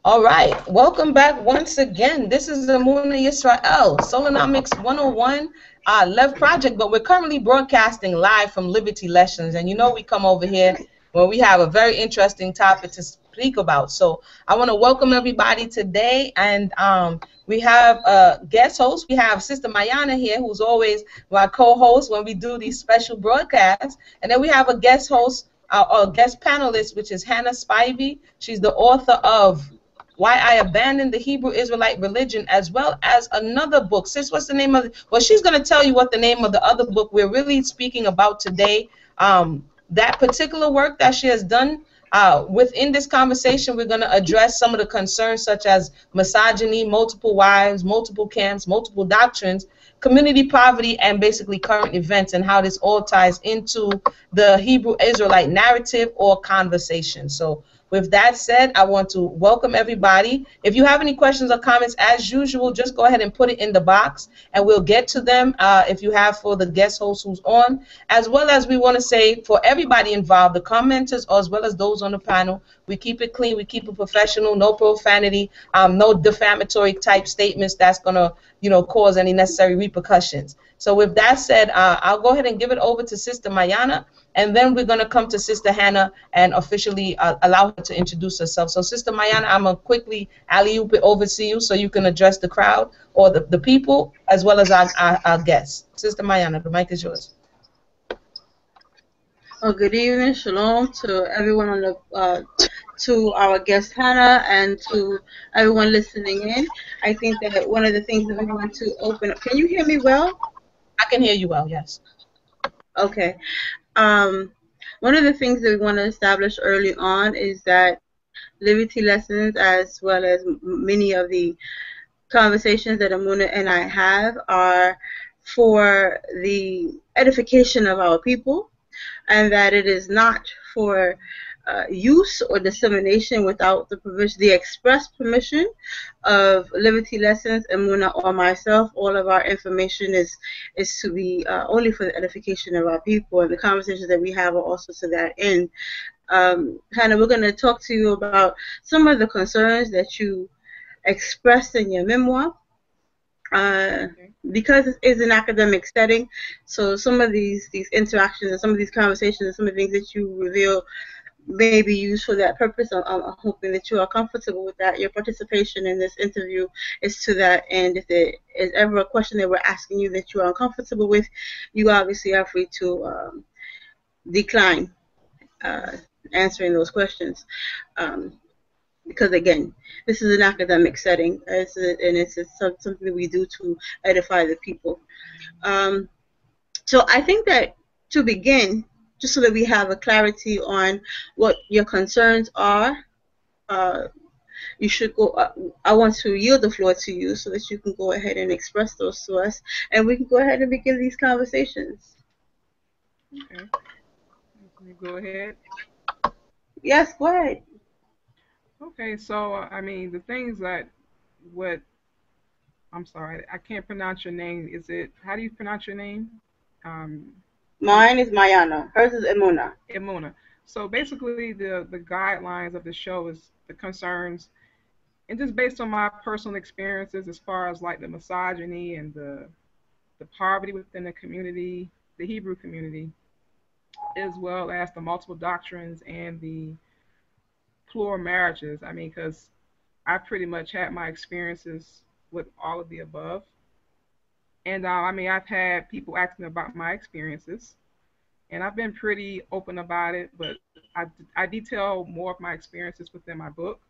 All right, welcome back once again. This is the Amuna Yisrael, Solonomics 101 Lev Project, but we're currently broadcasting live from Liberty Lessons. And you know we come over here when we have a very interesting topic to speak about. So I want to welcome everybody today. And we have a guest host. We have Sister Mayana here, who's always my co-host when we do these special broadcasts. And then we have a guest host, a guest panelist, which is Hannah Spivey. She's the author of Why I Abandoned the Hebrew Israelite Religion, as well as another book. Sis, what's the name of it? Well, she's going to tell you what the name of the other book we're really speaking about today. That particular work that she has done, within this conversation, we're going to address some of the concerns such as misogyny, multiple wives, multiple camps, multiple doctrines, community poverty, and basically current events, and how this all ties into the Hebrew Israelite narrative or conversation. So with that said, I want to welcome everybody. If you have any questions or comments, as usual, just go ahead and put it in the box, and we'll get to them if you have for the guest host who's on. As well as we want to say for everybody involved, the commenters as well as those on the panel, we keep it clean, we keep it professional, no profanity, no defamatory type statements that's going to, cause any necessary repercussions. So with that said, I'll go ahead and give it over to Sister Mayana, and then we're going to come to Sister Hannah and officially allow her to introduce herself. So Sister Mayana, I'm going to quickly alley-oop it over to you so you can address the crowd or the people as well as our guests. Sister Mayana, the mic is yours. Well, good evening, shalom to everyone on the to our guest Hannah and to everyone listening in. I think that one of the things that we want to open up. Can you hear me well? I can hear you well, yes. Okay. One of the things that we want to establish early on is that Liberty Lessons, as well as many of the conversations that Amuna and I have, are for the edification of our people, and that it is not for use or dissemination without the express permission of Liberty Lessons, Amuna, or myself. All of our information is to be only for the edification of our people, and the conversations that we have are also to that end. Hannah, we're going to talk to you about some of the concerns that you expressed in your memoir. Because it is an academic setting, so some of these interactions and some of these conversations and some of the things that you reveal may be used for that purpose. I'm hoping that you are comfortable with that. Your participation in this interview is to that end. If there is ever a question that we're asking you that you are uncomfortable with, you obviously are free to decline answering those questions. Because again, this is an academic setting, and it's something that we do to edify the people. So I think that to begin, just so that we have a clarity on what your concerns are, you should go. I want to yield the floor to you so that you can go ahead and express those to us, and we can go ahead and begin these conversations. Okay. Can you go ahead? Yes, go ahead. Okay, so I mean the things that I'm sorry, I can't pronounce your name. How do you pronounce your name? Mine is Mayana. Hers is Emuna. Emuna. So basically the guidelines of the show is the concerns, and just based on my personal experiences as far as like the misogyny and the poverty within the community, the Hebrew community, as well as the multiple doctrines and the plural marriages. I mean, because I pretty much had my experiences with all of the above. And I mean, I've had people asking about my experiences, and I've been pretty open about it, but I detail more of my experiences within my book.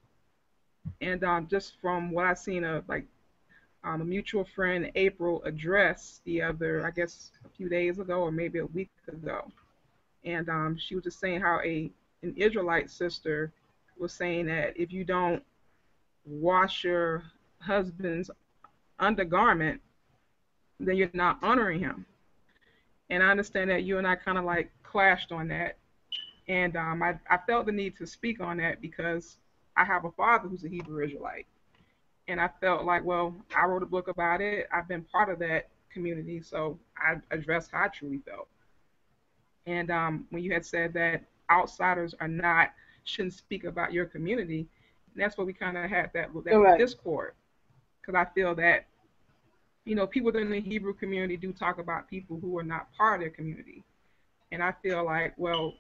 And just from what I've seen of like a mutual friend, April, address the other, I guess, a few days ago or maybe a week ago. And she was just saying how an Israelite sister was saying that if you don't wash your husband's undergarment, then you're not honoring him. And I understand that you and I kind of like clashed on that. And I felt the need to speak on that because I have a father who's a Hebrew Israelite. And I felt like, well, I wrote a book about it. I've been part of that community, so I addressed how I truly felt. And when you had said that outsiders shouldn't speak about your community, And that's where we kind of had that Correct. discord, because I feel that, you know, people in the Hebrew community do talk about people who are not part of their community. And I feel like, well,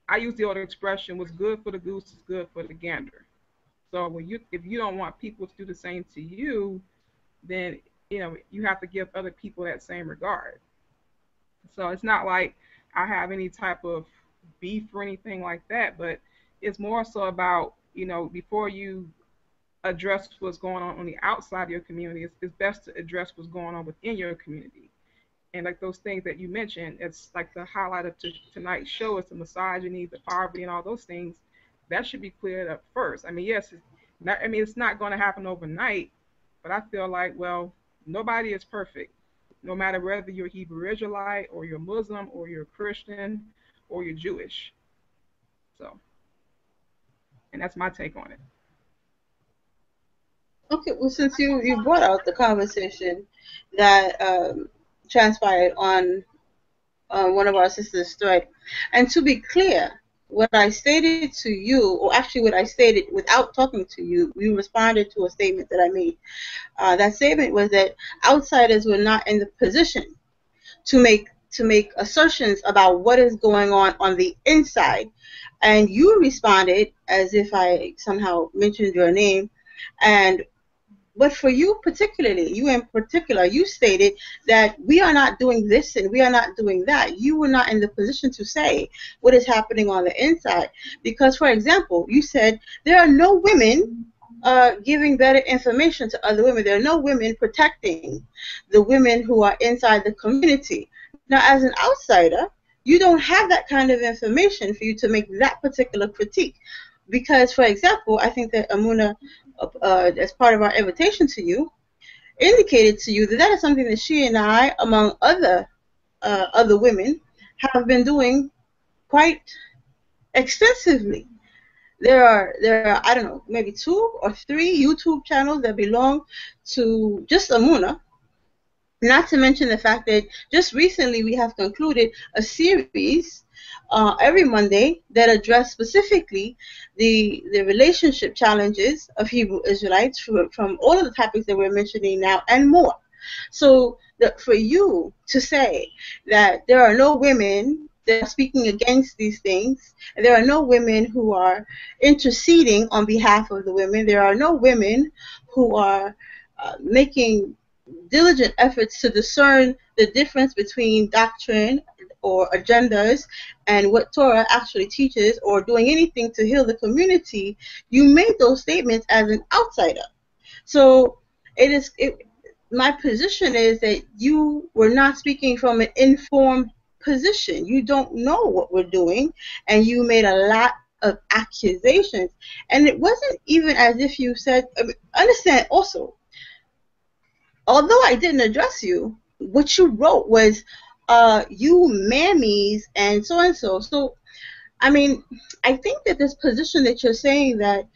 I use the old expression, what's good for the goose is good for the gander. So if you don't want people to do the same to you, then, you know, you have to give other people that same regard. So it's not like I have any type of beef or anything like that, but it's more so about, you know, before you address what's going on the outside of your community, it's best to address what's going on within your community. And like those things that you mentioned, it's like the highlight of tonight's show is the misogyny, the poverty, and all those things. That should be cleared up first. I mean, yes, it's not going to happen overnight, but I feel like, well, nobody is perfect, no matter whether you're Hebrew Israelite or you're Muslim or you're Christian or you're Jewish. So, and that's my take on it. Okay, well, since you brought out the conversation that transpired on one of our sisters' thread, and to be clear, what I stated to you, or actually what I stated without talking to you, you responded to a statement that I made. That statement was that outsiders were not in the position to make assertions about what is going on the inside, and you responded as if I somehow mentioned your name, and but for you particularly, you in particular, you stated that we are not doing this and we are not doing that. You were not in the position to say what is happening on the inside. Because, for example, you said there are no women giving better information to other women. There are no women protecting the women who are inside the community. Now, as an outsider, you don't have that kind of information for you to make that particular critique. Because, for example, I think that Amuna, as part of our invitation to you, indicated to you that that is something that she and I, among other women, have been doing quite extensively. There are I don't know, maybe 2 or 3 YouTube channels that belong to just Amuna. Not to mention the fact that just recently we have concluded a series every Monday that address specifically the relationship challenges of Hebrew Israelites from all of the topics that we're mentioning now and more. So for you to say that there are no women that are speaking against these things, and there are no women who are interceding on behalf of the women, there are no women who are making diligent efforts to discern the difference between doctrine or agendas and what Torah actually teaches, or doing anything to heal the community, you made those statements as an outsider. So my position is that you were not speaking from an informed position. You don't know what we're doing, and you made a lot of accusations. And it wasn't even as if you said, understand also, although I didn't address you, what you wrote was, you mammies and so and so. So, I mean, I think that this position that you're saying that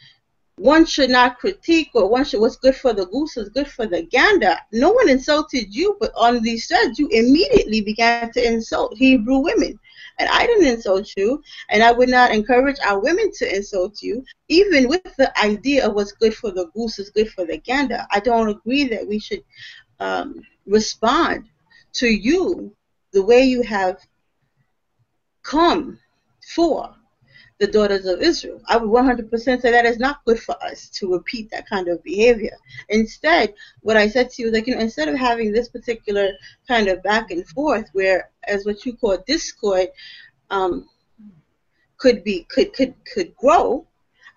one should not critique, or what's good for the goose is good for the gander. No one insulted you, but on these threads, you immediately began to insult Hebrew women. And I didn't insult you, and I would not encourage our women to insult you, even with the idea of what's good for the goose is good for the gander. I don't agree that we should respond to you the way you have come for the daughters of Israel. I would 100% say that is not good for us to repeat that kind of behavior. Instead, what I said to you is, like, instead of having this particular kind of back and forth, where, as what you call discord, could grow,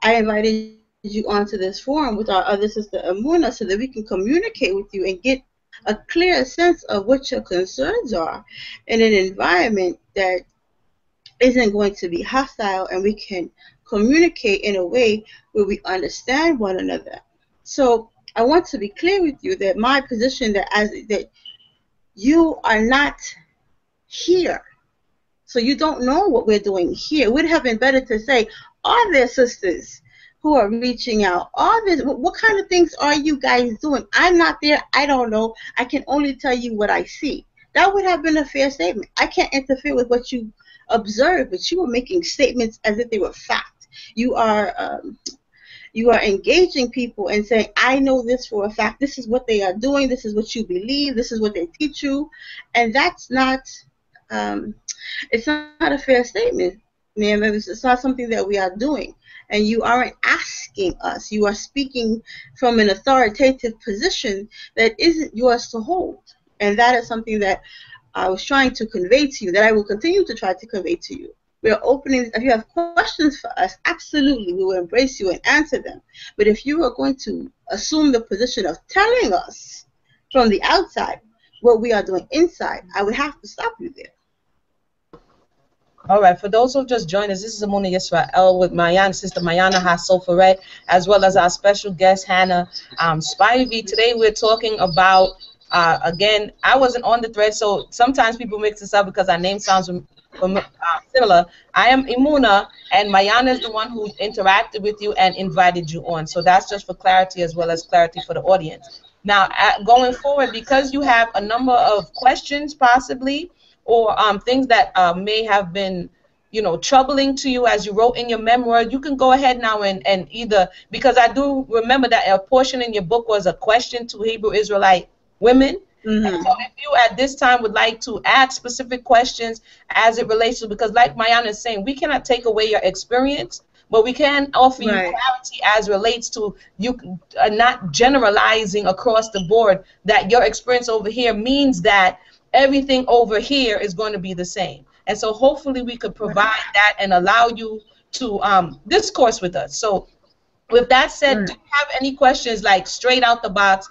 I invited you onto this forum with our other sister Amuna so that we can communicate with you and get a clear sense of what your concerns are in an environment that isn't going to be hostile, and we can communicate in a way where we understand one another. So I want to be clear with you that my position that you are not here, so you don't know what we're doing here. It would have been better to say, are there sisters who are reaching out? What kind of things are you guys doing? I'm not there. I don't know. I can only tell you what I see. That would have been a fair statement. I can't interfere with what you observe, but you were making statements as if they were fact. You are You are engaging people and saying, I know this for a fact. This is what they are doing. This is what you believe. This is what they teach you. And that's not, it's not a fair statement, ma'am. It's not something that we are doing. And you aren't asking us. You are speaking from an authoritative position that isn't yours to hold. And that is something that I was trying to convey to you, that I will continue to try to convey to you. We are opening, if you have questions for us, absolutely, we will embrace you and answer them. But if you are going to assume the position of telling us from the outside what we are doing inside, I would have to stop you there. All right, for those who just joined us, this is Amuna Yisrael with Sister Mayana Hasofaret, as well as our special guest, Hannah Spivey. Today we're talking about, again, I wasn't on the thread, so sometimes people mix this up because our name sounds similar. I am Imuna, and Mayana is the one who interacted with you and invited you on. So that's just for clarity as well as clarity for the audience. Now, going forward, because you have a number of questions possibly, or things that may have been, troubling to you as you wrote in your memoir, you can go ahead now and either, because I do remember that a portion in your book was a question to Hebrew Israelite women. Mm-hmm. And so if you at this time would like to ask specific questions as it relates to, because like Mayana is saying, we cannot take away your experience, but we can offer you clarity as relates to you not generalizing across the board that your experience over here means that everything over here is going to be the same. And so hopefully we could provide that and allow you to discourse with us. So with that said, do you have any questions, like straight out the box,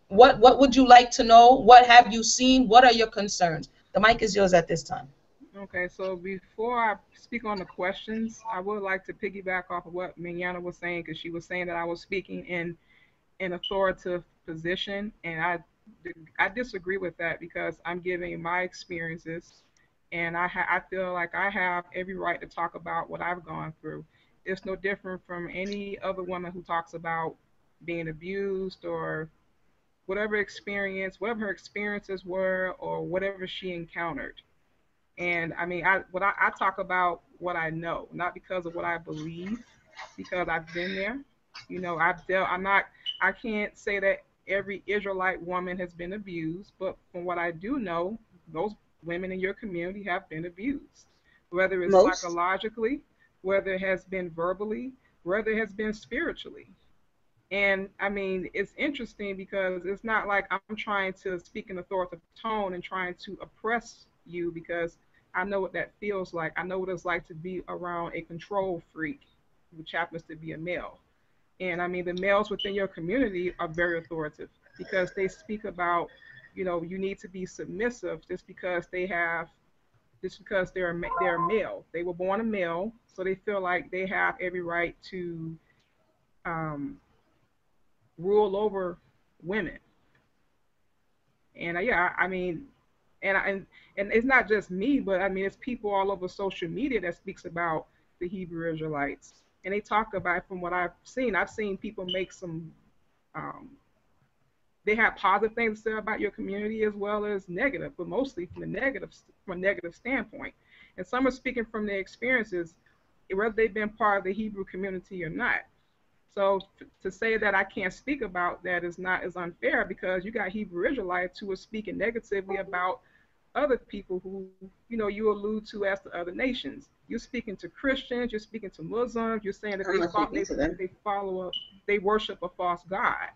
what would you like to know? What have you seen? What are your concerns? The mic is yours at this time. Okay, so before I speak on the questions, I would like to piggyback off of what Minyana was saying, because she was saying that I was speaking in an authoritative position, and I disagree with that, because I'm giving my experiences, and I feel like I have every right to talk about what I've gone through. It's no different from any other woman who talks about being abused or whatever her experiences were or whatever she encountered. And I mean, I talk about what I know, not because of what I believe, because I've been there. I can't say that every Israelite woman has been abused, but from what I do know, those women in your community have been abused, whether it's psychologically, whether it has been verbally, whether it has been spiritually. And I mean, it's interesting because it's not like I'm trying to speak in authoritative tone and trying to oppress you, because I know what that feels like. I know what it's like to be around a control freak, which happens to be a male. And I mean, the males within your community are very authoritative, because they speak about, you need to be submissive just because they're male. They were born a male, so they feel like they have every right to rule over women. And I mean, and it's not just me, but I mean, it's people all over social media that speaks about the Hebrew Israelites. And they talk about, from what I've seen people make some, they have positive things to say about your community as well as negative, but mostly from a negative standpoint. And some are speaking from their experiences, whether they've been part of the Hebrew community or not. So to say that I can't speak about that is unfair, because you got Hebrew Israelites who are speaking negatively about other people who, you allude to as the other nations. You're speaking to Christians, you're speaking to Muslims, you're saying that they worship a false god.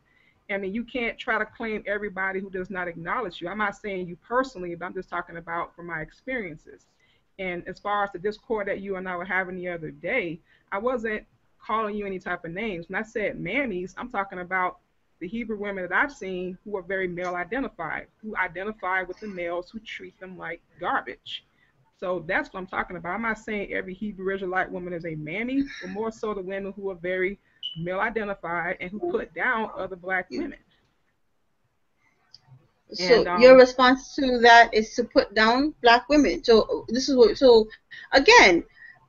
I mean, you can't try to claim everybody who does not acknowledge you. I'm not saying you personally, but I'm just talking about from my experiences. And as far as the discord that you and I were having the other day, I wasn't calling you any type of names. When I said mammies, I'm talking about the Hebrew women that I've seen who are very male identified, who identify with the males who treat them like garbage. So that's what I'm talking about. I'm not saying every Hebrew Israelite woman is a mammy, but more so the women who are very male identified and who put down other black women. So your response to that is to put down black women. So this is what. So again,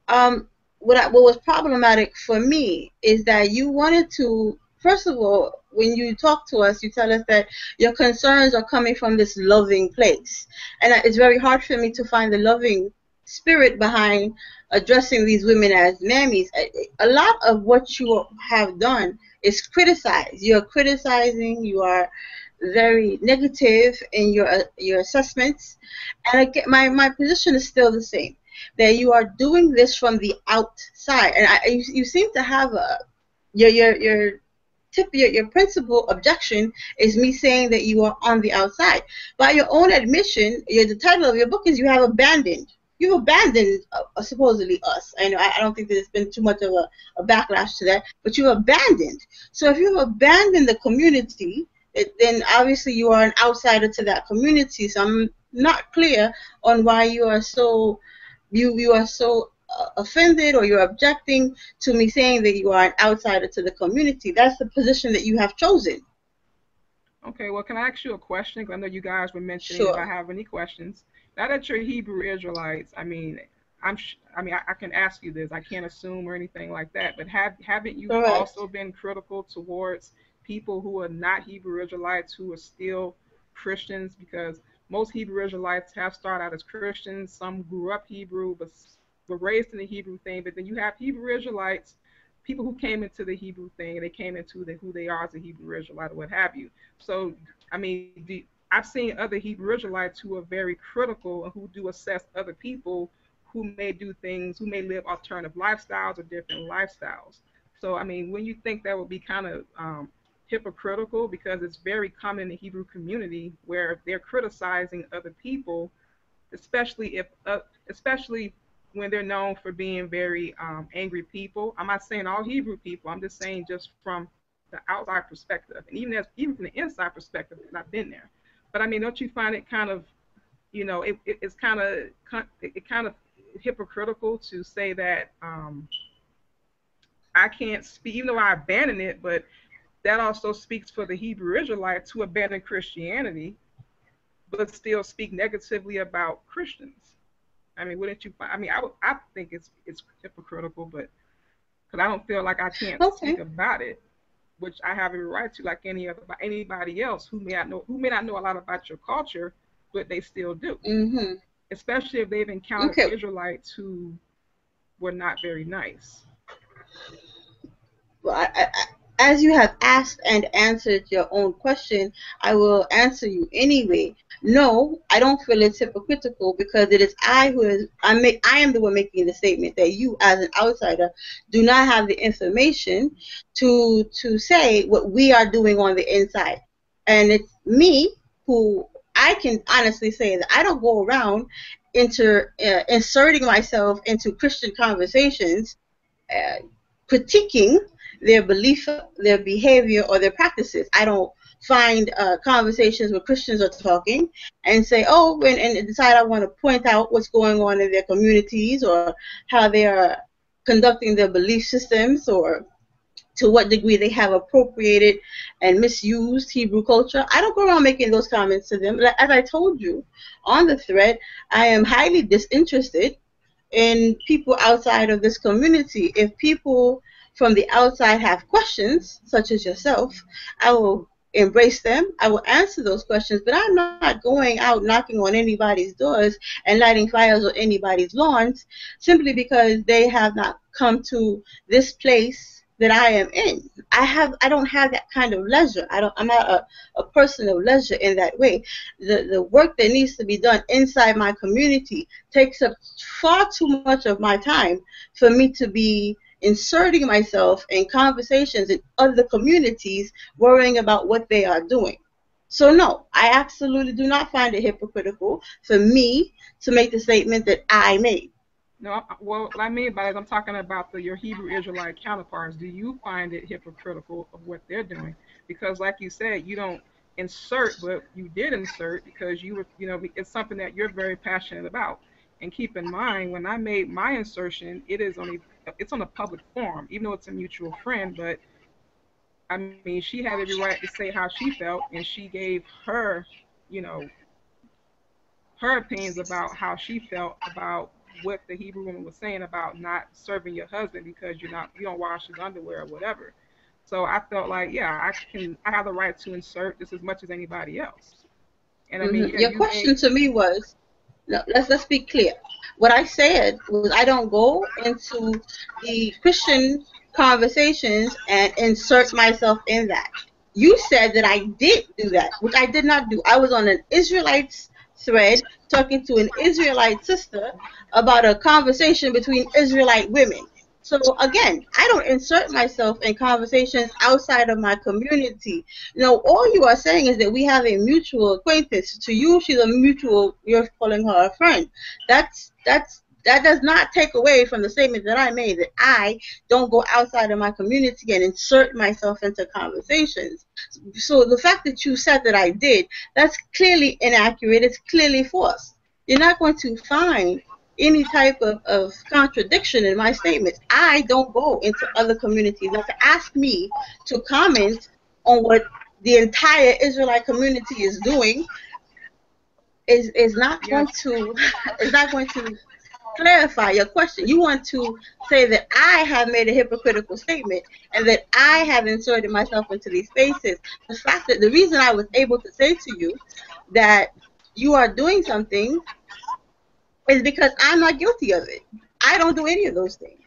what was problematic for me is that you wanted to. First of all, when you talk to us, you tell us that your concerns are coming from this loving place, and it's very hard for me to find the loving spirit behind addressing these women as mammies. A lot of what you have done is criticize. You're criticizing. You are very negative in your assessments. And again, my position is still the same. That you are doing this from the outside, and you seem to have a your your principal objection is me saying that you are on the outside. By your own admission, the title of your book is You Have Abandoned. You've abandoned supposedly us. I don't think there's been too much of a backlash to that, but you've abandoned. So if you've abandoned the community, then obviously you are an outsider to that community. So I'm not clear on why you are so offended, or you're objecting to me saying that you are an outsider to the community. That's the position that you have chosen. Okay, well, can I ask you a question? Because I know you guys were mentioning Sure. if I have any questions. Now that you're Hebrew Israelites, I mean, I can ask you this. I can't assume or anything like that. But haven't you Correct. also been critical towards people who are not Hebrew Israelites who are still Christians? Because most Hebrew Israelites have started out as Christians. Some grew up Hebrew, but were raised in the Hebrew thing. But then you have Hebrew Israelites, people who came into the Hebrew thing, and they came into who they are as a Hebrew Israelite or what have you. So, I mean, I've seen other Hebrew Israelites who are very critical and who do assess other people who may do things, who may live alternative lifestyles or different lifestyles. So, I mean, when you think that would be kind of hypocritical, because it's very common in the Hebrew community where they're criticizing other people, especially especially when they're known for being very angry people. I'm not saying all Hebrew people. I'm just saying just from the outside perspective, and even from the inside perspective, because I've been there. But I mean, don't you find it kind of, it's kind of hypocritical to say that I can't speak, even though I abandon it, but that also speaks for the Hebrew Israelites who abandon Christianity, but still speak negatively about Christians. I mean, wouldn't you find? I mean, I think it's hypocritical, but because I don't feel like I can't speak about it, which I have every right to, like anybody else who may not know a lot about your culture, but they still do. Mm-hmm. Especially if they've encountered Israelites who were not very nice. Well, as you have asked and answered your own question, I will answer you anyway. No, I don't feel it's hypocritical, because it is I am the one making the statement that you, as an outsider, do not have the information to say what we are doing on the inside, and it's me who I can honestly say that I don't go around inserting myself into Christian conversations, uh, critiquing their belief, their behavior, or their practices. I don't find conversations where Christians are talking and say, oh, and decide I want to point out what's going on in their communities, or how they are conducting their belief systems, or to what degree they have appropriated and misused Hebrew culture. I don't go around making those comments to them. As I told you on the thread, I am highly disinterested in people outside of this community. If people from the outside have questions, such as yourself, I will embrace them. I will answer those questions, but I'm not going out knocking on anybody's doors and lighting fires on anybody's lawns simply because they have not come to this place that I am in. I don't have that kind of leisure. I'm not a person of leisure in that way. The work that needs to be done inside my community takes up far too much of my time for me to be inserting myself in conversations in other communities, worrying about what they are doing. So no, I absolutely do not find it hypocritical for me to make the statement that I made. No, well, what I mean by that, I'm talking about your Hebrew Israelite counterparts. Do you find it hypocritical of what they're doing? Because, like you said, you don't insert, but you did insert because you were, it's something that you're very passionate about. And keep in mind, when I made my insertion, it's on a public forum, even though it's a mutual friend. But I mean, she had every right to say how she felt, and she gave you know, her opinions about how she felt about what the Hebrew woman was saying about not serving your husband because you don't wash his underwear or whatever. So I felt like, yeah, I have the right to insert just as much as anybody else. And I mean, yeah, Your question to me was, no, let's be clear. What I said was I don't go into the Christian conversations and insert myself in that. You said that I did do that, which I did not do. I was on an Israelite thread talking to an Israelite sister about a conversation between Israelite women. So again, I don't insert myself in conversations outside of my community. All you are saying is that we have a mutual acquaintance. To you, she's a mutual. You're calling her a friend. That does not take away from the statement that I made, that I don't go outside of my community and insert myself into conversations. So the fact that you said that I did, that's clearly inaccurate. It's clearly false. You're not going to find any type of contradiction in my statements. I don't go into other communities. Now, to ask me to comment on what the entire Israelite community is doing is not going to clarify your question. You want to say that I have made a hypocritical statement and that I have inserted myself into these spaces. The fact that the reason I was able to say to you that you are doing something is because I'm not guilty of it. I don't do any of those things.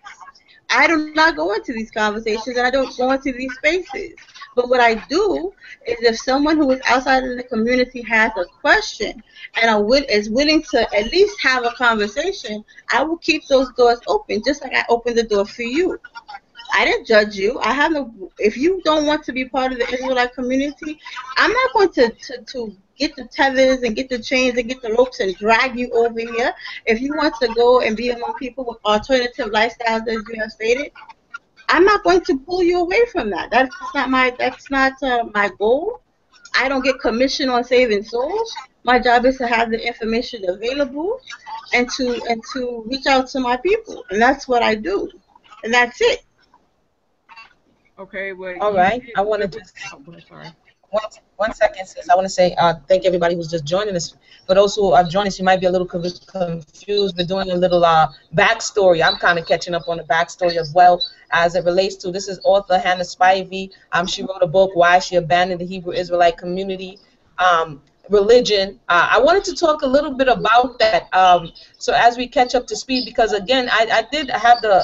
I do not go into these conversations and I don't go into these spaces. But what I do is if someone who is outside of the community has a question and is willing to at least have a conversation, I will keep those doors open, just like I opened the door for you. I didn't judge you. I have no. If you don't want to be part of the Israelite community, I'm not going to get the tethers and get the chains and get the ropes and drag you over here. If you want to go and be among people with alternative lifestyles, as you have stated, I'm not going to pull you away from that. That's not my goal. I don't get commission on saving souls. My job is to have the information available and to reach out to my people, and that's what I do, and that's it. Okay, well, all right. I want to just sorry. One second, sis. I want to say thank everybody who's just joining us. For those who have joined us, you might be a little confused. We're doing a little backstory. I'm kind of catching up on the backstory as well as it relates to. This is author Hannah Spivey. She wrote a book, Why She Abandoned the Hebrew Israelite Community. Religion. I wanted to talk a little bit about that. So as we catch up to speed, because again, I did have the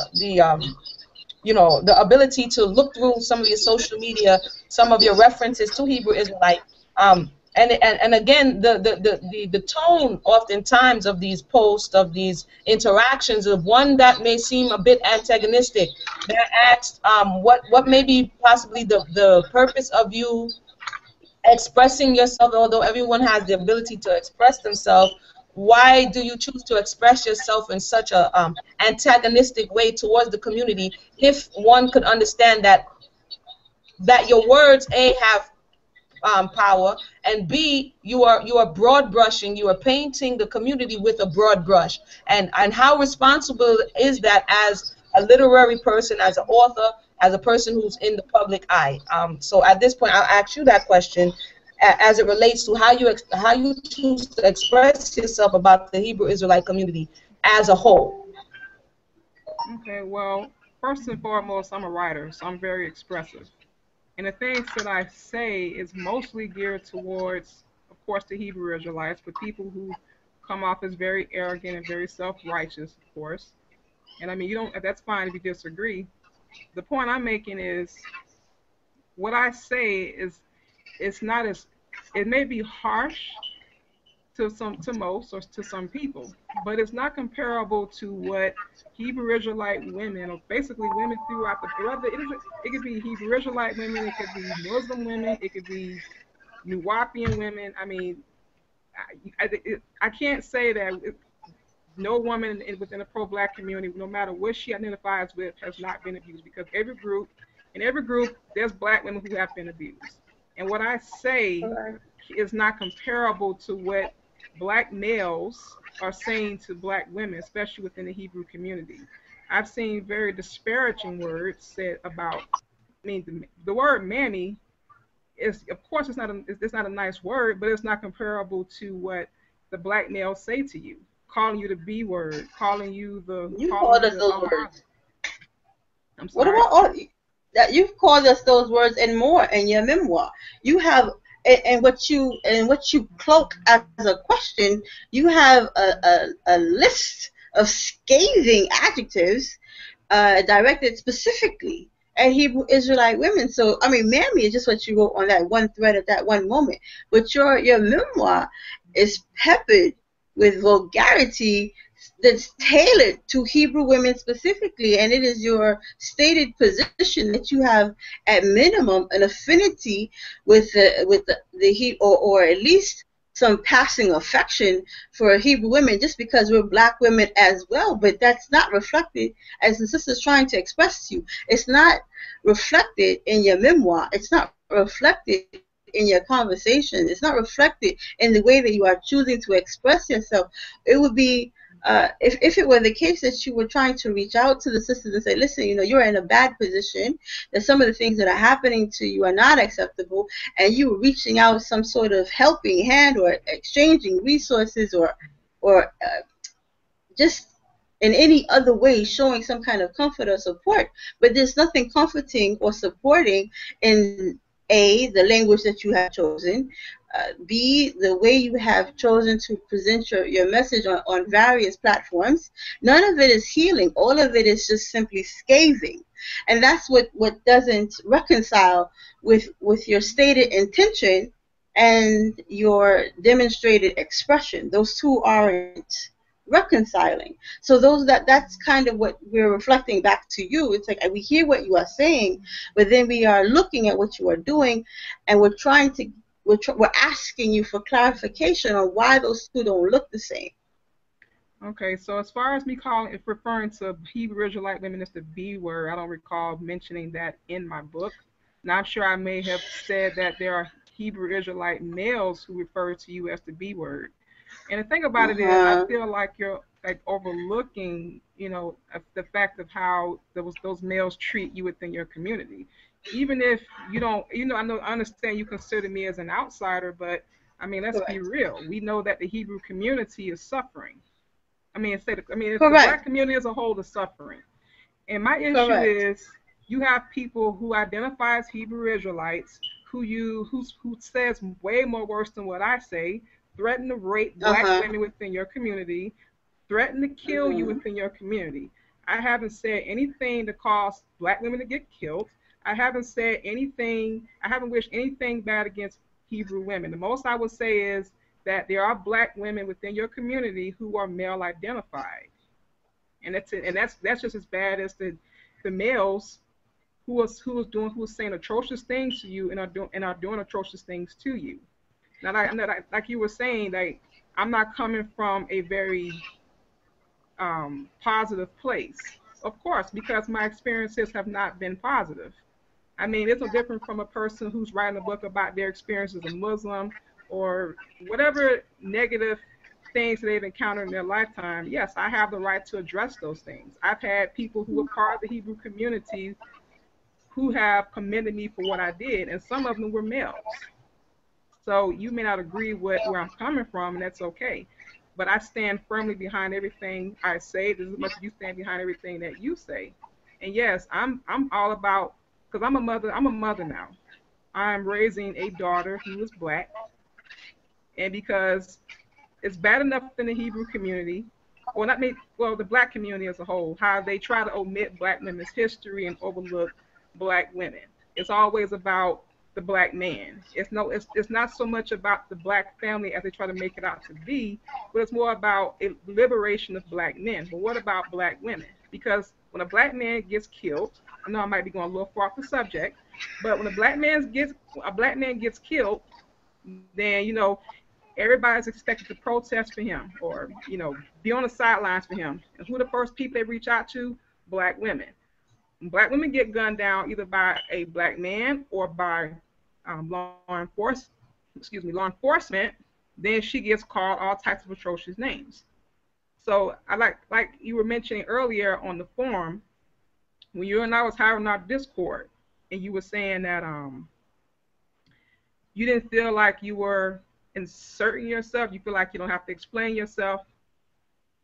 ability to look through some of your social media, some of your references to Hebrew Israelite, and again, the tone oftentimes of these posts, of these interactions, of one that may seem a bit antagonistic. They're asked, what may be possibly the purpose of you expressing yourself, although everyone has the ability to express themselves. Why do you choose to express yourself in such a antagonistic way towards the community if one could understand that your words, A, have power, and B, you are broad brushing, you are painting the community with a broad brush, and how responsible is that as a literary person, as an author, as a person who's in the public eye? So at this point, I'll ask you that question as it relates to how you choose to express yourself about the Hebrew Israelite community as a whole. Okay, well, first and foremost, I'm a writer, so I'm very expressive. And the things that I say is mostly geared towards, of course, the Hebrew Israelites, but people who come off as very arrogant and very self-righteous, of course. And I mean, that's fine if you disagree. The point I'm making is what I say is, it's not as, it may be harsh to most or to some people, but it's not comparable to what Hebrew Israelite women, or basically women throughout it could be Hebrew Israelite women, it could be Muslim women, it could be Nuwapian women. I mean, I can't say that no woman within the pro-black community, no matter what she identifies with, has not been abused, because every group, there's black women who have been abused. And what I say is not comparable to what black males are saying to black women, especially within the Hebrew community. I've seen very disparaging words said about, the word mammy is, of course, it's not a nice word, but it's not comparable to what the black males say to you, calling you the B word, calling you the. You called us those words. I'm sorry. What about all that? You've called us those words and more in your memoir. You have, and what you cloak as a question, you have a list of scathing adjectives directed specifically at Hebrew Israelite women. So, I mean, mammy is just what you wrote on that one thread at that one moment. But your memoir is peppered with vulgarity that's tailored to Hebrew women specifically, and it is your stated position that you have, at minimum, an affinity with the or at least some passing affection for Hebrew women, just because we're black women as well. But that's not reflected, as the sister's trying to express to you. It's not reflected in your memoir. It's not reflected in your conversation. It's not reflected in the way that you are choosing to express yourself. It would be, if it were the case that you were trying to reach out to the sisters and say, listen, you're in a bad position, that some of the things that are happening to you are not acceptable, and you were reaching out some sort of helping hand or exchanging resources or just in any other way showing some kind of comfort or support. But there's nothing comforting or supporting in A, the language that you have chosen, B, the way you have chosen to present your message on various platforms. None of it is healing. All of it is just simply scathing. And that's what doesn't reconcile with your stated intention and your demonstrated expression. Those two aren't reconciling. So that's kind of what we're reflecting back to you. It's like we hear what you are saying, but then we are looking at what you are doing, and we're asking you for clarification on why those two don't look the same. Okay, so as far as me referring to Hebrew Israelite women as the B word, I don't recall mentioning that in my book. Now, I'm sure I may have said that there are Hebrew Israelite males who refer to you as the B word. And the thing about it is, I feel like you're overlooking, the fact of how those males treat you within your community. Even if you don't, I understand you consider me as an outsider, but I mean, let's be real. We know that the Hebrew community is suffering. The black community as a whole is suffering. And my issue is, you have people who identify as Hebrew Israelites who says way more worse than what I say, threaten to rape black women within your community, threaten to kill you within your community. I haven't said anything to cause black women to get killed. I haven't wished anything bad against Hebrew women. The most I would say is that there are black women within your community who are male identified. And that's just as bad as the males who are saying atrocious things to you and are doing atrocious things to you. Now, like you were saying, I'm not coming from a very positive place, of course, because my experiences have not been positive. I mean, it's no different from a person who's writing a book about their experience as a Muslim or whatever negative things they've encountered in their lifetime. Yes, I have the right to address those things. I've had people who were part of the Hebrew community who have commended me for what I did, and some of them were males. So you may not agree with where I'm coming from, and that's okay. But I stand firmly behind everything I say, just as much as you stand behind everything that you say. And yes, I'm all about, because I'm a mother now. I'm raising a daughter who is black. And because it's bad enough in the Hebrew community, the black community as a whole, how they try to omit black women's history and overlook black women. It's always about the black man. It's not so much about the black family as they try to make it out to be, but it's more about a liberation of black men. But what about black women? Because when a black man gets killed, I know I might be going a little far off the subject, but when a black man gets killed, then everybody's expected to protest for him or be on the sidelines for him. And who are the first people they reach out to? Black women. When black women get gunned down either by a black man or by law enforcement, then she gets called all types of atrocious names. So I like you were mentioning earlier on the forum, when you and I was having our Discord, and you were saying that you didn't feel like you were inserting yourself. You feel like you don't have to explain yourself.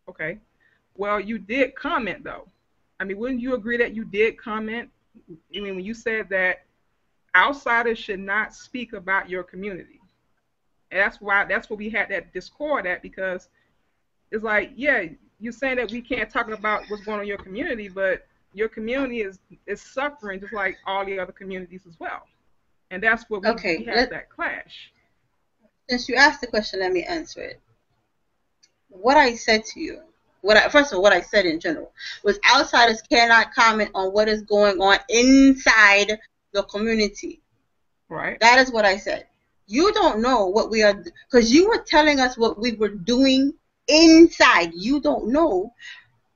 Okay. Well, you did comment though. I mean, wouldn't you agree that you did comment? I mean, when you said that outsiders should not speak about your community. And that's what we had that Discord at, because it's like, yeah, you're saying that we can't talk about what's going on in your community, but your community is suffering just like all the other communities as well. And that's where we have that clash. Since you asked the question, let me answer it. What I said to you, first of all, what I said in general, was outsiders cannot comment on what is going on inside the community. Right. That is what I said. You don't know what we are, because you were telling us what we were doing inside. You don't know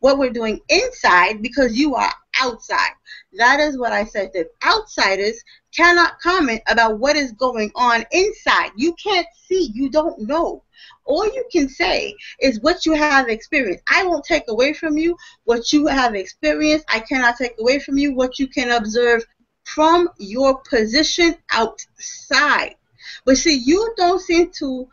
what we're doing inside because you are outside. That is what I said, that outsiders cannot comment about what is going on inside. You can't see. You don't know. All you can say is what you have experienced. I won't take away from you what you have experienced. I cannot take away from you what you can observe from your position outside. But see, you don't seem to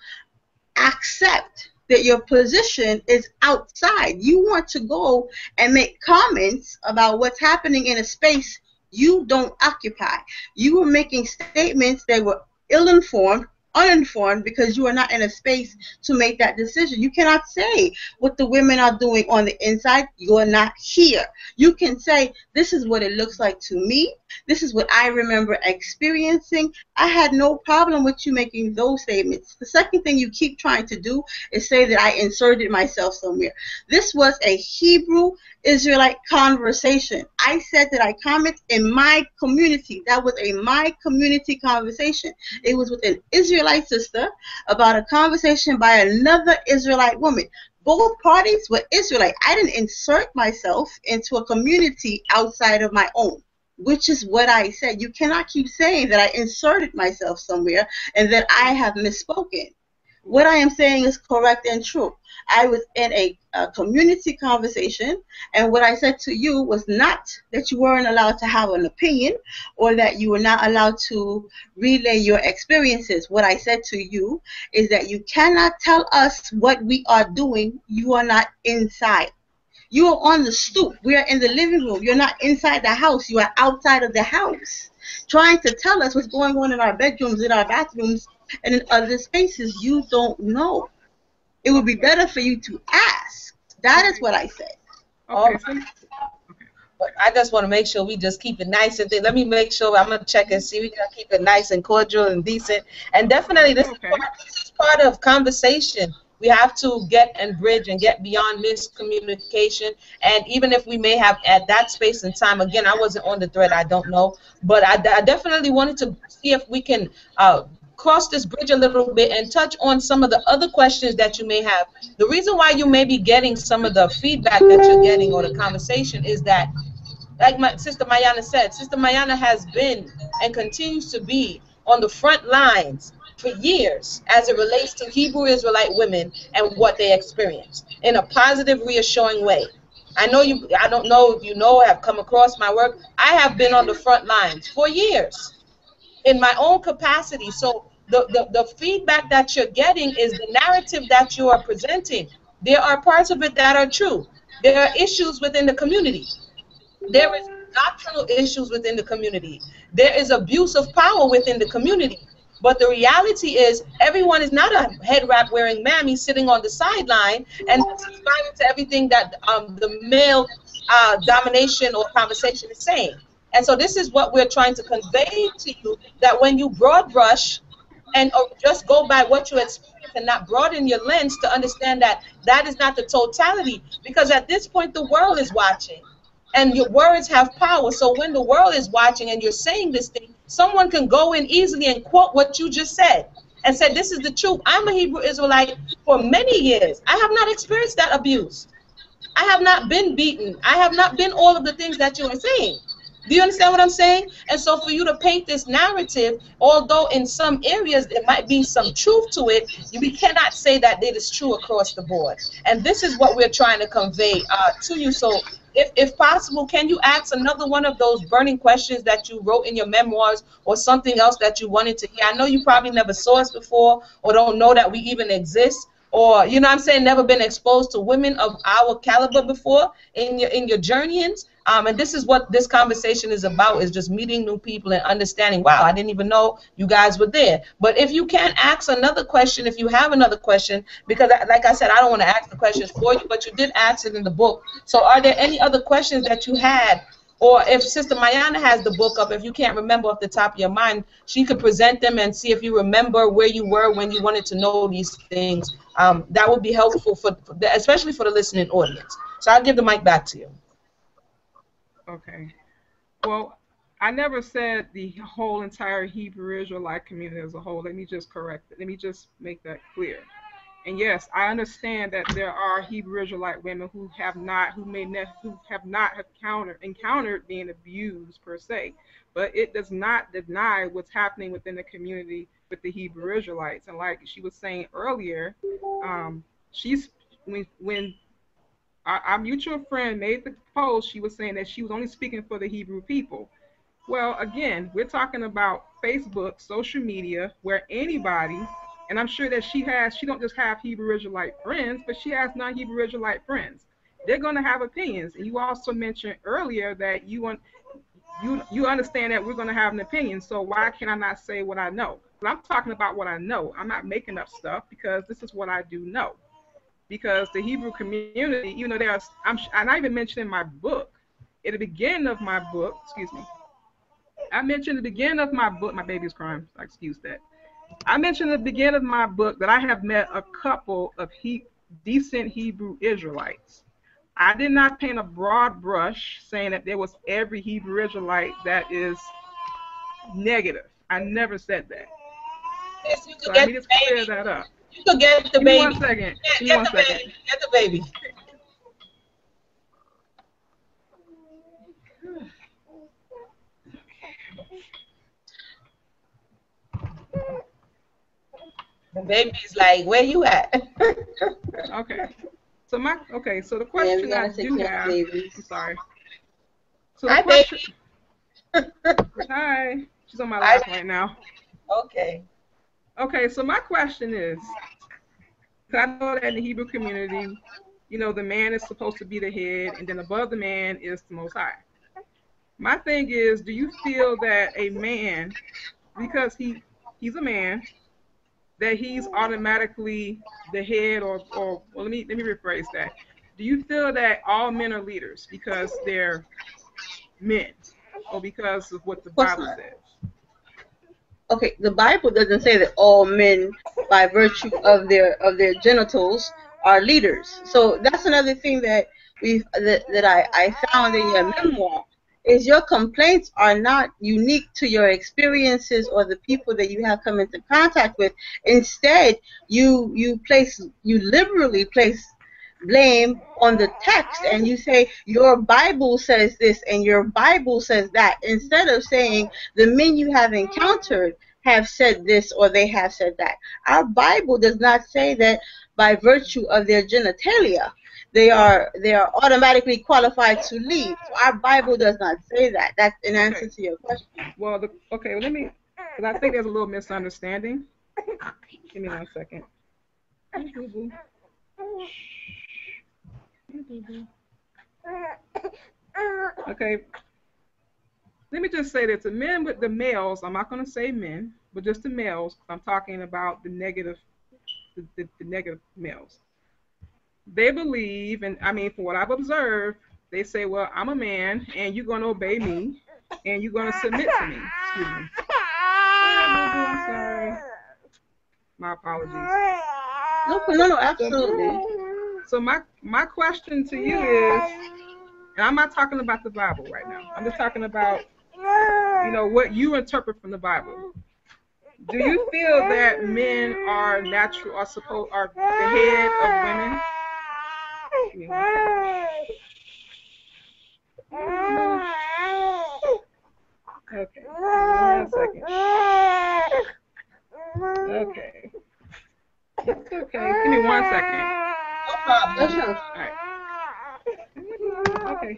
accept that your position is outside. You want to go and make comments about what's happening in a space you don't occupy. You were making statements that were ill-informed, uninformed, because you are not in a space to make that decision. You cannot say what the women are doing on the inside. You're not here. You can say, this is what it looks like to me. This is what I remember experiencing. I had no problem with you making those statements. The second thing you keep trying to do is say that I inserted myself somewhere. This was a Hebrew Israelite conversation. I said that I comment in my community. That was a my community conversation. It was with an Israelite sister about a conversation by another Israelite woman. Both parties were Israelite. I didn't insert myself into a community outside of my own, which is what I said. You cannot keep saying that I inserted myself somewhere and that I have misspoken. What I am saying is correct and true. I was in a community conversation, and what I said to you was not that you weren't allowed to have an opinion or that you were not allowed to relay your experiences. What I said to you is that you cannot tell us what we are doing. You are not inside. You are on the stoop. We are in the living room. You're not inside the house. You are outside of the house, trying to tell us what's going on in our bedrooms, in our bathrooms, and in other spaces. You don't know. It would be better for you to ask. That is what I said. Okay. But I just want to make sure we just keep it nice and let me make sure I'm gonna check and see we gotta keep it nice and cordial and decent. And definitely this is part of conversation. We have to get and bridge and get beyond miscommunication. And even if we may have at that space and time, again, I wasn't on the thread, I don't know, but I definitely wanted to see if we can cross this bridge a little bit and touch on some of the other questions that you may have. The reason why you may be getting some of the feedback that you're getting or the conversation is that, like my Sister Mayana said, Sister Mayana has been and continues to be on the front lines for years as it relates to Hebrew Israelite women and what they experience in a positive, reassuring way. I don't know if you know, have come across my work. I have been on the front lines for years in my own capacity. So the feedback that you're getting is the narrative that you are presenting. There are parts of it that are true. There are issues within the community. There is doctrinal issues within the community. There is abuse of power within the community. But the reality is everyone is not a head wrap wearing mammy sitting on the sideline and subscribing to everything that the male domination or conversation is saying. And so this is what we're trying to convey to you, that when you broad brush and just go by what you experience and not broaden your lens to understand that that is not the totality, because at this point the world is watching and your words have power. So when the world is watching and you're saying this thing, someone can go in easily and quote what you just said and say, this is the truth. I'm a Hebrew Israelite for many years. I have not experienced that abuse. I have not been beaten. I have not been all of the things that you are saying. Do you understand what I'm saying? And so for you to paint this narrative, although in some areas there might be some truth to it, we cannot say that it is true across the board. And this is what we're trying to convey to you. So if possible, can you ask another one of those burning questions that you wrote in your memoirs or something else that you wanted to hear? I know you probably never saw us before or don't know that we even exist, or, you know what I'm saying, never been exposed to women of our caliber before in your journeyings. And this is what this conversation is about, is just meeting new people and understanding, wow, I didn't even know you guys were there. But if you can ask another question, if you have another question, because like I said, I don't want to ask the questions for you, but you did ask it in the book. So are there any other questions that you had? Or if Sister Mayana has the book up, if you can't remember off the top of your mind, she could present them and see if you remember where you were when you wanted to know these things. That would be helpful especially for the listening audience. So I'll give the mic back to you. Okay. Well, I never said the whole entire Hebrew Israelite community as a whole. Let me just correct it. Let me just make that clear. And yes, I understand that there are Hebrew Israelite women who have not encountered being abused per se, but it does not deny what's happening within the community with the Hebrew Israelites. And like she was saying earlier, she's when our mutual friend made the post, she was saying that she was only speaking for the Hebrew people. Well, again, we're talking about Facebook, social media, where anybody, and I'm sure that she don't just have Hebrew Israelite friends, but she has non-Hebrew Israelite friends. They're going to have opinions. And you also mentioned earlier that you understand that we're going to have an opinion. So why can I not say what I know? But I'm talking about what I know. I'm not making up stuff because this is what I do know. Because the Hebrew community, and I even mentioned in my book, at the beginning of my book, excuse me, I mentioned at the beginning of my book, my baby's crying, so excuse that. I mentioned at the beginning of my book that I have met a couple of decent Hebrew Israelites. I did not paint a broad brush saying that there was every Hebrew Israelite that is negative. I never said that. Yes, you could So get I need to clear that up. You could get the Give me baby. 1 second. Give me Get 1 the second. baby. Get the baby. The baby's like, where you at? Okay. So so the Yeah, we question I gotta take do care of have, babies. I'm sorry. So the Hi, question, baby. hi, she's on my Hi, lap baby. right now. Okay. Okay, so my question is, 'cause I know that in the Hebrew community, the man is supposed to be the head, and then above the man is the Most High. My thing is, do you feel that a man, because he's a man, that he's automatically the head, or well, let me rephrase that. Do you feel that all men are leaders because they're men, or because of what the Of course Bible not. says? Okay, the Bible doesn't say that all men, by virtue of their genitals, are leaders. So that's another thing that I found in your memoir, is your complaints are not unique to your experiences or the people that you have come into contact with. Instead, you liberally place blame on the text, and you say your Bible says this and your Bible says that, instead of saying the men you have encountered have said this or they have said that. Our Bible does not say that by virtue of their genitalia they are automatically qualified to lead. So our Bible does not say that. That's an answer to your question. Well, let me, because I think there's a little misunderstanding. Give me 1 second. Okay, let me just say that the males, I'm not going to say men, but just the males, I'm talking about the negative, the negative males. They believe, and I mean, from what I've observed, they say, well, I'm a man, and you're going to obey me, and you're going to submit to me. Excuse me. I'm sorry. My apologies. No, absolutely. So my question to you is, and I'm not talking about the Bible right now. I'm just talking about, what you interpret from the Bible. Do you feel that men are are the head of women? Give me 1 second. Okay. 1 second. Okay. It's okay. Give me 1 second. No problem. Sure. All right. Okay.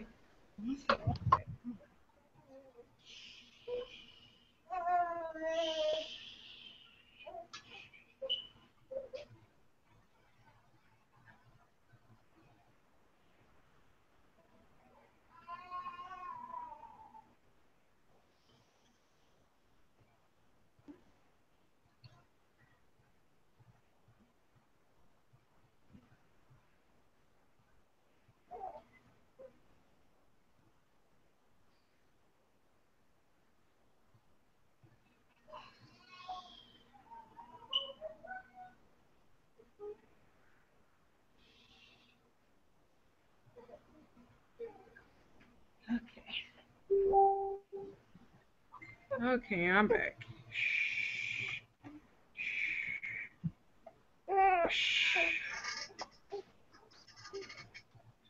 Okay, I'm back.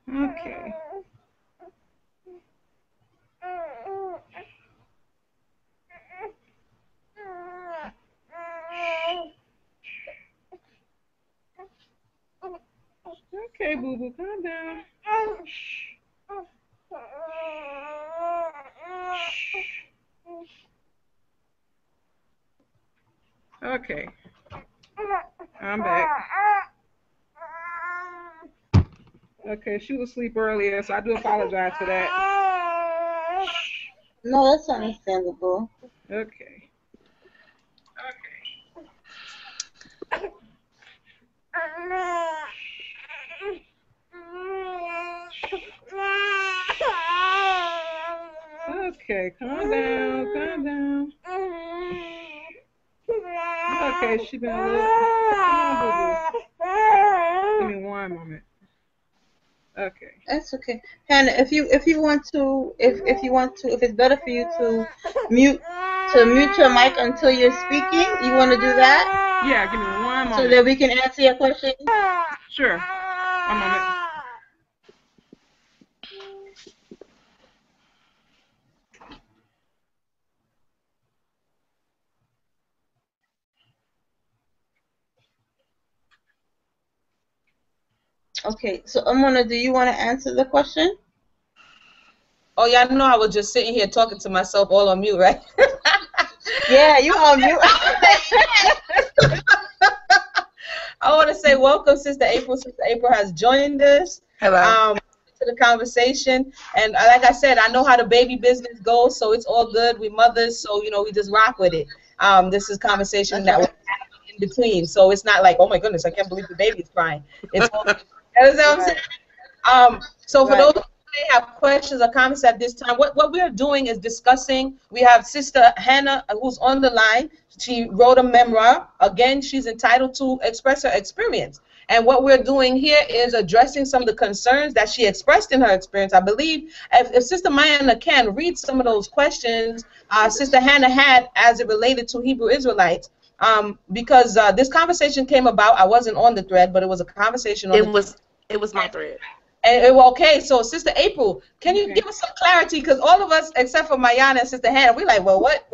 Okay. Okay, boo boo, calm down. Okay, I'm back. Okay, she was asleep earlier, so I do apologize for that. No, that's understandable. Okay. Okay, calm down, calm down. Okay, she been a little. Come on, boo boo. Give me one moment. Okay. That's okay. Hannah, if you want to, if it's better for you to mute your mic until you're speaking, you want to do that? Yeah, give me one moment. So that we can answer your question. Sure. One moment. Okay, so Amona, do you want to answer the question? Oh, yeah, I know I was just sitting here talking to myself all on mute, right? Yeah, you on mute. I want to say welcome, Sister April. Sister April has joined us. Hello. To the conversation. And like I said, I know how the baby business goes, so it's all good. We mothers, so, we just rock with it. This is conversation that we're having in between. So it's not like, oh, my goodness, I can't believe the baby is crying. It's all good. You know what I'm saying? So for those who may have questions or comments at this time, what we are doing is discussing. We have Sister Hannah, who's on the line. She wrote a memoir. Again, she's entitled to express her experience. And what we're doing here is addressing some of the concerns that she expressed in her experience. I believe if Sister Mayana can read some of those questions Sister Hannah had as it related to Hebrew Israelites, because this conversation came about. I wasn't on the thread, but it was a conversation on It was my thread. And okay, so Sister April, can you give us some clarity? Because all of us, except for Mayana and Sister Hannah, we like, well, what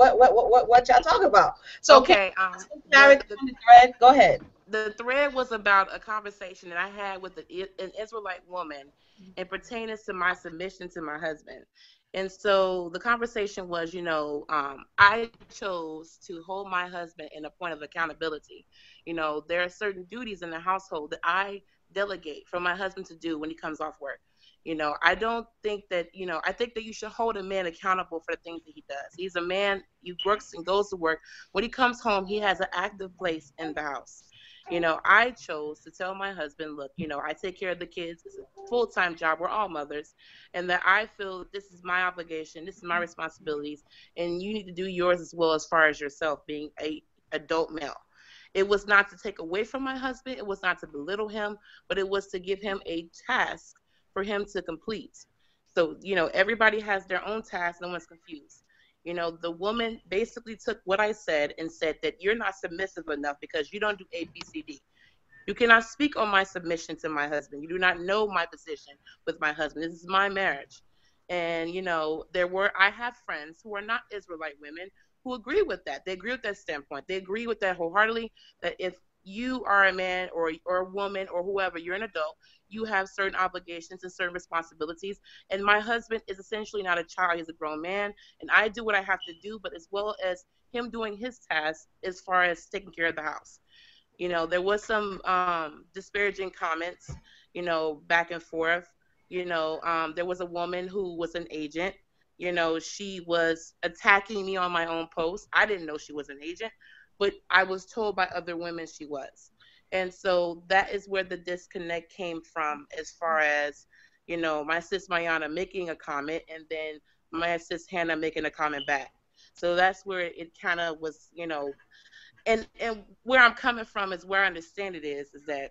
y'all talking about? So Okay. some clarity on the thread. Go ahead. The thread was about a conversation that I had with an Israelite woman, and pertaining to my submission to my husband. And so the conversation was, I chose to hold my husband in a point of accountability. There are certain duties in the household that I delegate for my husband to do when he comes off work. I don't think that, I think that you should hold a man accountable for the things that he does. He's a man, he works and goes to work. When he comes home, he has an active place in the house. I chose to tell my husband, look, I take care of the kids. It's a full-time job. We're all mothers. And that I feel that this is my obligation. This is my responsibilities. And you need to do yours as well as far as yourself being a adult male. It was not to take away from my husband. It was not to belittle him, but it was to give him a task for him to complete. So, everybody has their own task. No one's confused. The woman basically took what I said and said that you're not submissive enough because you don't do A, B, C, D. You cannot speak on my submission to my husband. You do not know my position with my husband. This is my marriage. And, I have friends who are not Israelite women who agree with that. They agree with that standpoint. They agree with that wholeheartedly, that if you are a man or a woman or whoever, you're an adult, you have certain obligations and certain responsibilities. And my husband is essentially not a child. He's a grown man. And I do what I have to do, but as well as him doing his tasks as far as taking care of the house. There was some disparaging comments, back and forth. There was a woman who was an agent. She was attacking me on my own post. I didn't know she was an agent, but I was told by other women she was. And so that is where the disconnect came from, as far as, my sis Mayana making a comment and then my sis Hannah making a comment back. So that's where it kind of was, and where I'm coming from is where I understand it is that,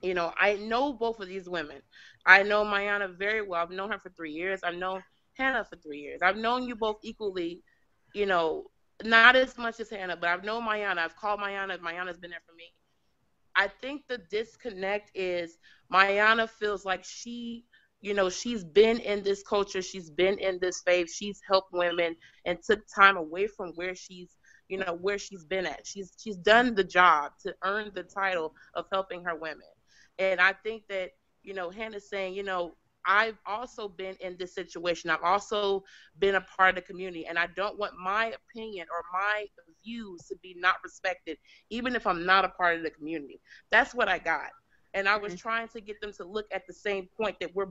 I know both of these women. I know Mayana very well. I've known her for 3 years. I've known Hannah for 3 years. I've known you both equally you know, not as much as Hannah, but I've known Mayana. I've called Mayana. Mayana's been there for me. I think the disconnect is Mayana feels like she, you know, she's been in this culture, she's been in this faith, she's helped women and took time away from where she's, you know, where she's been at. She's done the job to earn the title of helping her women. And I think that, you know, Hannah's saying, you know, I've also been in this situation. I've also been a part of the community, and I don't want my opinion or my views to be not respected, even if I'm not a part of the community. That's what I got. And I was trying to get them to look at the same point, that we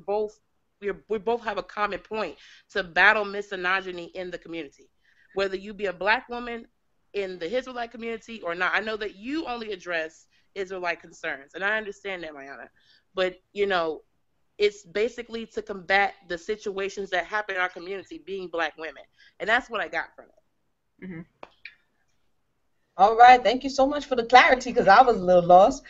both have a common point to battle misogyny in the community. Whether you be a Black woman in the Israelite community or not. I know that you only address Israelite concerns, and I understand that, Mayana. But, you know, it's basically to combat the situations that happen in our community, being Black women. And that's what I got from it. Mm-hmm. All right, thank you so much for the clarity, because I was a little lost.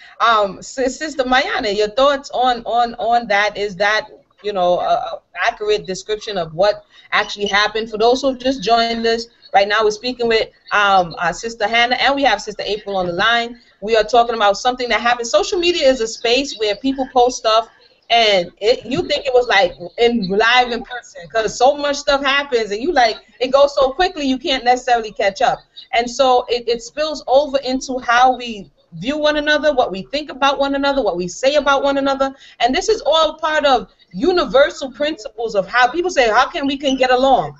Sister Mayana, your thoughts on that? Is that, you know, a accurate description of what actually happened? For those who just joined us, right now we're speaking with our Sister Hannah, and we have Sister April on the line. We are talking about something that happened. Social media is a space where people post stuff, and you think it was like live in person, because so much stuff happens, and you like, it goes so quickly you can't necessarily catch up. And so it spills over into how we view one another, what we think about one another, what we say about one another. And this is all part of universal principles of how people say, how can we get along?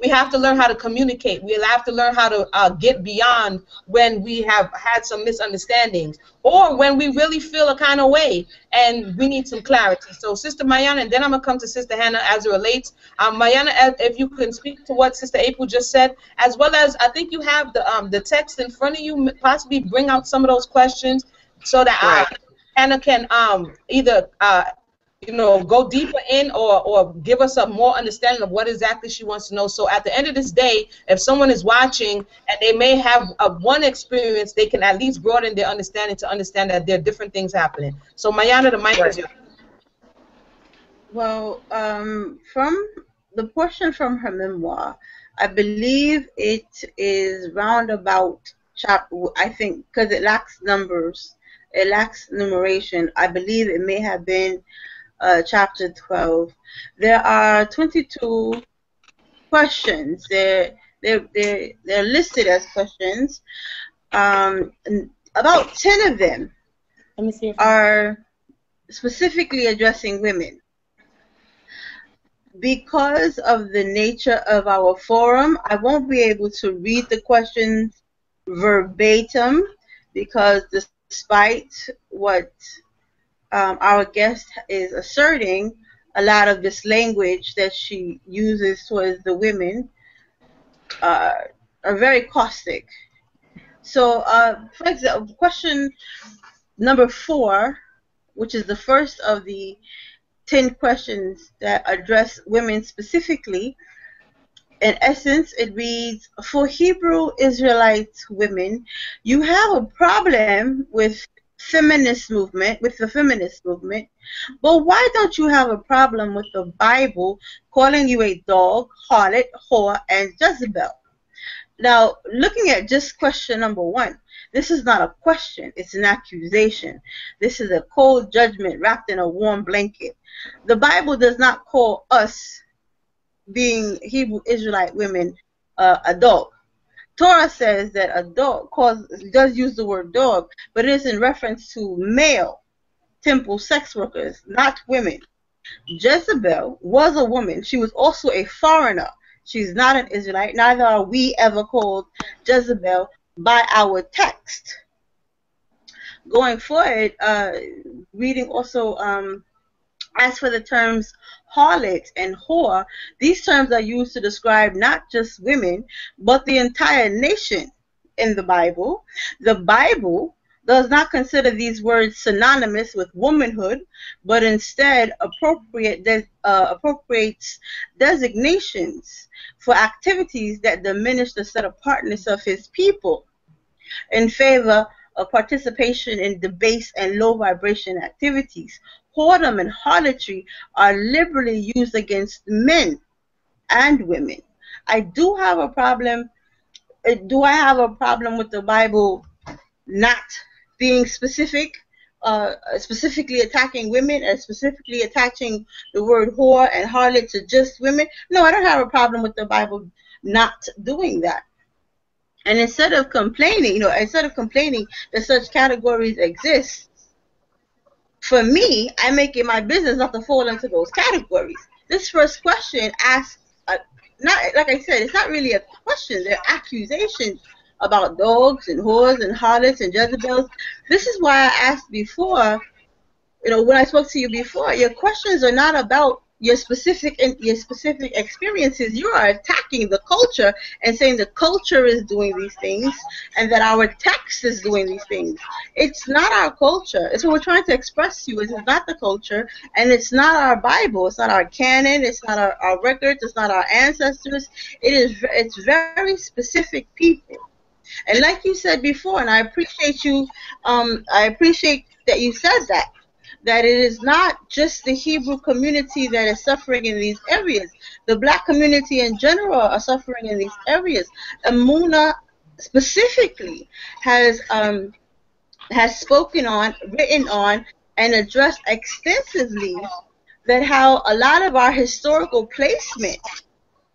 We have to learn how to communicate. We have to learn how to get beyond when we have had some misunderstandings, or when we really feel a kind of way and we need some clarity. So Sister Mayana, and then I'm going to come to Sister Hannah as it relates. Mayana, if you can speak to what Sister April just said, as well as I think you have the text in front of you, possibly bring out some of those questions so that Hannah can either you know, go deeper in, or give us a more understanding of what exactly she wants to know. So at the end of this day, if someone is watching and they may have one experience, they can at least broaden their understanding to understand that there are different things happening. So Mayana, the mic is yours. Well, from the portion from her memoir, I believe it is roundabout chapter, I think, because it lacks numbers, it lacks numeration. I believe it may have been chapter 12. There are 22 questions. They're listed as questions. About 10 of them are specifically addressing women. Because of the nature of our forum, I won't be able to read the questions verbatim, because despite what our guest is asserting, a lot of this language that she uses towards the women are very caustic. So, for example, question number 4, which is the first of the 10 questions that address women specifically, in essence, it reads, for Hebrew Israelite women, you have a problem with the feminist movement, but why don't you have a problem with the Bible calling you a dog, harlot, whore, and Jezebel? Now, looking at just question number 1, this is not a question, it's an accusation. This is a cold judgment wrapped in a warm blanket. The Bible does not call us, being Hebrew Israelite women, a dog. Torah says that a dog does use the word dog, but it is in reference to male temple sex workers, not women. Jezebel was a woman. She was also a foreigner. She's not an Israelite. Neither are we ever called Jezebel by our text. Going forward, reading also, as for the terms harlot and whore, these terms are used to describe not just women, but the entire nation in the Bible. The Bible does not consider these words synonymous with womanhood, but instead appropriates designations for activities that diminish the set apartness of his people in favor of participation in debased and low vibration activities. Whoredom and harlotry are liberally used against men and women. I do have a problem. Do I have a problem with the Bible not being specific, specifically attacking women and specifically attaching the word whore and harlot to just women? No, I don't have a problem with the Bible not doing that. And instead of complaining, that such categories exist, for me, I make it my business not to fall into those categories. This first question asks, not like I said, it's not really a question. They're accusations about dogs and whores and harlots and Jezebels. This is why I asked before, when I spoke to you before, your questions are not about your specific experiences. You are attacking the culture and saying the culture is doing these things and that our text is doing these things. It's not our culture. It's what we're trying to express to you. It's not the culture, and it's not our Bible. It's not our canon. It's not our records. It's not our ancestors. It's very specific people. And like you said before, and I appreciate you. I appreciate that you said that it is not just the Hebrew community that is suffering in these areas. The black community in general are suffering in these areas. Amuna specifically has spoken on, written on, and addressed extensively that how a lot of our historical placement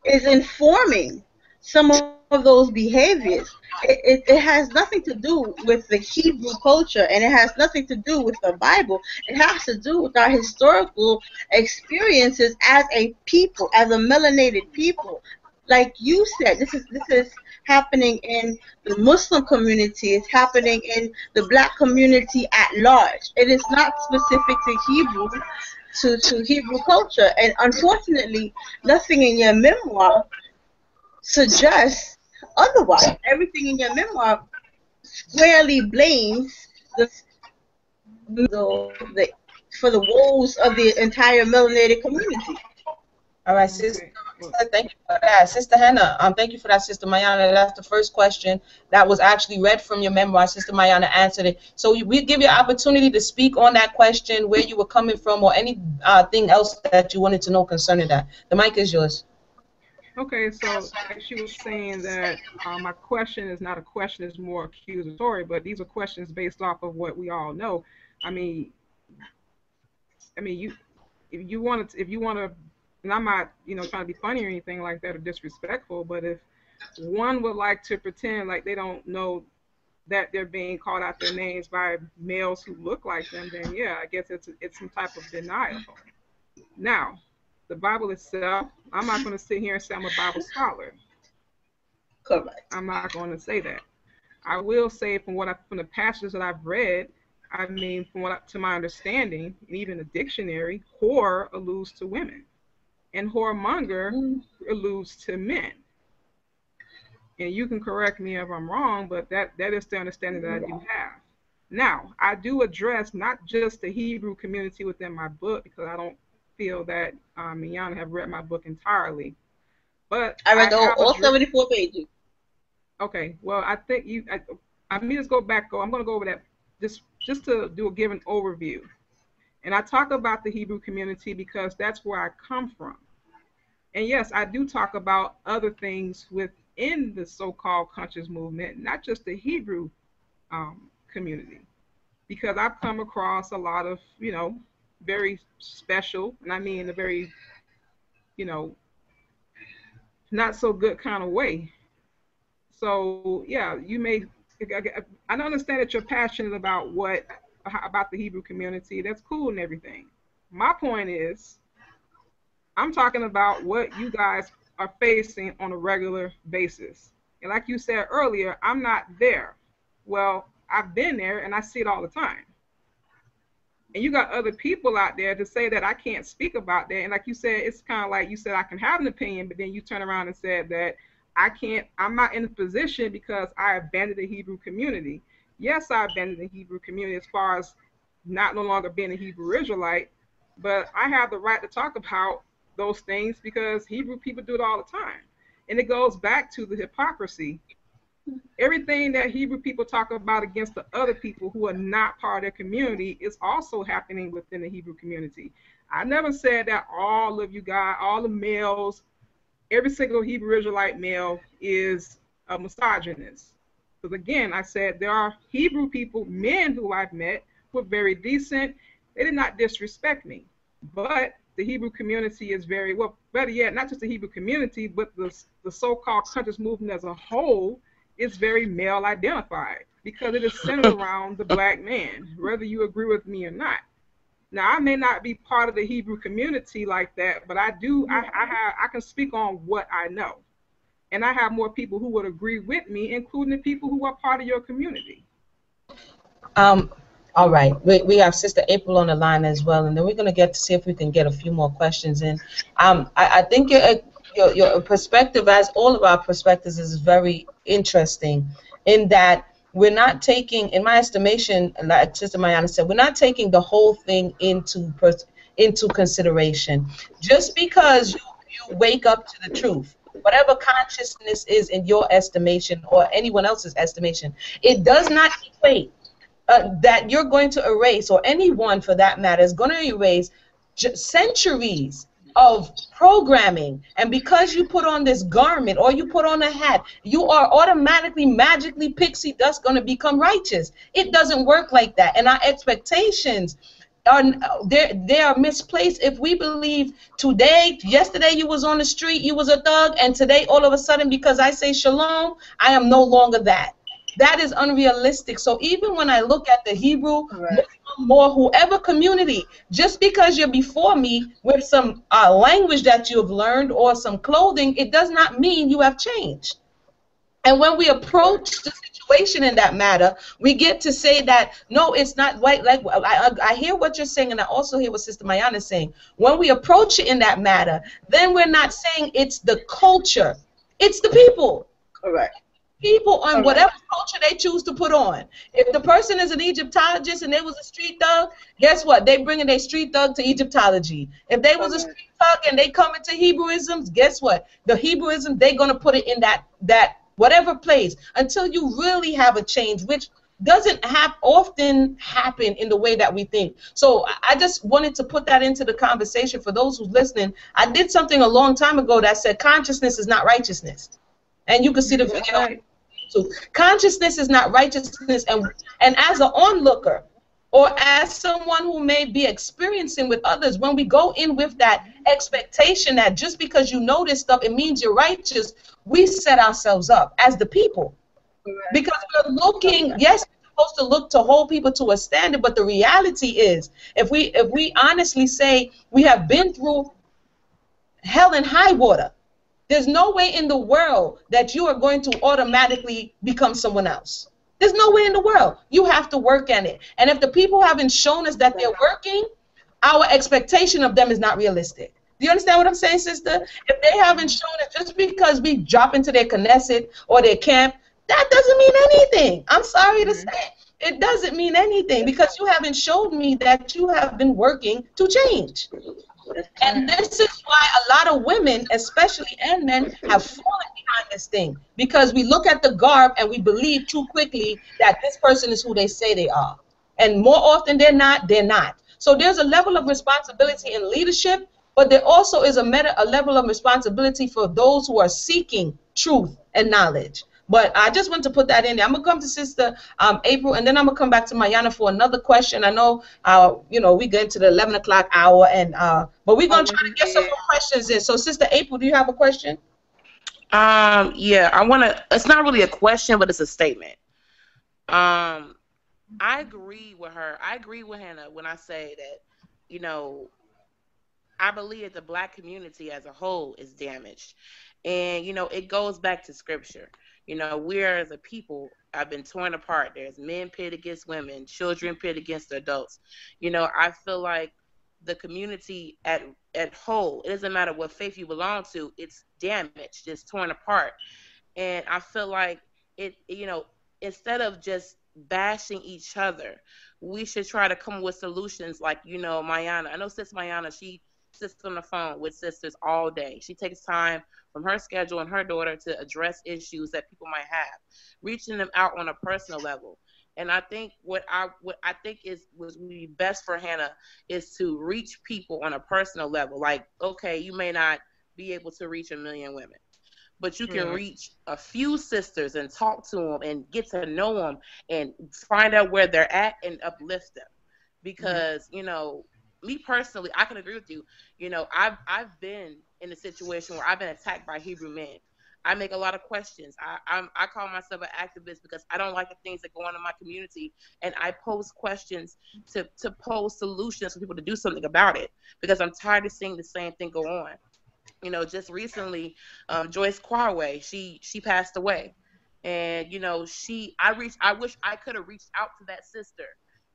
is informing some of those behaviors. It has nothing to do with the Hebrew culture, and it has nothing to do with the Bible. It has to do with our historical experiences as a people, as a melanated people. Like you said, this is happening in the Muslim community. It's happening in the black community at large. It is not specific to Hebrew, to Hebrew culture. And unfortunately, nothing in your memoir suggests otherwise. Everything in your memoir squarely blames for the woes of the entire melanated community. All right, sister. Thank you for that, Sister Hannah. Thank you for that, Sister Mayana. That's the first question that was actually read from your memoir. Sister Mayana answered it. So we give you an opportunity to speak on that question, where you were coming from, or anything else that you wanted to know concerning that. The mic is yours. Okay, so she was saying that my question is not a question; it's more accusatory. But these are questions based off of what we all know. I mean, if you want to, and I'm not, trying to be funny or anything like that or disrespectful. But if one would like to pretend like they don't know that they're being called out their names by males who look like them, then yeah, I guess it's some type of denial. Now, the Bible itself, I'm not going to sit here and say I'm a Bible scholar. Correct. I'm not going to say that. I will say from the passages that I've read, to my understanding, and even the dictionary, whore alludes to women, and whoremonger alludes to men. And you can correct me if I'm wrong, but that is the understanding that I do have. Now, I do address not just the Hebrew community within my book, because I don't feel that Miana have read my book entirely. But I read all 74 pages. Okay, well, I think I'm going to go over that just to give an overview. And I talk about the Hebrew community because that's where I come from. And yes, I do talk about other things within the so-called conscious movement, not just the Hebrew community, because I've come across a lot of, very special, and I mean a very, not so good kind of way. So yeah, I don't understand that you're passionate about the Hebrew community. That's cool and everything. My point is, I'm talking about what you guys are facing on a regular basis. And like you said earlier, I'm not there. Well, I've been there and I see it all the time. And you got other people out there to say that I can't speak about that. And like you said, it's kind of like you said I can have an opinion, but then you turn around and said that I'm not in a position because I abandoned the Hebrew community. Yes, I abandoned the Hebrew community as far as no longer being a Hebrew Israelite, but I have the right to talk about those things because Hebrew people do it all the time. And it goes back to the hypocrisy. Everything that Hebrew people talk about against the other people who are not part of their community is also happening within the Hebrew community. I never said that all of you guys, all the males every single Hebrew Israelite male is a misogynist. Because again, I said there are Hebrew people, men who I've met, who are very decent. They did not disrespect me. But the Hebrew community is very, well, better yet, not just the Hebrew community, but the so-called conscious movement as a whole is very male identified because it is centered around the black man, whether you agree with me or not. Now, I may not be part of the Hebrew community like that, but I do. I can speak on what I know, and I have more people who would agree with me, including the people who are part of your community. Um, all right, we have Sister April on the line as well, and then we're going to get to see if we can get a few more questions in. I think your perspective, as all of our perspectives, is very interesting in that we're not taking, in my estimation, like Sister Mayana said, we're not taking the whole thing into consideration. Just because you wake up to the truth, whatever consciousness is in your estimation or anyone else's estimation, it does not equate that you're going to erase, or anyone for that matter is going to erase centuries of programming. And because you put on this garment or you put on a hat, you are automatically, magically, pixie dust going to become righteous. It doesn't work like that. And our expectations are, they are misplaced if we believe yesterday you was on the street, you was a thug, and today all of a sudden because I say shalom, I am no longer that. That is unrealistic. So even when I look at the Hebrew, more whoever community, just because you're before me with some language that you've learned or some clothing, it does not mean you have changed. And when we approach the situation in that matter, we get to say that, no, it's not white. Like I hear what you're saying, and I also hear what Sister Mayana is saying. When we approach it in that matter, then we're not saying it's the culture. It's the people. Correct. People on whatever culture they choose to put on. If the person is an Egyptologist and they was a street thug, guess what? They bringing their street thug to Egyptology. If they was a street thug and they come into Hebrewisms, guess what? The Hebrewism, they're going to put it in that whatever place until you really have a change, which doesn't often happen in the way that we think. So I just wanted to put that into the conversation for those who's listening. I did something a long time ago that said consciousness is not righteousness. And you can see the video. So consciousness is not righteousness, and as an onlooker or as someone who may be experiencing with others, when we go in with that expectation that just because you know this stuff, it means you're righteous, we set ourselves up as the people. Because we're looking, yes, we're supposed to look to hold people to a standard, but the reality is, if we honestly say we have been through hell and high water, there's no way in the world that you are going to automatically become someone else. There's no way in the world. You have to work at it. And if the people haven't shown us that they're working, our expectation of them is not realistic. Do you understand what I'm saying, sister? If they haven't shown it, just because we drop into their Knesset or their camp, that doesn't mean anything. I'm sorry to say. It doesn't mean anything because you haven't showed me that you have been working to change. And this is why a lot of women, especially, and men, have fallen behind this thing, because we look at the garb and we believe too quickly that this person is who they say they are. And more often than not, they're not. So there's a level of responsibility in leadership, but there also is a level of responsibility for those who are seeking truth and knowledge. But I just want to put that in there. I'm going to come to Sister April, and then I'm going to come back to Mayana for another question. I know, we get into the 11 o'clock hour, but we're going to try to get some more questions in. So, Sister April, do you have a question? Yeah, I want to, it's not really a question, but it's a statement. I agree with her. I agree with Hannah when I say that, I believe that the black community as a whole is damaged. And, it goes back to scripture. We as a people have been torn apart. There's men pit against women, children pit against adults. I feel like the community at whole, it doesn't matter what faith you belong to, it's damaged, it's torn apart. And I feel like instead of just bashing each other, we should try to come with solutions like, Mayana. I know Sis Mayana, she sits on the phone with sisters all day. She takes time from her schedule and her daughter to address issues that people might have, reaching them out on a personal level. And I think what I think would be best for Hannah is to reach people on a personal level. Like, okay, you may not be able to reach 1 million women. But you can Right. reach a few sisters and talk to them and get to know them and find out where they're at and uplift them. Because, you know, me personally, I can agree with you. You know, I've been in a situation where I've been attacked by Hebrew men. I make a lot of questions. I call myself an activist because I don't like the things that go on in my community, and I pose questions to pose solutions for people to do something about it, because I'm tired of seeing the same thing go on. You know, just recently, Joyce Quarway, she passed away, and you know, I wish I could have reached out to that sister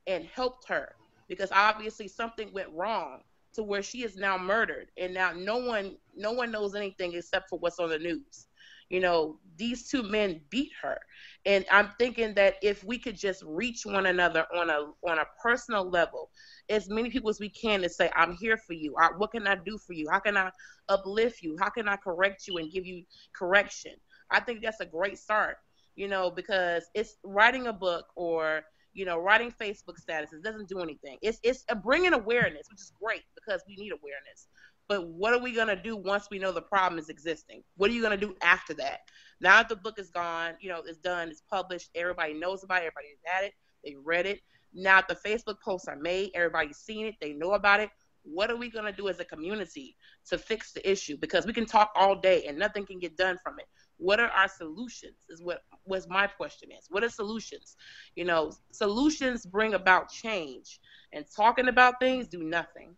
and helped her, because obviously something went wrong to where she is now murdered, and now no one knows anything except for what's on the news. You know, these two men beat her, and I'm thinking that if we could just reach one another on a personal level, as many people as we can, to say, I'm here for you. What can I do for you? How can I uplift you? How can I correct you and give you correction? I think that's a great start, you know, because it's writing a book or, you know, writing Facebook statuses doesn't do anything. It's a bringing awareness, which is great because we need awareness. But what are we going to do once we know the problem is existing? What are you going to do after that? Now that the book is gone, you know, it's done, it's published, everybody knows about it, everybody's at it, they read it. Now the Facebook posts are made, everybody's seen it, they know about it. What are we going to do as a community to fix the issue? Because we can talk all day and nothing can get done from it. What are our solutions is what my question is. What are solutions? You know, solutions bring about change, and talking about things do nothing.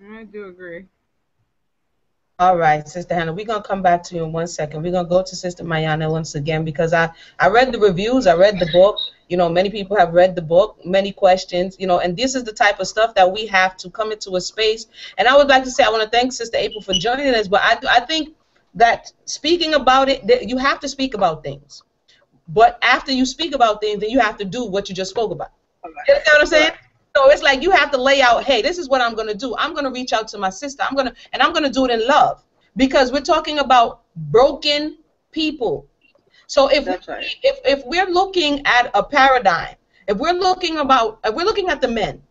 I do agree. All right, Sister Hannah, we're going to come back to you in 1 second. We're going to go to Sister Mayana once again because I read the reviews, I read the book. You know, many people have read the book, many questions, you know, and this is the type of stuff that we have to come into a space. And I would like to say I want to thank Sister April for joining us, but I think that speaking about it, that you have to speak about things. But after you speak about things, then you have to do what you just spoke about. You understand what I'm saying? So it's like you have to lay out, hey, this is what I'm going to do. I'm going to reach out to my sister. I'm going to do it in love, because we're talking about broken people. So if we're looking at a paradigm, if we're looking at the men,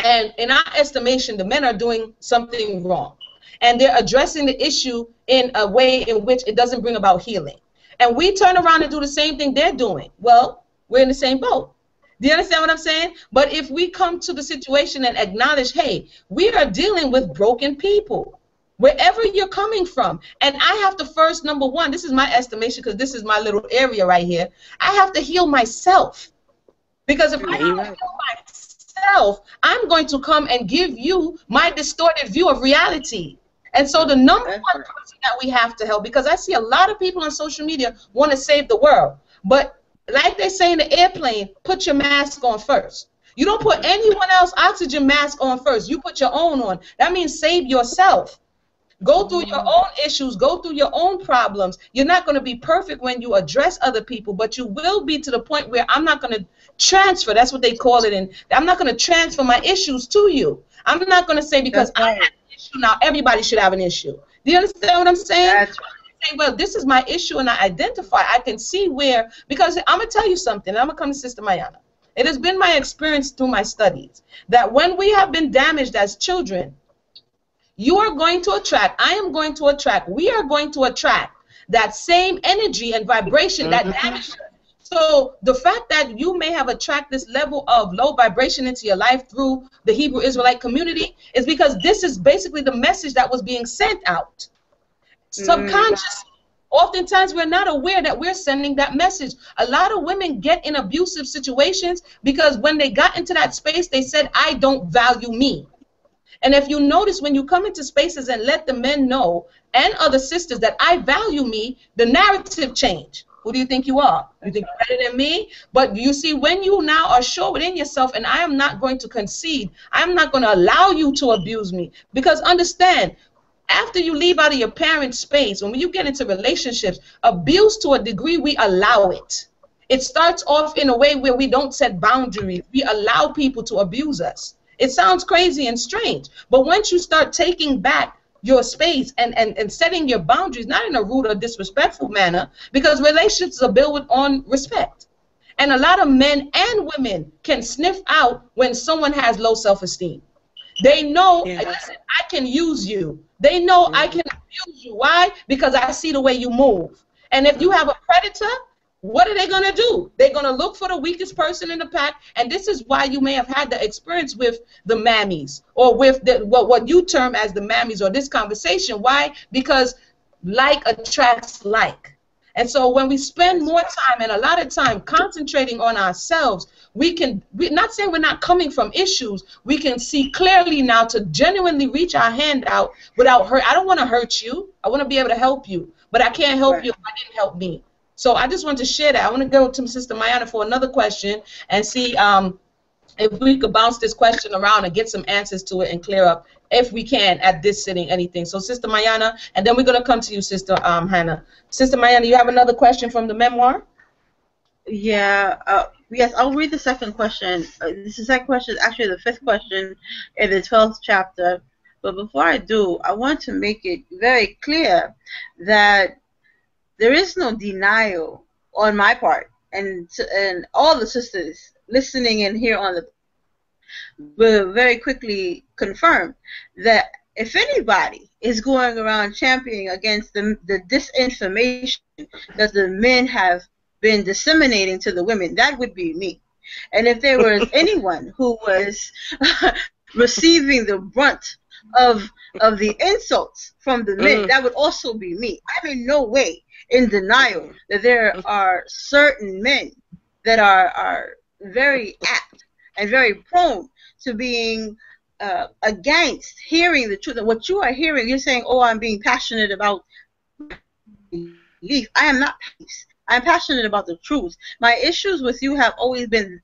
and in our estimation, the men are doing something wrong, and they're addressing the issue in a way in which it doesn't bring about healing, and we turn around and do the same thing they're doing, well, we're in the same boat. Do you understand what I'm saying? But if we come to the situation and acknowledge, hey, we are dealing with broken people, wherever you're coming from, and I have to first, number one, this is my estimation because this is my little area right here, I have to heal myself. Because if I don't heal myself, I'm going to come and give you my distorted view of reality. And so the number one person that we have to help, because I see a lot of people on social media want to save the world, but like they say in the airplane, put your mask on first. You don't put anyone else's oxygen mask on first. You put your own on. That means save yourself. Go through your own issues. Go through your own problems. You're not going to be perfect when you address other people, but you will be to the point where I'm not going to transfer. That's what they call it. And I'm not going to transfer my issues to you. I'm not going to say because I have an issue now, everybody should have an issue. Do you understand what I'm saying? That's right. Say, well, this is my issue, and I identify. I can see where, because I'm going to tell you something, and I'm going to come to Sister Mayana. It has been my experience through my studies that when we have been damaged as children, you are going to attract, I am going to attract, we are going to attract that same energy and vibration that damaged us. So the fact that you may have attracted this level of low vibration into your life through the Hebrew Israelite community is because this is basically the message that was being sent out. Subconsciously. Oftentimes we're not aware that we're sending that message. A lot of women get in abusive situations because when they got into that space, they said, I don't value me. And if you notice, when you come into spaces and let the men know and other sisters that I value me, the narrative change. Who do you think you are? You think you're better than me? But you see, when you now are sure within yourself, and I am not going to concede, I'm not going to allow you to abuse me. Because understand, after you leave out of your parents' space, when you get into relationships, abuse to a degree, we allow it. It starts off in a way where we don't set boundaries. We allow people to abuse us. It sounds crazy and strange, but once you start taking back your space and setting your boundaries, not in a rude or disrespectful manner, because relationships are built on respect. And a lot of men and women can sniff out when someone has low self-esteem. They know, Yeah. listen, I can use you. They know I can abuse you. Why? Because I see the way you move. And if you have a predator, what are they going to do? They're going to look for the weakest person in the pack. And this is why you may have had the experience with the mammies, or with what you term as the mammies, or this conversation. Why? Because like attracts like. And so when we spend more time, and a lot of time, concentrating on ourselves, we're not saying we're not coming from issues. We can see clearly now to genuinely reach our hand out without hurt. I don't want to hurt you. I want to be able to help you. But I can't help you if I didn't help me. So I just want to share that. I want to go to Sister Mayana for another question and see if we could bounce this question around and get some answers to it and clear up, if we can, at this sitting, anything. So Sister Mayana, and then we're going to come to you, Sister Hannah. Sister Mayana, you have another question from the memoir? Yeah. Yes, I'll read the second question. This is the second question, actually the fifth question in the 12th chapter. But before I do, I want to make it very clear that there is no denial on my part, and all the sisters listening in here on the will very quickly confirm that if anybody is going around championing against the disinformation that the men have been disseminating to the women, that would be me. And if there was anyone who was receiving the brunt of the insults from the men, that would also be me. I'm in no way in denial that there are certain men that are very apt and very prone to being against hearing the truth. And what you are hearing, you're saying, oh, I'm being passionate about belief. I am not passionate. I'm passionate about the truth. My issues with you have always been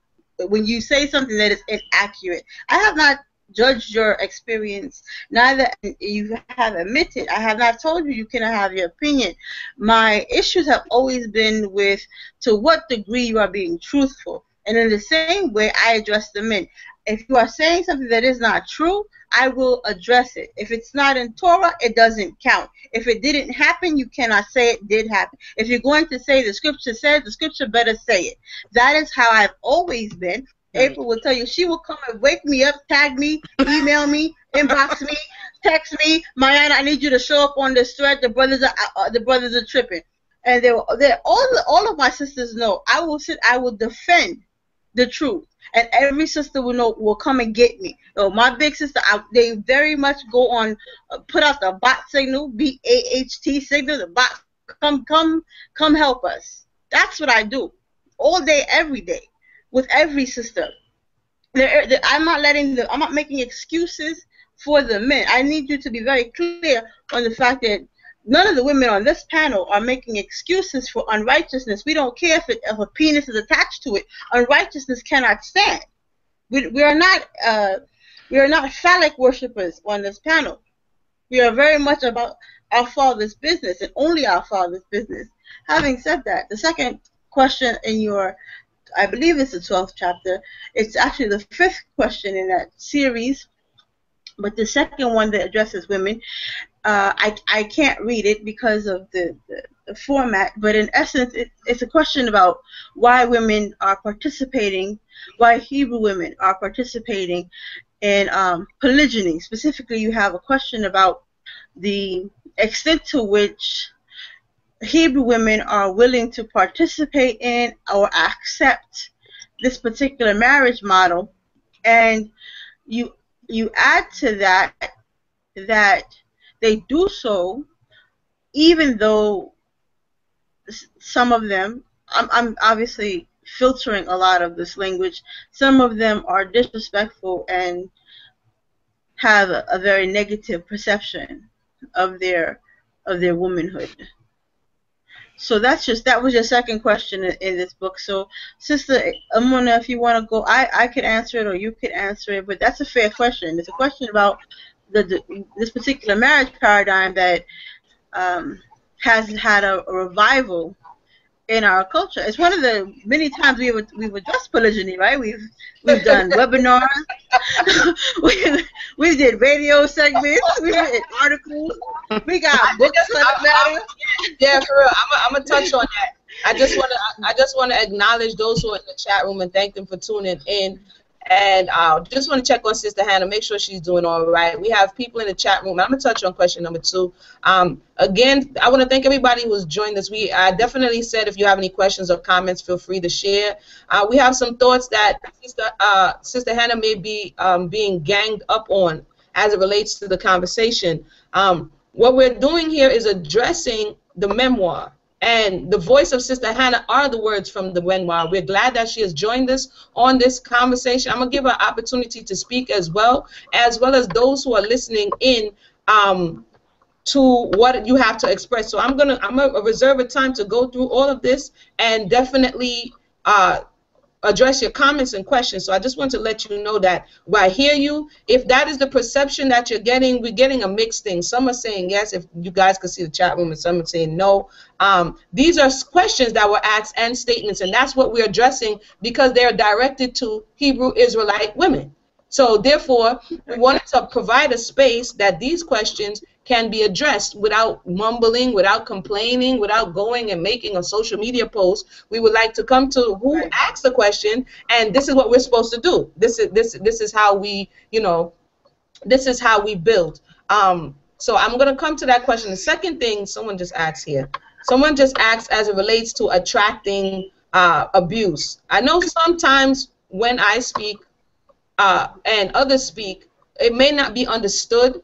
when you say something that is inaccurate. I have not judged your experience, neither you have admitted. I have not told you you cannot have your opinion. My issues have always been with to what degree you are being truthful. And in the same way, I address the men. If you are saying something that is not true, I will address it. If it's not in Torah, it doesn't count. If it didn't happen, you cannot say it did happen. If you're going to say the scripture says, the scripture better say it. That is how I've always been. April will tell you, she will come and wake me up, tag me, email me, inbox me, text me, Mayana, I need you to show up on this thread. The brothers are tripping. And all of my sisters know I will defend the truth. And every sister will come and get me. So my big sister, they very much go on, put out the bot signal, BAHT signal, the bot, come help us. That's what I do, all day, every day, with every sister. I'm not making excuses for the men. I need you to be very clear on the fact that none of the women on this panel are making excuses for unrighteousness. We don't care if a penis is attached to it. Unrighteousness cannot stand. We are not phallic worshippers on this panel. We are very much about our Father's business and only our Father's business. Having said that, the second question in your, I believe it's the 12th chapter, it's actually the 5th question in that series, but the second one that addresses women, I can't read it because of the format, but in essence, it's a question about why women are participating, why Hebrew women are participating in polygyny. Specifically, you have a question about the extent to which Hebrew women are willing to participate in or accept this particular marriage model, and you add to that they do so even though some of them, I'm obviously filtering a lot of this language, some of them are disrespectful and have a very negative perception of their womanhood. So that was your second question in this book. So, Sister Amuna, if you want to go, I could answer it or you could answer it, but that's a fair question. It's a question about this particular marriage paradigm that has had a revival in our culture. It's one of the many times we've addressed polygyny, right? We've done webinars, we did radio segments, we did articles, we got books on the matter. Yeah, for real. I'm gonna touch on that. I just want to acknowledge those who are in the chat room and thank them for tuning in. And I just want to check on Sister Hannah, make sure she's doing all right. We have people in the chat room. I'm going to touch on question number 2. Again, I want to thank everybody who's joined us. I definitely said if you have any questions or comments, feel free to share. We have some thoughts that Sister Hannah may be being ganged up on as it relates to the conversation. What we're doing here is addressing the memoir. And the voice of Sister Hannah are the words from the memoir. We're glad that she has joined us on this conversation. I'm going to give her an opportunity to speak as well as those who are listening in to what you have to express. So I'm gonna reserve a time to go through all of this and definitely address your comments and questions. So I just want to let you know that I hear you. If that is the perception that you're getting, we're getting a mixed thing. Some are saying yes, if you guys could see the chat room, and some are saying no. These are questions that were asked and statements, and that's what we're addressing because they're directed to Hebrew Israelite women. So therefore, we wanted to provide a space that these questions can be addressed without mumbling, without complaining, without going and making a social media post. We would like to come to who asked the question, and this is what we're supposed to do. This is how we, this is how we build. So I'm going to come to that question. The second thing someone just asked here. Someone just asked as it relates to attracting abuse. I know sometimes when I speak and others speak, it may not be understood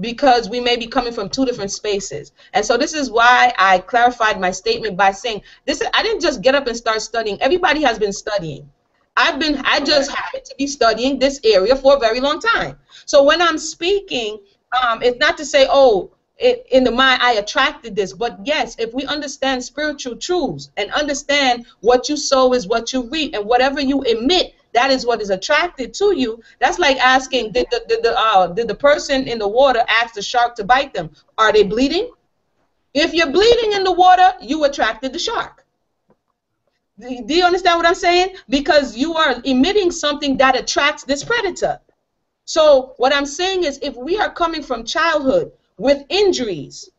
because we may be coming from two different spaces. And so this is why I clarified my statement by saying this. I didn't just get up and start studying. Everybody has been studying. I just happened to be studying this area for a very long time. So when I'm speaking, it's not to say, oh, in the mind I attracted this, but yes, if we understand spiritual truths and understand what you sow is what you reap, and whatever you emit, that is what is attracted to you. That's like asking, did the person in the water ask the shark to bite them? Are they bleeding? If you're bleeding in the water, you attracted the shark. Do you understand what I'm saying? Because you are emitting something that attracts this predator. So what I'm saying is, if we are coming from childhood with injuries,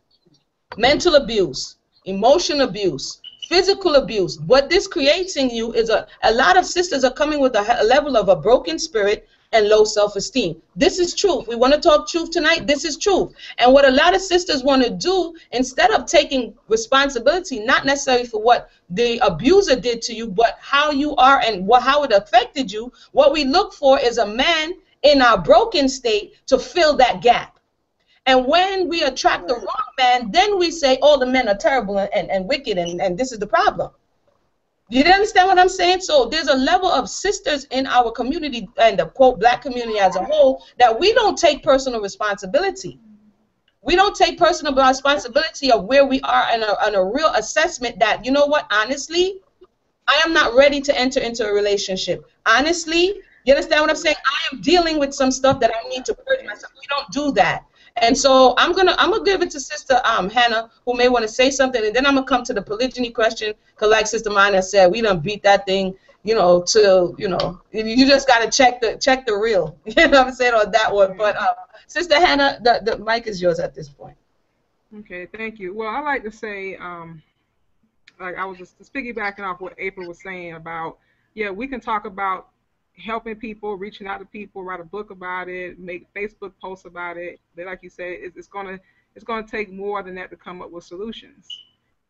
mental abuse, emotional abuse, physical abuse, what this creates in you is a lot of sisters are coming with a level of a broken spirit and low self-esteem. This is truth. We want to talk truth tonight. This is truth. And what a lot of sisters want to do, instead of taking responsibility, not necessarily for what the abuser did to you, but how you are and how it affected you, what we look for is a man in our broken state to fill that gap. And when we attract the wrong man, then we say all the men are terrible and wicked, and this is the problem. You understand what I'm saying? So there's a level of sisters in our community and the quote black community as a whole that we don't take personal responsibility. We don't take personal responsibility of where we are and a real assessment that, you know what, honestly, I am not ready to enter into a relationship. Honestly, you understand what I'm saying? I am dealing with some stuff that I need to purge myself. We don't do that. And so I'm gonna give it to Sister Hannah, who may want to say something, and then I'm gonna come to the polygyny question, because like Sister Mina said, we done beat that thing, till you just gotta check the real, you know what I'm saying, on that one. But Sister Hannah, the mic is yours at this point. Okay, thank you. Well, I like to say, like I was just piggybacking off what April was saying about, yeah, we can talk about helping people, reaching out to people, write a book about it, make Facebook posts about it. But like you said, it's gonna take more than that to come up with solutions.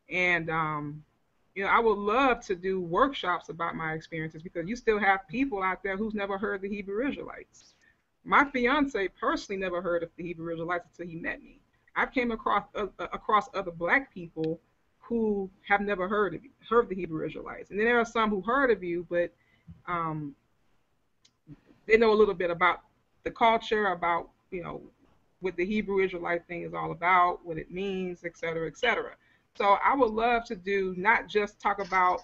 And I would love to do workshops about my experiences, because you still have people out there who's never heard the Hebrew Israelites. My fiance personally never heard of the Hebrew Israelites until he met me. I came across other black people who have never heard the Hebrew Israelites, and then there are some who heard of you, but they know a little bit about the culture, about, what the Hebrew Israelite thing is all about, what it means, et cetera, et cetera. So I would love to do, not just talk about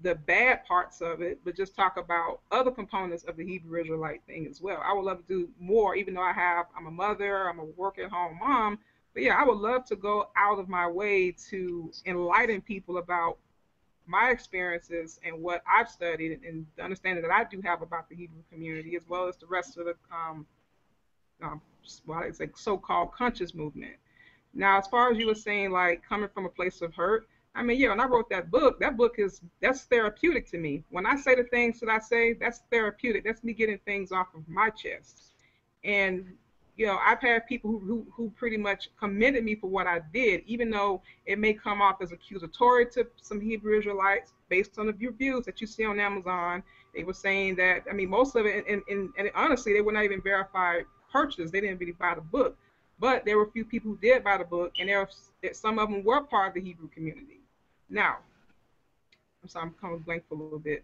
the bad parts of it, but just talk about other components of the Hebrew Israelite thing as well. I would love to do more, even though I'm a mother, I'm a work-at-home mom. But yeah, I would love to go out of my way to enlighten people about my experiences and what I've studied, and the understanding that I do have about the Hebrew community, as well as the rest of the so-called conscious movement. Now, as far as you were saying, like coming from a place of hurt, I mean, yeah, when I wrote that book that's therapeutic to me. When I say the things that I say, that's therapeutic. That's me getting things off of my chest. And I've had people who pretty much commended me for what I did, even though it may come off as accusatory to some Hebrew Israelites based on the reviews that you see on Amazon. They were saying that, I mean, most of it, and honestly, they were not even verified purchase. They didn't really buy the book, but there were a few people who did buy the book, and some of them were part of the Hebrew community. Now, I'm sorry, I'm kind of blank for a little bit.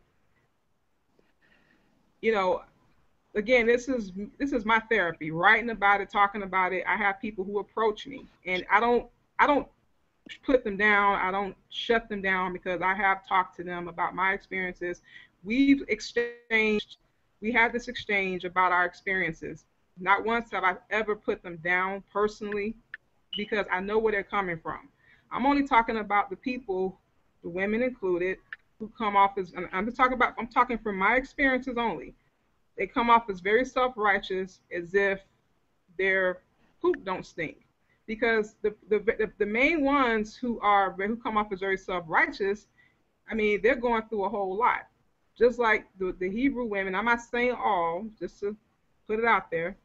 Again, this is my therapy, writing about it, talking about it. I have people who approach me, and I don't put them down. I don't shut them down, because I have talked to them about my experiences. We had this exchange about our experiences. Not once have I ever put them down personally, because I know where they're coming from. I'm only talking about the people, the women included, who come off as, I'm talking from my experiences only. They come off as very self-righteous, as if their poop don't stink. Because the main ones who come off as very self-righteous, I mean, they're going through a whole lot. Just like the Hebrew women, I'm not saying all, just to put it out there.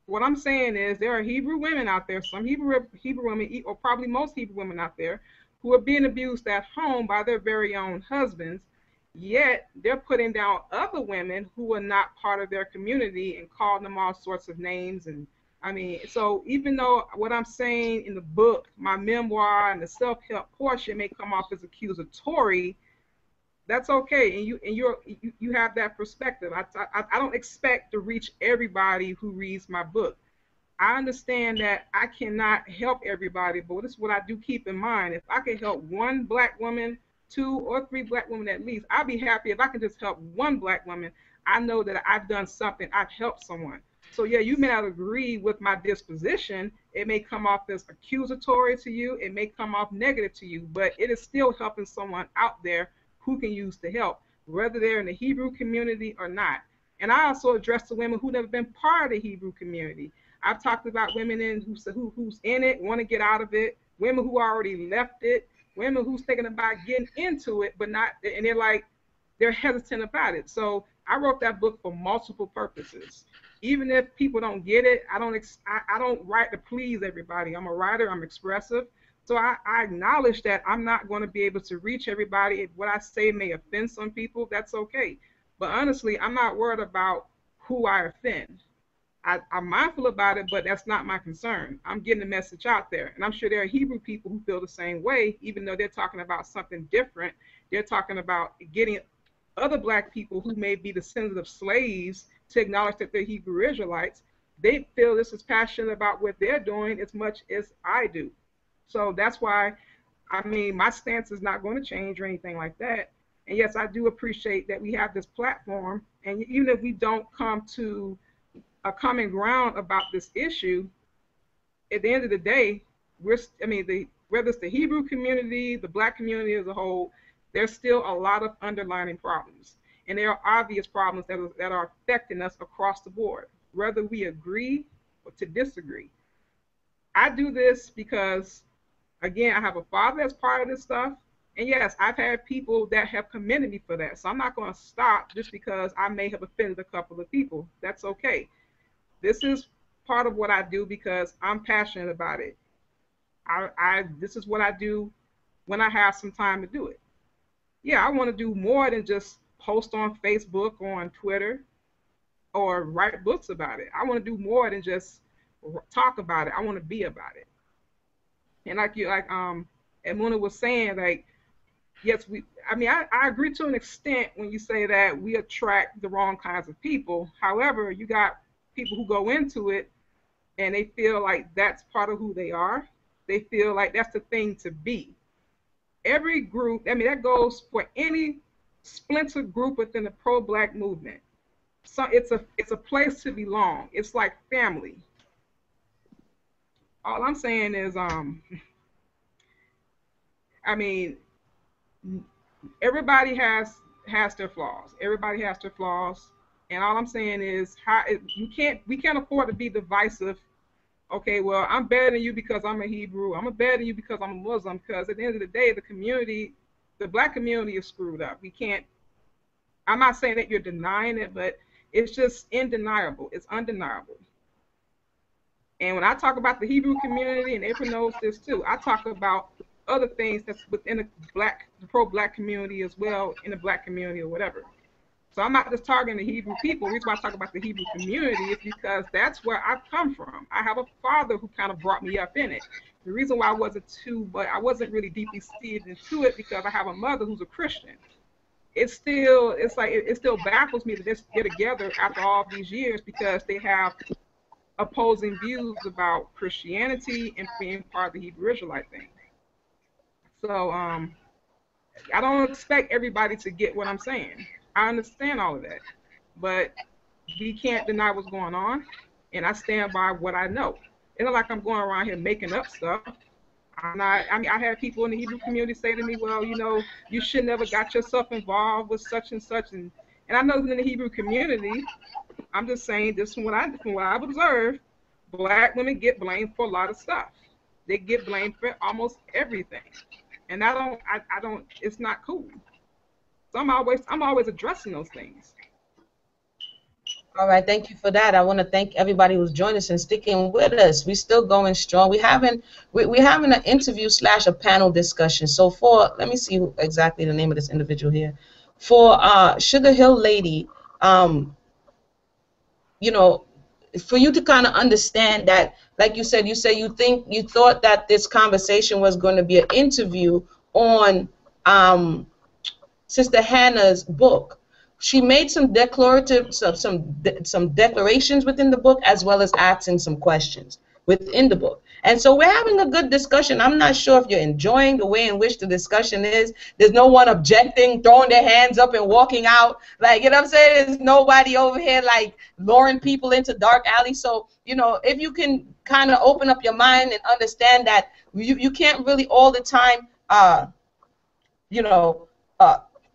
What I'm saying is there are Hebrew women out there, some Hebrew women, or probably most Hebrew women out there, who are being abused at home by their very own husbands, yet they're putting down other women who are not part of their community and calling them all sorts of names. And I mean, so even though what I'm saying in the book, my memoir and the self-help portion may come off as accusatory, that's okay. And you have that perspective. I don't expect to reach everybody who reads my book. I understand that I cannot help everybody, but this is what I do keep in mind. If I can help one black woman, 2 or 3 black women at least, I'll be happy. If I can just help one black woman, I know that I've done something. I've helped someone. So yeah, you may not agree with my disposition. It may come off as accusatory to you. It may come off negative to you, but it is still helping someone out there who can use the help, whether they're in the Hebrew community or not. And I also address the women who never been part of the Hebrew community. I've talked about women who's in it, want to get out of it, women who already left it, women who's thinking about getting into it, but not, and they're hesitant about it. So I wrote that book for multiple purposes. Even if people don't get it, I don't write to please everybody. I'm a writer, I'm expressive. So I acknowledge that I'm not going to be able to reach everybody. If what I say may offend some people, that's okay. But honestly, I'm not worried about who I offend. I'm mindful about it, but that's not my concern. I'm getting the message out there. And I'm sure there are Hebrew people who feel the same way, even though they're talking about something different. They're talking about getting other black people who may be descendants of slaves to acknowledge that they're Hebrew Israelites. They feel this is passionate about what they're doing as much as I do. So that's why, I mean, my stance is not going to change or anything like that. And yes, I do appreciate that we have this platform. And even if we don't come to a common ground about this issue, at the end of the day, whether it's the Hebrew community, the black community as a whole, there's still a lot of underlying problems. And there are obvious problems that are affecting us across the board, whether we agree or to disagree. I do this because, again, I have a father that's part of this stuff. And yes, I've had people that have commended me for that. So I'm not going to stop just because I may have offended a couple of people. That's okay. This is part of what I do because I'm passionate about it. This is what I do when I have some time to do it. Yeah, I want to do more than just post on Facebook or on Twitter or write books about it. I want to do more than just talk about it. I want to be about it. And like Emuna was saying, like, yes, I agree to an extent when you say that we attract the wrong kinds of people. However, you got people who go into it and they feel like that's part of who they are. They feel like that's the thing to be. Every group, that goes for any splinter group within the pro-black movement. So it's a place to belong. It's like family. All I'm saying is, everybody has their flaws. Everybody has their flaws. And all I'm saying is, we can't afford to be divisive okay, well, I'm better than you because I'm a Hebrew. I'm better than you because I'm a Muslim. Because at the end of the day, the community, the black community is screwed up. We can't, I'm not saying that you're denying it, but it's just undeniable. It's undeniable. And when I talk about the Hebrew community, and April knows this too, I talk about other things that's within the pro-black community as well, in the black community or whatever. So I'm not just targeting the Hebrew people. The reason why I talk about the Hebrew community is because that's where I've come from. I have a father who kind of brought me up in it. The reason why I wasn't really deeply seated into it because I have a mother who's a Christian. It still baffles me that they get together after all these years because they have opposing views about Christianity and being part of the Hebrew Israelite thing. So I don't expect everybody to get what I'm saying. I understand all of that, but we can't deny what's going on, and I stand by what I know. It's not like I'm going around here making up stuff. I'm not. I mean, I had people in the Hebrew community say to me, "Well, you know, you should never got yourself involved with such and such," and I know that in the Hebrew community, I'm just saying this from what I've observed, black women get blamed for a lot of stuff. They get blamed for almost everything, and I don't. It's not cool. So I'm always addressing those things. All right, thank you for that. I want to thank everybody who's joined us and sticking with us. We're still going strong. We're having an interview / a panel discussion. So let me see exactly the name of this individual here. For Sugar Hill Lady, you know, for you to kind of understand that, like you said, you thought that this conversation was going to be an interview on Sister Hannah's book. She made some some declarations within the book, as well as asking some questions within the book. And so we're having a good discussion. I'm not sure if you're enjoying the way in which the discussion is. There's no one objecting, throwing their hands up and walking out. Like, you know what I'm saying? There's nobody over here like luring people into dark alleys. So, you know, if you can kind of open up your mind and understand that you can't really all the time, you know,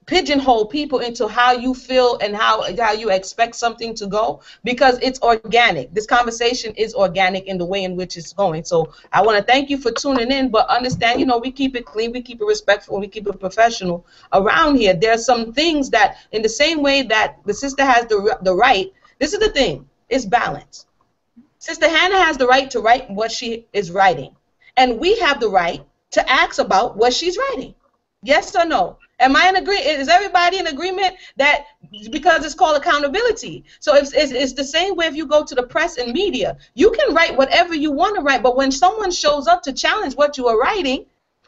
pigeonhole people into how you feel and how you expect something to go, because it's organic. This conversation is organic in the way in which it's going. So I want to thank you for tuning in, but understand, you know, we keep it clean, we keep it respectful, we keep it professional around here. There are some things that, in the same way that the sister has the right, this is the thing, it's balance. Sister Hannah has the right to write what she is writing, and we have the right to ask about what she's writing. Yes or no? Am I in agreement? Is everybody in agreement that, because it's called accountability? So it's the same way if you go to the press and media. You can write whatever you want to write, but when someone shows up to challenge what you are writing,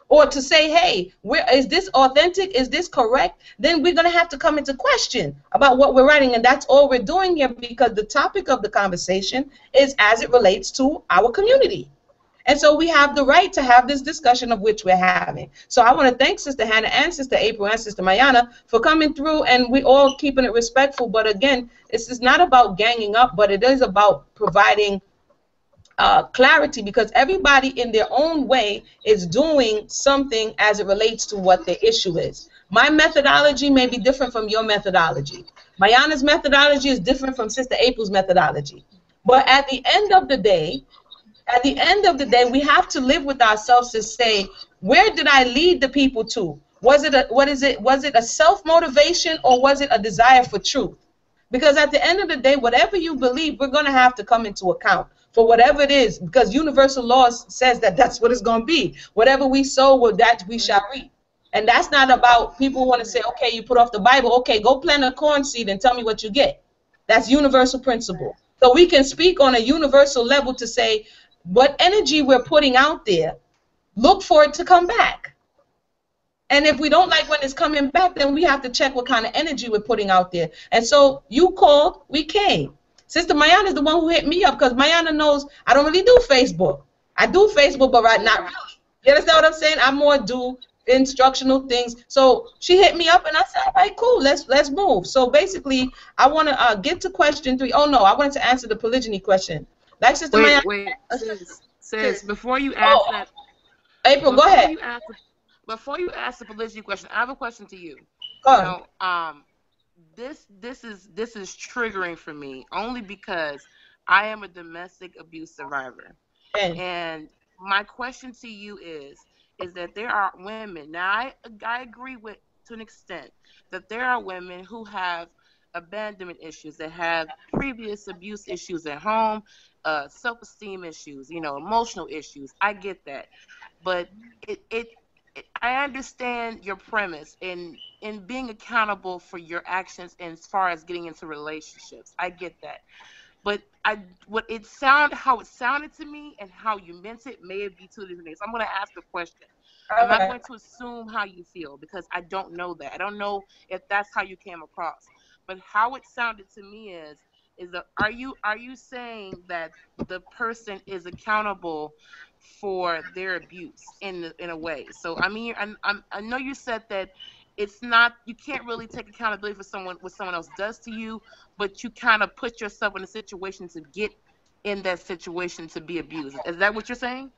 or to say, hey, is this authentic? Is this correct? Then we're going to have to come into question about what we're writing, and that's all we're doing here, because the topic of the conversation is as it relates to our community. And so we have the right to have this discussion of which we're having. So I want to thank Sister Hannah and Sister April and Sister Mayana for coming through, and we all keeping it respectful. But again, this is not about ganging up, but it is about providing clarity, because everybody in their own way is doing something as it relates to what the issue is. My methodology may be different from your methodology. Mayana's methodology is different from Sister April's methodology. But at the end of the day, we have to live with ourselves to say, where did I lead the people to? Was it a self-motivation, or was it a desire for truth? Because at the end of the day, whatever you believe, we're going to have to come into account for whatever it is, because universal laws says that that's what it's going to be. Whatever we sow, that we shall reap. And that's not about people who want to say, okay, you put off the Bible, okay, go plant a corn seed and tell me what you get. That's universal principle. So we can speak on a universal level to say, what energy we're putting out there, look for it to come back. And if we don't like when it's coming back, then we have to check what kind of energy we're putting out there. And so you called, we came. Sister Mayana is the one who hit me up, because Mayana knows I don't really do Facebook. I do Facebook, but not really. You understand what I'm saying? I more do instructional things. So she hit me up, and I said, all right, cool, let's move. So basically, I want to get to question 3. Oh, no, I wanted to answer the polygyny question. Like Sister Mayana. Wait, sis, before you ask that. April, go ahead. Before you ask the polygyny question, I have a question to you. Go ahead. This is triggering for me, only because I am a domestic abuse survivor. Okay. And my question to you is that there are women, now I agree with to an extent that there are women who have abandonment issues, that have previous abuse issues at home, self-esteem issues, emotional issues. I get that. But I understand your premise in being accountable for your actions as far as getting into relationships. I get that. But how it sounded to me and how you meant it may be two different things. I'm going to ask a question. I'm not Okay. going to assume how you feel because I don't know that. I don't know if that's how you came across. But how it sounded to me is that are you saying that the person is accountable for their abuse in a way? So I mean, I know you said that it's not, you can't really take accountability for what someone else does to you, but you kind of put yourself in a situation to get in that situation to be abused. Is that what you're saying?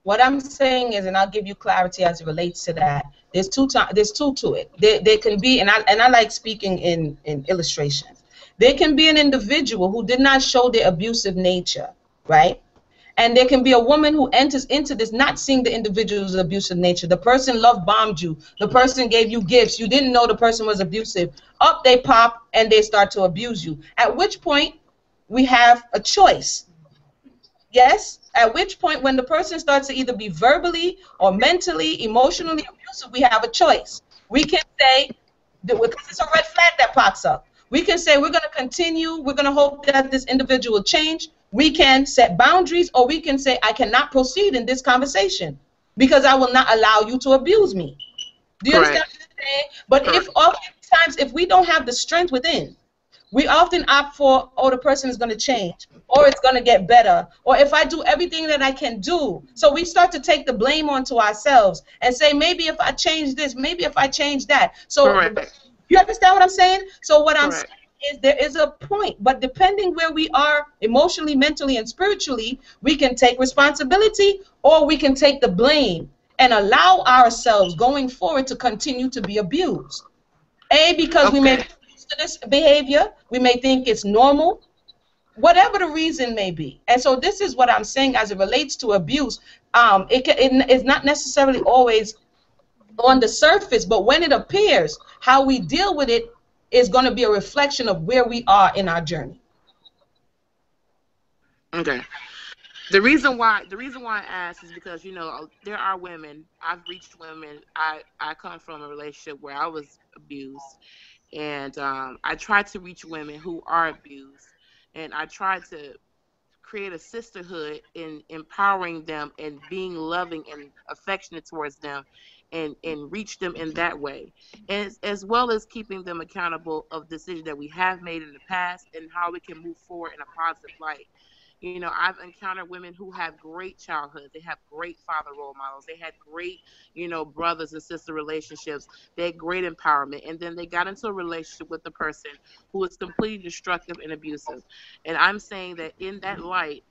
What I'm saying is, and I'll give you clarity as it relates to that. There's two to it. There can be, and I like speaking in illustrations. There can be an individual who did not show their abusive nature, right? And there can be a woman who enters into this not seeing the individual's abusive nature. The person love bombed you. The person gave you gifts. You didn't know the person was abusive. Up they pop and they start to abuse you. At which point we have a choice. Yes, at which point when the person starts to either be verbally or mentally, emotionally abusive, we have a choice. We can say, because it's a red flag that pops up. We can say we're going to continue, we're going to hope that this individual change. We can set boundaries, or we can say I cannot proceed in this conversation because I will not allow you to abuse me. Do you understand what I'm saying? But if oftentimes if we don't have the strength within, we often opt for, oh, the person is going to change, or it's going to get better, or if I do everything that I can do. So we start to take the blame onto ourselves and say, maybe if I change this, maybe if I change that. So you understand what I'm saying? So what I'm saying is there is a point, but depending where we are emotionally, mentally, and spiritually, we can take responsibility or we can take the blame and allow ourselves going forward to continue to be abused. Because we may be used to this behavior, we may think it's normal, whatever the reason may be. And so this is what I'm saying as it relates to abuse. It's not necessarily always on the surface, but when it appears, how we deal with it is going to be a reflection of where we are in our journey. Okay. The reason why I ask is because there are women. I've reached women. I come from a relationship where I was abused, and I try to reach women who are abused, and I try to create a sisterhood in empowering them and being loving and affectionate towards them, and reach them in that way, and as well as keeping them accountable of decisions that we have made in the past and how we can move forward in a positive light. I've encountered women who have great childhood. They have great father role models. They had great, brothers and sister relationships. They had great empowerment. And then they got into a relationship with a person who was completely destructive and abusive. And I'm saying that in that light,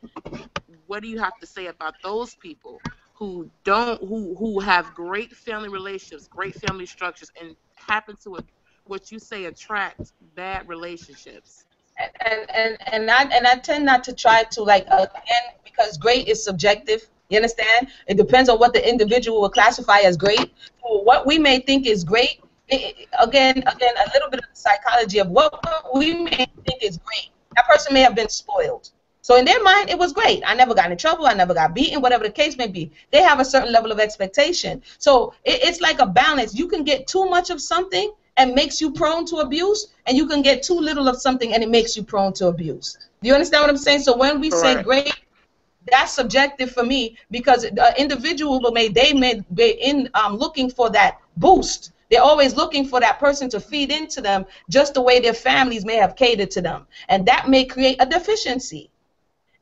what do you have to say about those people who have great family relationships, great family structures, and happen to what you say attract bad relationships? And I tend not to try to, like, again, because great is subjective. You understand? It depends on what the individual will classify as great. So what we may think is great, again, a little bit of the psychology of what we may think is great. That person may have been spoiled. So in their mind, it was great. I never got in trouble. I never got beaten, whatever the case may be. They have a certain level of expectation. So it's like a balance. You can get too much of something and makes you prone to abuse, and you can get too little of something and it makes you prone to abuse. Do you understand what I'm saying? So when we say great, that's subjective for me, because the individual may be looking for that boost. They're always looking for that person to feed into them, just the way their families may have catered to them, and that may create a deficiency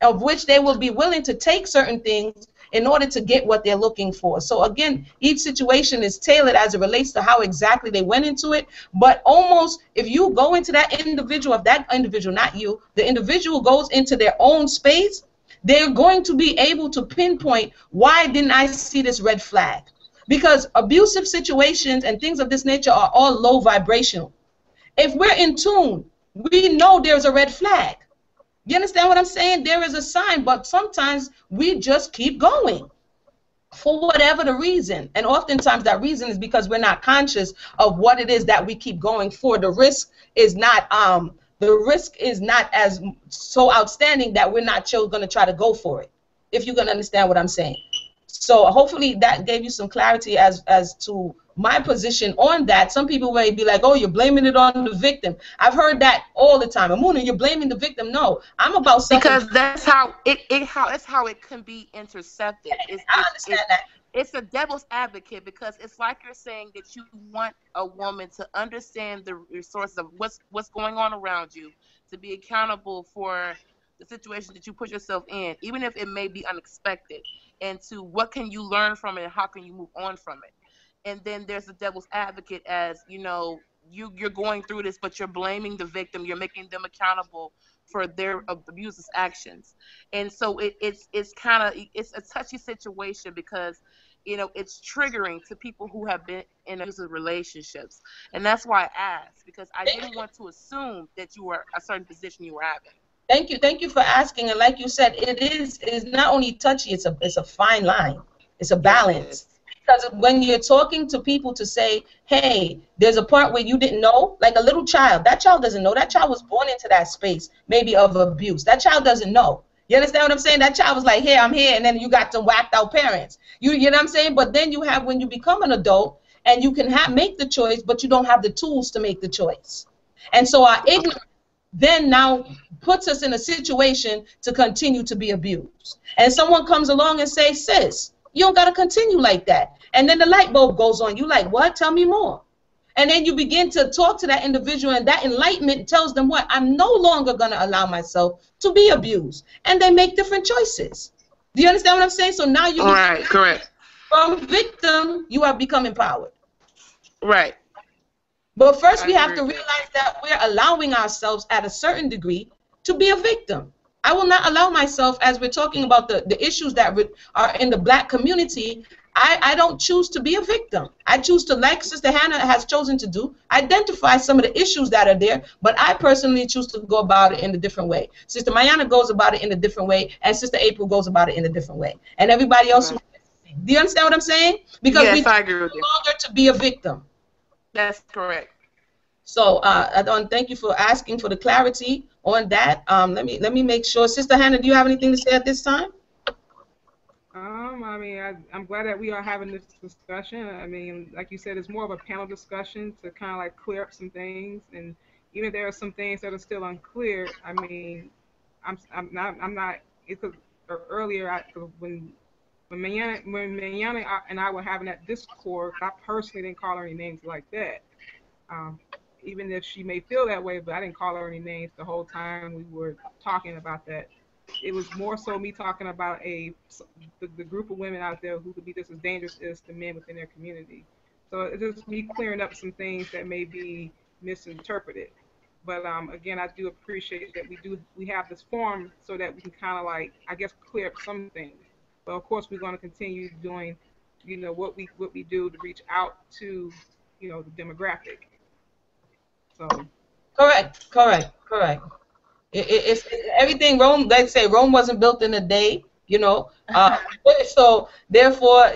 of which they will be willing to take certain things in order to get what they're looking for. So again, each situation is tailored as it relates to how exactly they went into it. But almost, if you go into that individual, if that individual, not you, the individual goes into their own space, they're going to be able to pinpoint, why didn't I see this red flag? Because abusive situations and things of this nature are all low vibrational. If we're in tune, we know there's a red flag. You understand what I'm saying? There is a sign, but sometimes we just keep going for whatever the reason. And oftentimes that reason is because we're not conscious of what it is that we keep going for. The risk is not as so outstanding that we're not going to try to go for it, if you can understand what I'm saying. So hopefully that gave you some clarity as to my position on that. Some people may be like, oh, you're blaming it on the victim. I've heard that all the time. Amuna, you're blaming the victim. No, I'm about because that's how it can be intercepted. I understand that. It's a devil's advocate, because it's like you're saying that you want a woman to understand the resources of what's going on around you, to be accountable for the situation that you put yourself in, even if it may be unexpected, and to what can you learn from it and how can you move on from it. And then there's the devil's advocate, as you know, you're going through this, but you're blaming the victim, you're making them accountable for their abusive actions. And so it's a touchy situation, because it's triggering to people who have been in abusive relationships. And that's why I asked, because I didn't want to assume that you were a certain position you were having. Thank you for asking. And like you said, it is not only touchy, it's a fine line. It's a balance. Because when you're talking to people to say, hey, there's a part where you didn't know, like a little child, that child doesn't know. That child was born into that space, maybe of abuse. That child doesn't know. You understand what I'm saying? That child was like, hey, I'm here, and then you got some whacked out parents. You know what I'm saying? But then you have, when you become an adult, and you can make the choice, but you don't have the tools to make the choice. And so our ignorance then now puts us in a situation to continue to be abused. And someone comes along and says, sis, you don't got to continue like that. And then the light bulb goes on. You like, what? Tell me more. And then you begin to talk to that individual, and that enlightenment tells them what? I'm no longer going to allow myself to be abused. And they make different choices. Do you understand what I'm saying? So now you right, correct. From victim, you have become empowered. Right. But first we have to realize that we're allowing ourselves at a certain degree to be a victim. I will not allow myself, as we're talking about the issues that are in the black community, I don't choose to be a victim. I choose to, like Sister Hannah has chosen to do, identify some of the issues that are there, but I personally choose to go about it in a different way. Sister Mayana goes about it in a different way, and Sister April goes about it in a different way. And everybody else, right. Do you understand what I'm saying? Because yes, I agree with you. Longer to be a victim. That's correct. So thank you for asking for the clarity on that. Let me make sure. Sister Hannah, do you have anything to say at this time? I mean, I'm glad that we are having this discussion. I mean, like you said, it's more of a panel discussion to kind of like clear up some things. And even if there are some things that are still unclear, I mean, I'm not. It's earlier when Mayana and I were having that discord, I personally didn't call her any names like that. Even if she may feel that way, but I didn't call her any names the whole time we were talking about that. It was more so me talking about the group of women out there who could be just as dangerous as the men within their community. So it's just me clearing up some things that may be misinterpreted. But again, I do appreciate that we have this forum so that we can kind of like, I guess, clear up some things. But of course, we're going to continue doing, what we do to reach out to, the demographic. So. Correct. It's everything. Rome, they say Rome wasn't built in a day, so therefore,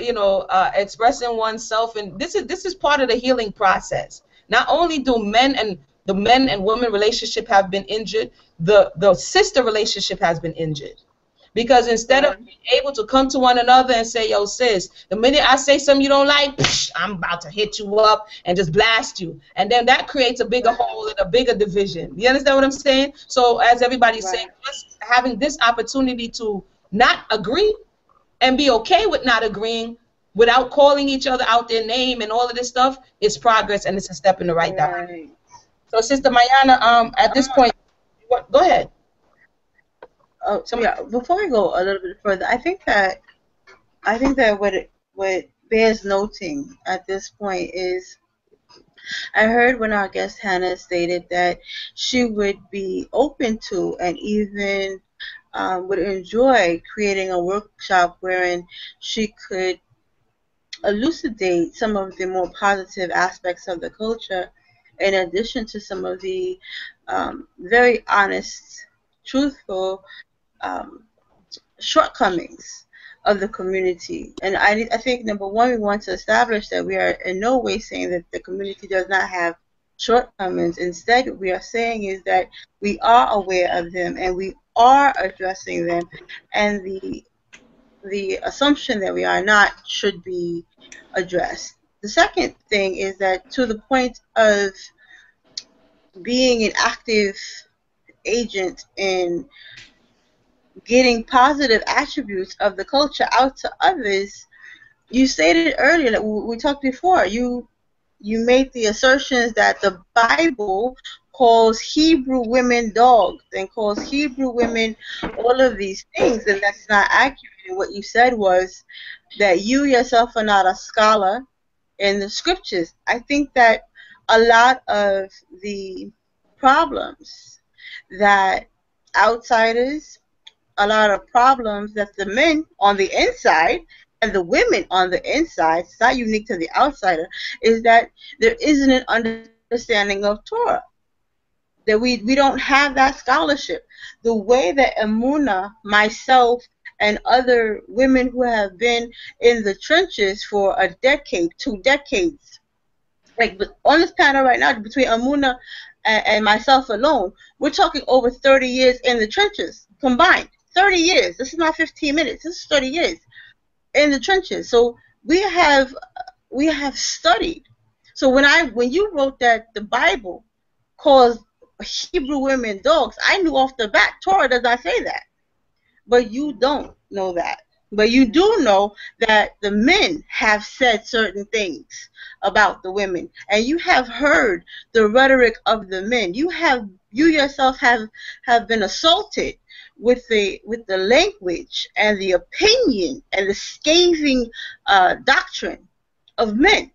expressing oneself, and this is part of the healing process. Not only do the men and women relationship have been injured, the sister relationship has been injured. Because instead of being able to come to one another and say, yo, sis, the minute I say something you don't like, I'm about to hit you up and just blast you. And then that creates a bigger hole and a bigger division. You understand what I'm saying? So as everybody's saying, us having this opportunity to not agree and be okay with not agreeing without calling each other out their name and all of this stuff is progress, and it's a step in the right direction. So Sister Mayana, at this point, go ahead. Yeah. Before we go a little bit further, I think that what bears noting at this point is, I heard when our guest Hannah stated that she would be open to and even would enjoy creating a workshop wherein she could elucidate some of the more positive aspects of the culture, in addition to some of the very honest truthful shortcomings of the community. And I think, number one, we want to establish that we are in no way saying that the community does not have shortcomings. Instead, what we are saying is that we are aware of them and we are addressing them, and the assumption that we are not should be addressed. The second thing is that, to the point of being an active agent in getting positive attributes of the culture out to others, you stated earlier that we talked before, you made the assertions that the Bible calls Hebrew women dogs and calls Hebrew women all of these things, and that's not accurate. And what you said was that you yourself are not a scholar in the scriptures. I think that a lot of the problems that outsiders, a lot of problems that the men on the inside and the women on the inside, it's not unique to the outsider, is that there isn't an understanding of Torah. That we don't have that scholarship. The way that Emuna, myself, and other women who have been in the trenches for a decade, 2 decades, like on this panel right now, between Emuna and myself alone, we're talking over 30 years in the trenches combined. 30 years. This is not 15 minutes. This is 30 years in the trenches. So we have studied. So when you wrote that the Bible calls Hebrew women dogs, I knew off the bat Torah does not say that. But you don't know that. But you do know that the men have said certain things about the women, and you have heard the rhetoric of the men. You yourself have been assaulted with the language and the opinion and the scathing doctrine of men.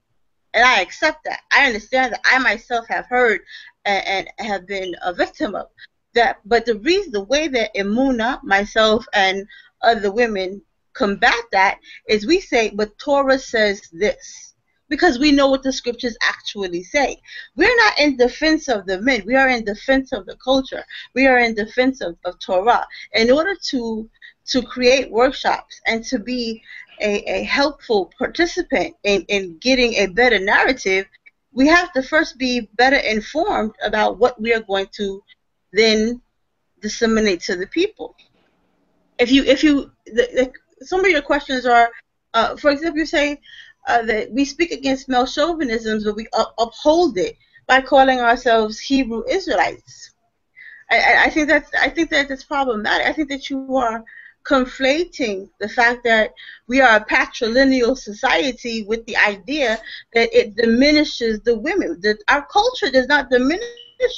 And I accept that. I understand that. I myself have heard and have been a victim of that. But the way that Emuna, myself, and other women combat that is we say, but Torah says this. Because we know what the scriptures actually say. We're not in defense of the men. We are in defense of the culture. We are in defense of Torah. In order to create workshops and to be a helpful participant in getting a better narrative, we have to first be better informed about what we are going to then disseminate to the people. Some of your questions are, for example, you say that we speak against male chauvinism, but we uphold it by calling ourselves Hebrew Israelites. I think that's problematic. I think that you are conflating the fact that we are a patrilineal society with the idea that it diminishes the women. That our culture does not diminish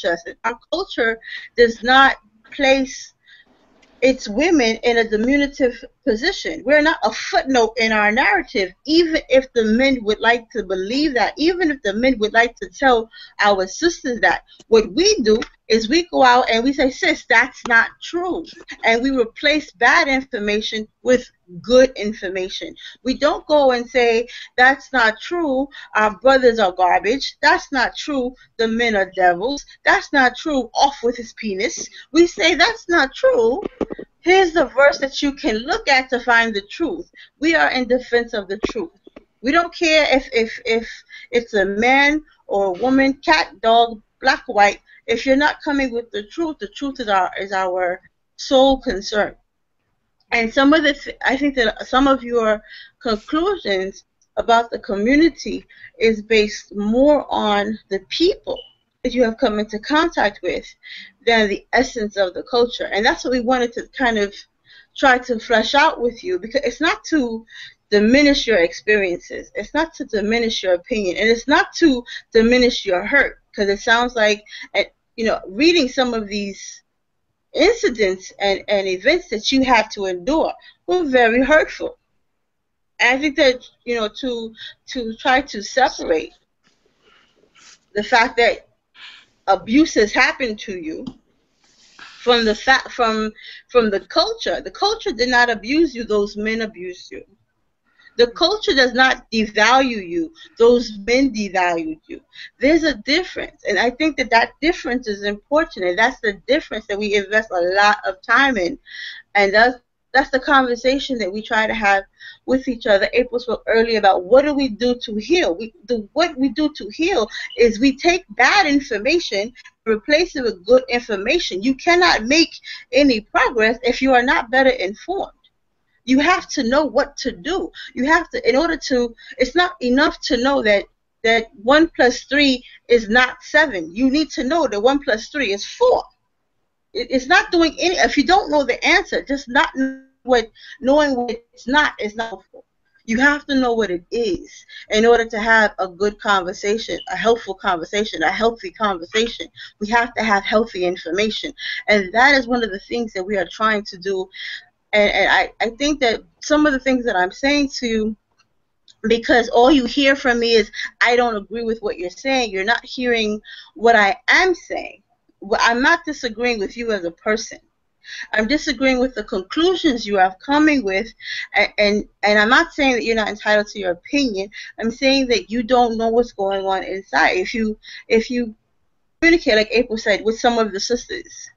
us. Our culture does not place its women in a diminutive position. We're not a footnote in our narrative, even if the men would like to believe that, even if the men would like to tell our sisters that. What we do is we go out and we say, sis, that's not true. And we replace bad information with good information. We don't go and say, that's not true, our brothers are garbage. That's not true, the men are devils. That's not true, off with his penis. We say, that's not true. Here's the verse that you can look at to find the truth. We are in defense of the truth. We don't care if it's a man or a woman, cat, dog, black, white. If you're not coming with the truth is our sole concern. And I think that some of your conclusions about the community is based more on the people that you have come into contact with than the essence of the culture. And that's what we wanted to kind of try to flesh out with you, because it's not to diminish your experiences. It's not to diminish your opinion. And it's not to diminish your hurt, because it sounds like, reading some of these incidents and events that you had to endure were very hurtful. And I think that, to try to separate the fact that abuse has happened to you from the from the culture. The culture did not abuse you; those men abused you. The culture does not devalue you. Those men devalued you. There's a difference, and I think that that difference is important, and that's the difference that we invest a lot of time in, and that's the conversation that we try to have with each other. April spoke earlier about what do we do to heal. What we do to heal is we take bad information and replace it with good information. You cannot make any progress if you are not better informed. You have to know what to do. You have to, in order to, it's not enough to know that 1 + 3 is not 7. You need to know that 1 + 3 is 4. It's not doing any, if you don't know the answer, just not knowing what it's not is not helpful. You have to know what it is in order to have a good conversation, a helpful conversation, a healthy conversation. We have to have healthy information. And that is one of the things that we are trying to do. And I think that some of the things that I'm saying to you, because all you hear from me is, I don't agree with what you're saying, you're not hearing what I am saying. I'm not disagreeing with you as a person. I'm disagreeing with the conclusions you are coming with, and I'm not saying that you're not entitled to your opinion. I'm saying that you don't know what's going on inside. If you communicate, like April said, with some of the sisters,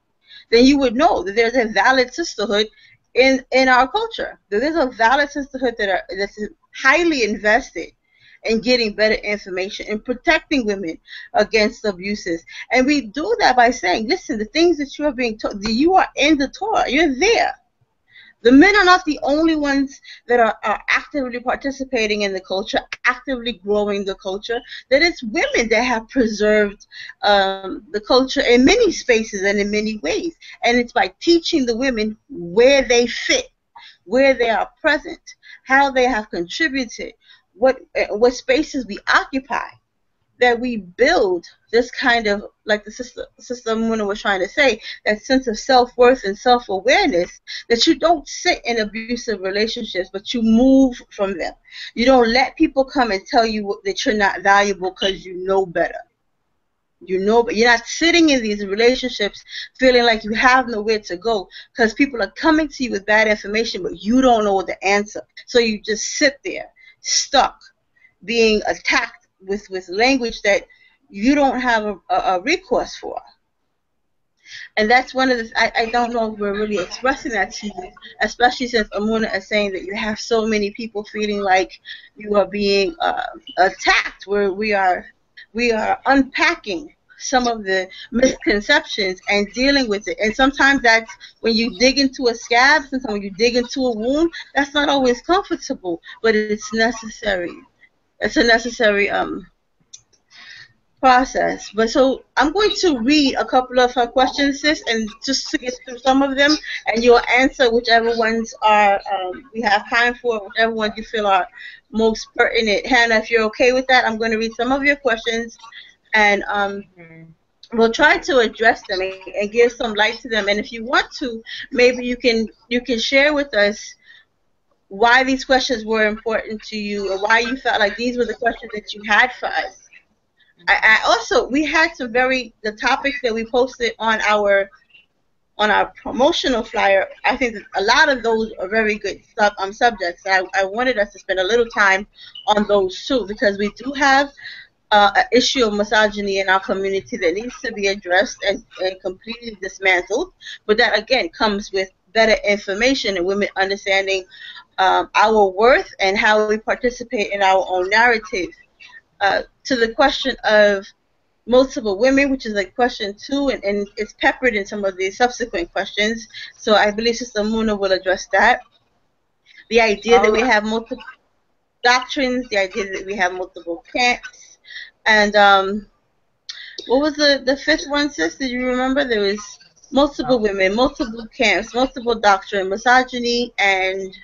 then you would know that there's a valid sisterhood in our culture. That there's a valid sisterhood that's highly invested in getting better information and protecting women against abuses. And we do that by saying, listen, the things that you are being told, you are in the Torah, you're there. The men are not the only ones that are actively participating in the culture, actively growing the culture. That it's women that have preserved the culture in many spaces and in many ways. And it's by teaching the women where they fit, where they are present, how they have contributed, what spaces we occupy, that we build this kind of, like the sister Muna was trying to say, that sense of self-worth and self-awareness, that you don't sit in abusive relationships, but you move from them. You don't let people come and tell you that you're not valuable because you know better. You know, but you're not sitting in these relationships feeling like you have nowhere to go because people are coming to you with bad information, but you don't know the answer. So you just sit there, stuck, being attacked with language that you don't have a recourse for. And that's one of the, I don't know if we're really expressing that to you, especially since Amuna is saying that you have so many people feeling like you are being attacked, where we are unpacking some of the misconceptions and dealing with it. And sometimes that's when you dig into a scab, sometimes when you dig into a wound, that's not always comfortable, but it's necessary. It's a necessary process. But so I'm going to read a couple of her questions, sis, and just to get through some of them, and you'll answer whichever ones are we have time for, whichever ones you feel are most pertinent. Hannah, if you're okay with that, I'm going to read some of your questions, and we'll try to address them and give some light to them. And if you want to, maybe you can share with us why these questions were important to you, or why you felt like these were the questions that you had for us. I also, we had some the topics that we posted on our promotional flyer. I think that a lot of those are very good subjects. I wanted us to spend a little time on those too, because we do have an issue of misogyny in our community that needs to be addressed and completely dismantled. But that, again, comes with better information and women understanding our worth and how we participate in our own narrative. To the question of multiple women, which is like question 2, and it's peppered in some of the subsequent questions. So I believe Sister Muna will address that. The idea that we have multiple doctrines, the idea that we have multiple camps, and what was the fifth one, sis? Did you remember? There was multiple women, multiple camps, multiple doctrine, misogyny, and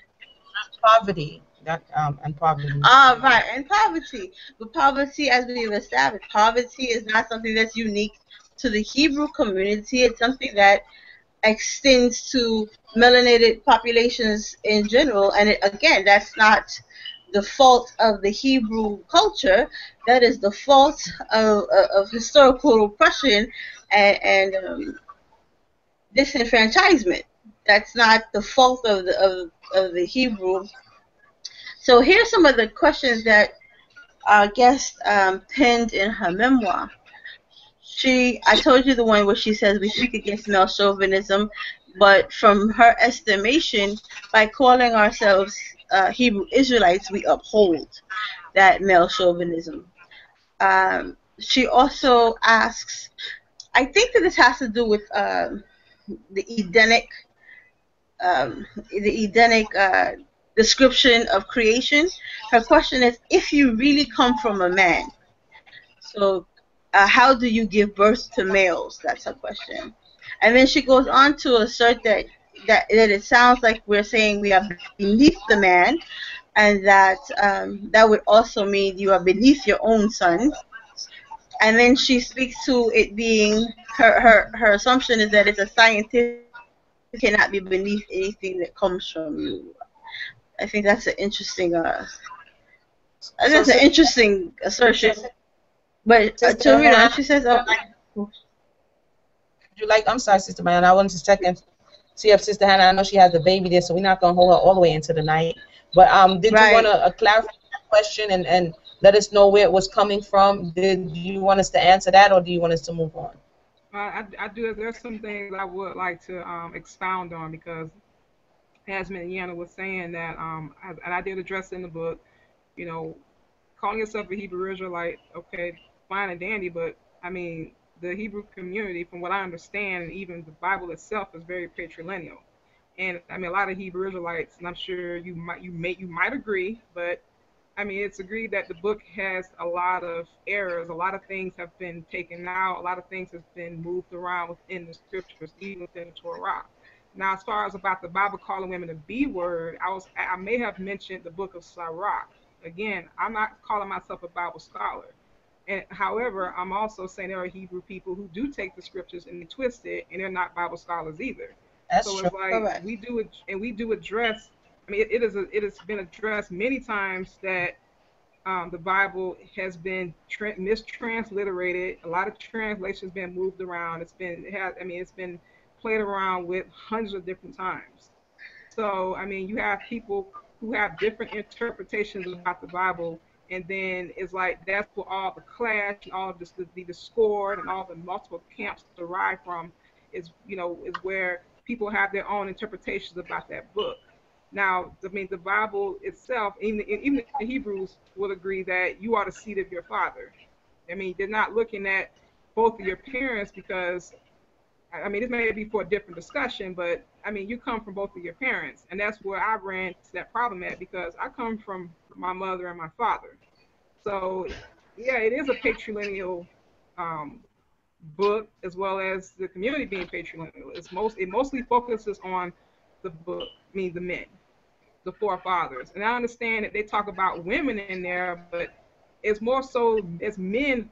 poverty. And poverty. Right, and poverty. But poverty, as we've established, poverty is not something that's unique to the Hebrew community. It's something that extends to melanated populations in general. And again, that's not the fault of the Hebrew culture. That is the fault of historical oppression and disenfranchisement. That's not the fault of the Hebrew So here's some of the questions that our guest penned in her memoir. I told you the one where she says we speak against male chauvinism, but from her estimation, by calling ourselves Hebrew Israelites, we uphold that male chauvinism. She also asks, I think that this has to do with the Edenic description of creation. Her question is, if you really come from a man, so how do you give birth to males? That's her question. And then she goes on to assert that it sounds like we're saying we are beneath the man, and that that would also mean you are beneath your own son. And then she speaks to it being her assumption is that it's a scientific, cannot be beneath anything that comes from you. I think that's an interesting assertion. But Sister to read on, Hannah, she says, would you like? I'm sorry, Sister Mariana. I wanted to check and see if Sister Hannah. I know she has the baby there, so we're not gonna hold her all the way into the night. But did you want right. to clarify that question and let us know where it was coming from? Did you want us to answer that, or do you want us to move on? I do. There's some things I would like to expound on because, as Yana was saying, that and I did address in the book, you know, calling yourself a Hebrew Israelite, okay, fine and dandy, but I mean, the Hebrew community, from what I understand, and even the Bible itself, is very patrilineal. And I mean, a lot of Hebrew Israelites, and I'm sure you might agree, but I mean, it's agreed that the book has a lot of errors. A lot of things have been taken out. A lot of things have been moved around within the scriptures, even within the Torah. Now, as far as about the Bible calling women a B word, I may have mentioned the book of Sirach. Again, I'm not calling myself a Bible scholar. And however, I'm also saying there are Hebrew people who do take the scriptures and they twist it, and they're not Bible scholars either. That's So true. it's like Correct. we do it, and we do address. I mean, it has been addressed many times that the Bible has been mistransliterated. A lot of translations been moved around. I mean, it's been played around with hundreds of different times. So, I mean, you have people who have different interpretations about the Bible, and then it's like that's where all the clash and all of this, the discord and all the multiple camps derive from is where people have their own interpretations about that book. Now, I mean, the Bible itself, even the Hebrews would agree that you are the seed of your father. I mean, they're not looking at both of your parents because I mean, this may be for a different discussion, but I mean, you come from both of your parents, and that's where I ran into that problem at because I come from my mother and my father. So, yeah, it is a patrilineal um, book as well as the community being patrilineal. It mostly focuses on the book, I mean the men, the forefathers, and I understand that they talk about women in there, but it's more so as men.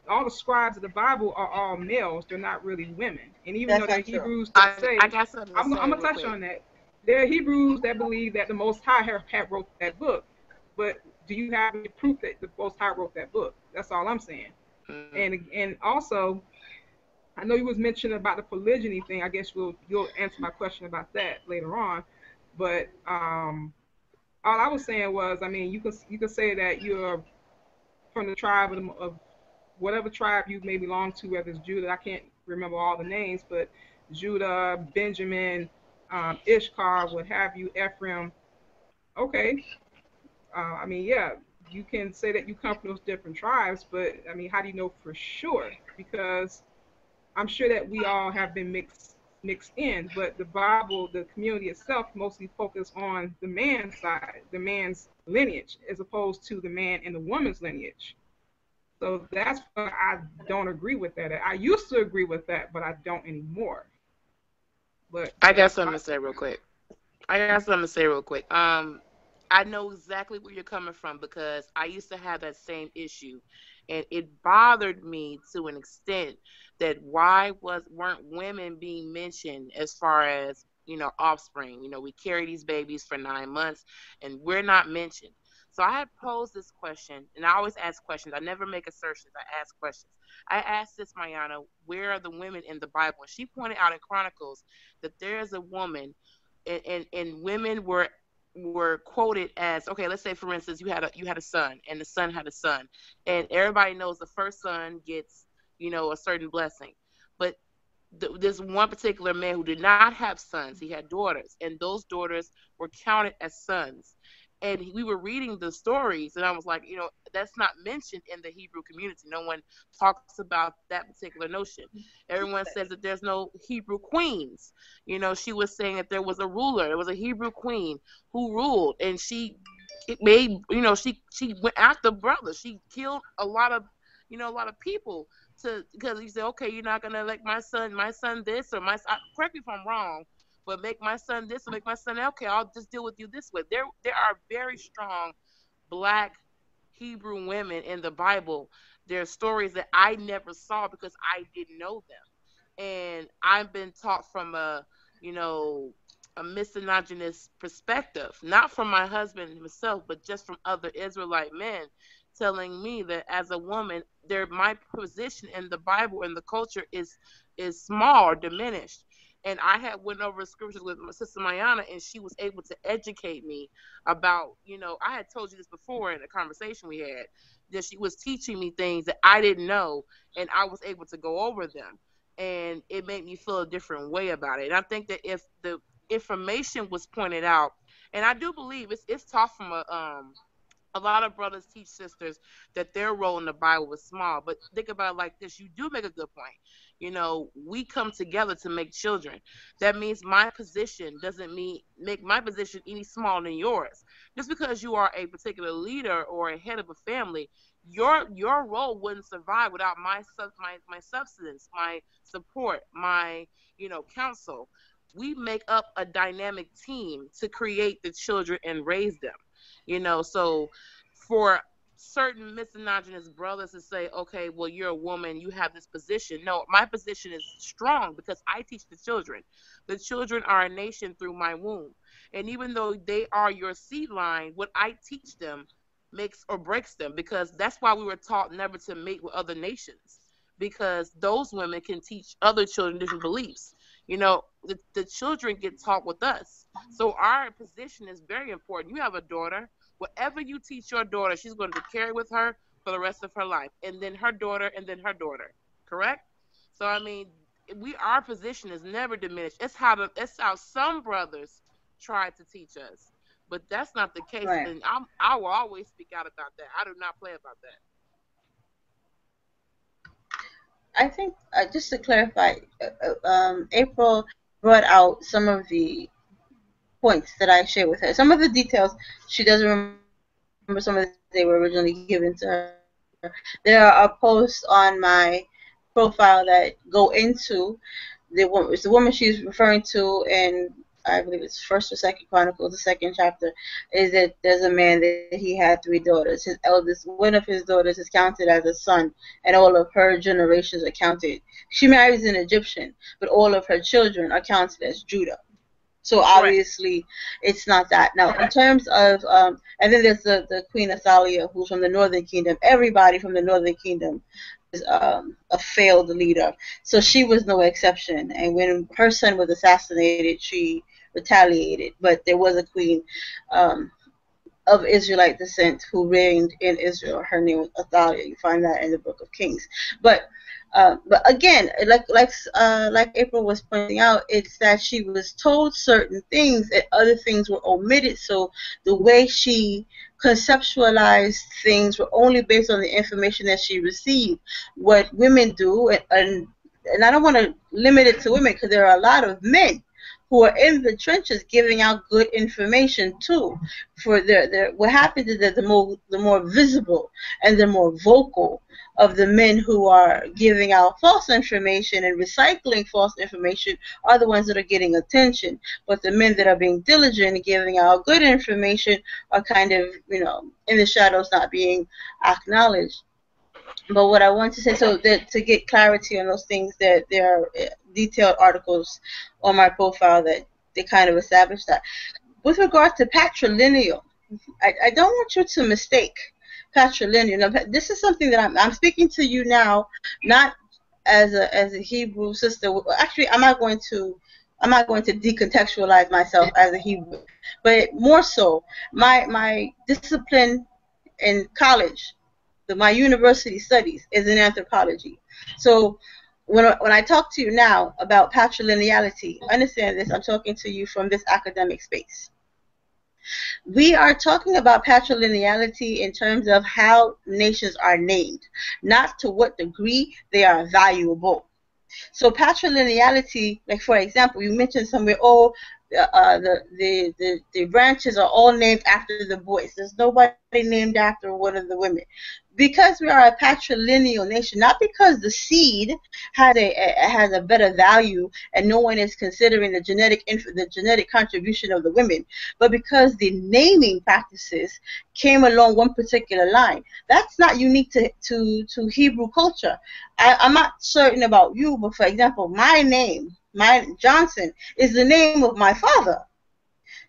All the scribes of the Bible are all males. They're not really women. And even though That's they're not true. Hebrews that I say, got something to I'm say gonna real touch quick. on that. There are Hebrews that believe that the Most High had wrote that book, but do you have any proof that the Most High wrote that book? That's all I'm saying. Mm. And also, I know you was mentioning about the polygyny thing. I guess you'll answer my question about that later on. But all I was saying was, I mean, you could say that you're from the tribe of whatever tribe you may belong to, whether it's Judah. I can't remember all the names, but Judah, Benjamin, Ishkar, what have you, Ephraim. Okay, I mean, yeah, you can say that you come from those different tribes, but I mean, how do you know for sure? Because I'm sure that we all have been mixed in, but the Bible, the community itself, mostly focus on the man's side, the man's lineage, as opposed to the man and the woman's lineage. So that's why I don't agree with that. I used to agree with that, but I don't anymore. But I got that's something my to say real quick. I got something to say real quick. I know exactly where you're coming from because I used to have that same issue, and it bothered me to an extent that why weren't women being mentioned as far as offspring? We carry these babies for 9 months, and we're not mentioned. So I had posed this question, and I always ask questions. I never make assertions. I ask questions. I asked this Mayana, where are the women in the Bible? And she pointed out in Chronicles that there is a woman and women were were quoted as, okay, let's say for instance you had a son and the son had a son, and everybody knows the first son gets, you know, a certain blessing, but this one particular man who did not have sons, he had daughters, and those daughters were counted as sons. And we were reading the stories, and I was like, you know, that's not mentioned in the Hebrew community. No one talks about that particular notion. Everyone says that there's no Hebrew queens. You know, she was saying that there was a ruler, there was a Hebrew queen who ruled, and she it made, you know, she went after brothers. She killed a lot of, you know, a lot of people to, because you say, okay, you're not gonna like my son this, or correct me if I'm wrong, but make my son this or make my son that. Okay, I'll just deal with you this way. There are very strong black Hebrew women in the Bible. There are stories that I never saw because I didn't know them, and I've been taught from a, you know, a misogynist perspective, not from my husband himself, but just from other Israelite men telling me that as a woman, my position in the Bible and the culture is small or diminished. And I had went over scriptures with my sister Mayana, and she was able to educate me about, you know, I had told you this before in a conversation we had, that she was teaching me things that I didn't know, and I was able to go over them, and it made me feel a different way about it. And I think that if the information was pointed out, and I do believe it's taught from a lot of brothers teach sisters that their role in the Bible was small. But think about it like this. You do make a good point. You know, we come together to make children. That means my position doesn't make my position any smaller than yours. Just because you are a particular leader or a head of a family, your role wouldn't survive without my substance, my support, my, you know, counsel. We make up a dynamic team to create the children and raise them. You know, so for certain misogynist brothers to say, okay, well, you're a woman, you have this position. No, my position is strong because I teach the children. The children are a nation through my womb. And even though they are your seed line, what I teach them makes or breaks them, because that's why we were taught never to mate with other nations, because those women can teach other children different beliefs. You know, the children get taught with us. So our position is very important. You have a daughter. Whatever you teach your daughter, she's going to carry with her for the rest of her life, and then her daughter, and then her daughter. Correct? So I mean, our position is never diminished. It's how some brothers try to teach us, but that's not the case. Right. And I will always speak out about that. I do not play about that. I think, just to clarify, April brought out some of the points that I shared with her. Some of the details she doesn't remember. Some of the they were originally given to her. There are posts on my profile that go into it's the woman she's referring to, and I believe it's First or Second Chronicles, the second chapter, is that there's a man that he had 3 daughters. His eldest, one of his daughters, is counted as a son, and all of her generations are counted. She marries an Egyptian, but all of her children are counted as Judah. So obviously, it's not that. Now, in terms of, and then there's the Queen Athaliah, who's from the Northern Kingdom. Everybody from the Northern Kingdom is a failed leader. So she was no exception. And when her son was assassinated, she retaliated. But there was a queen of Israelite descent who reigned in Israel. Her name was Athaliah. You find that in the Book of Kings. But again, like April was pointing out, it's that she was told certain things and other things were omitted. So the way she conceptualized things were only based on the information that she received. What women do, and I don't want to limit it to women, because there are a lot of men who are in the trenches giving out good information too. For what happens is that the more visible and the more vocal of the men who are giving out false information and recycling false information are the ones that are getting attention. But the men that are being diligent and giving out good information are kind of, in the shadows, not being acknowledged. But what I want to say, so that to get clarity on those things, that there are detailed articles on my profile that they kind of establish that. With regard to patrilineal, I don't want you to mistake patrilineal. Now, this is something that I'm speaking to you now, not as a Hebrew sister. Actually, I'm not going to I'm not going to decontextualize myself as a Hebrew, but more so, my discipline in college, my university studies, is in anthropology. So when I talk to you now about patrilineality, understand this, I'm talking to you from this academic space. We are talking about patrilineality in terms of how nations are named, not to what degree they are valuable. So patrilineality, like for example, you mentioned somewhere, oh, the branches are all named after the boys. There's nobody named after one of the women. Because we are a patrilineal nation, not because the seed has a better value and no one is considering the genetic contribution of the women, but because the naming practices came along one particular line. That's not unique to Hebrew culture. I'm not certain about you, but for example, my name, Johnson, is the name of my father.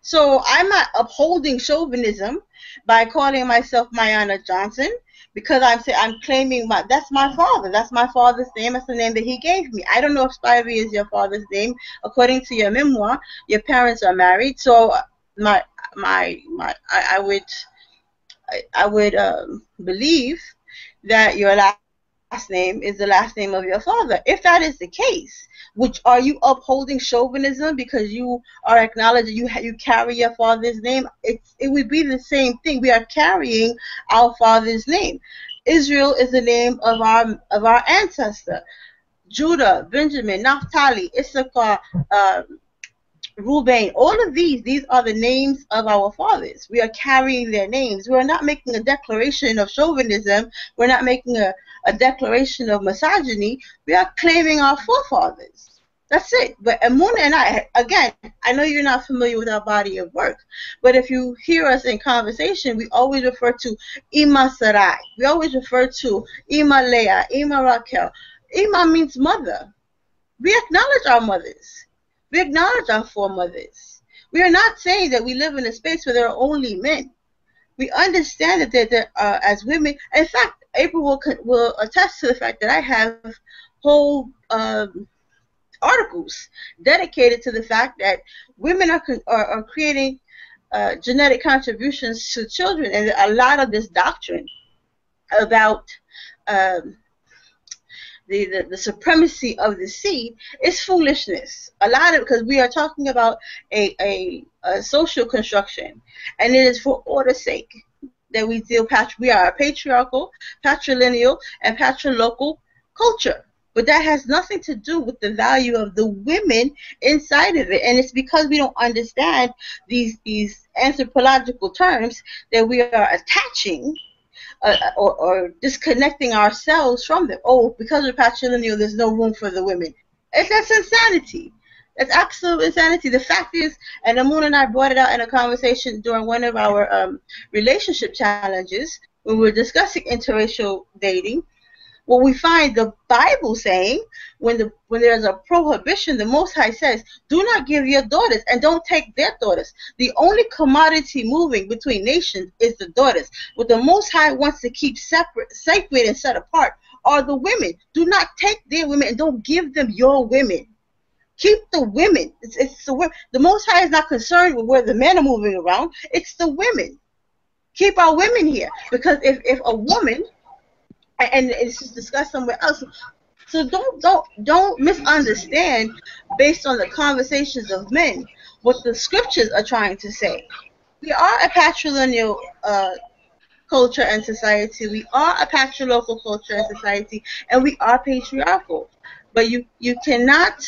So I'm not upholding chauvinism by calling myself Mayana Johnson, because I'm claiming that's my father. That's my father's name. That's the name that he gave me. I don't know if Spivey is your father's name. According to your memoir, your parents are married. So I would believe that your last name is the last name of your father. If that is the case, are you upholding chauvinism because you are acknowledging you carry your father's name? It would be the same thing. We are carrying our father's name. Israel is the name of our ancestor. Judah, Benjamin, Naphtali, Issachar, Reuben, all of these are the names of our fathers. We are carrying their names. We are not making a declaration of chauvinism. We're not making a declaration of misogyny. We are claiming our forefathers. That's it. But Amuna and I, again, I know you're not familiar with our body of work, but if you hear us in conversation, we always refer to Ima Sarai. We always refer to Ima Leah, Ima Raquel. Ima means mother. We acknowledge our mothers. We acknowledge our foremothers. We are not saying that we live in a space where there are only men. We understand that there are, as women, in fact, April will attest to the fact that I have whole articles dedicated to the fact that women are creating genetic contributions to children, and a lot of this doctrine about the supremacy of the seed is foolishness. A lot of, because we are talking about a social construction, and it is for order's sake that we we are a patriarchal, patrilineal, and patrilocal culture. But that has nothing to do with the value of the women inside of it, and it's because we don't understand these anthropological terms that we are attaching or disconnecting ourselves from them. Oh, because we're patrilineal, there's no room for the women. That's insanity. That's absolute insanity. The fact is, and Amun and I brought it out in a conversation during one of our relationship challenges when we were discussing interracial dating. What we find the Bible saying, when there's a prohibition, the Most High says, do not give your daughters and don't take their daughters. The only commodity moving between nations is the daughters. What the Most High wants to keep separate, sacred, and set apart are the women. Do not take their women and don't give them your women. Keep the women. It's the women. The Most High is not concerned with where the men are moving around. It's the women. Keep our women here. Because if a woman, and it's just discussed somewhere else. So don't misunderstand based on the conversations of men what the scriptures are trying to say. We are a patrilineal culture and society. We are a patrilocal culture and society, and we are patriarchal. But you cannot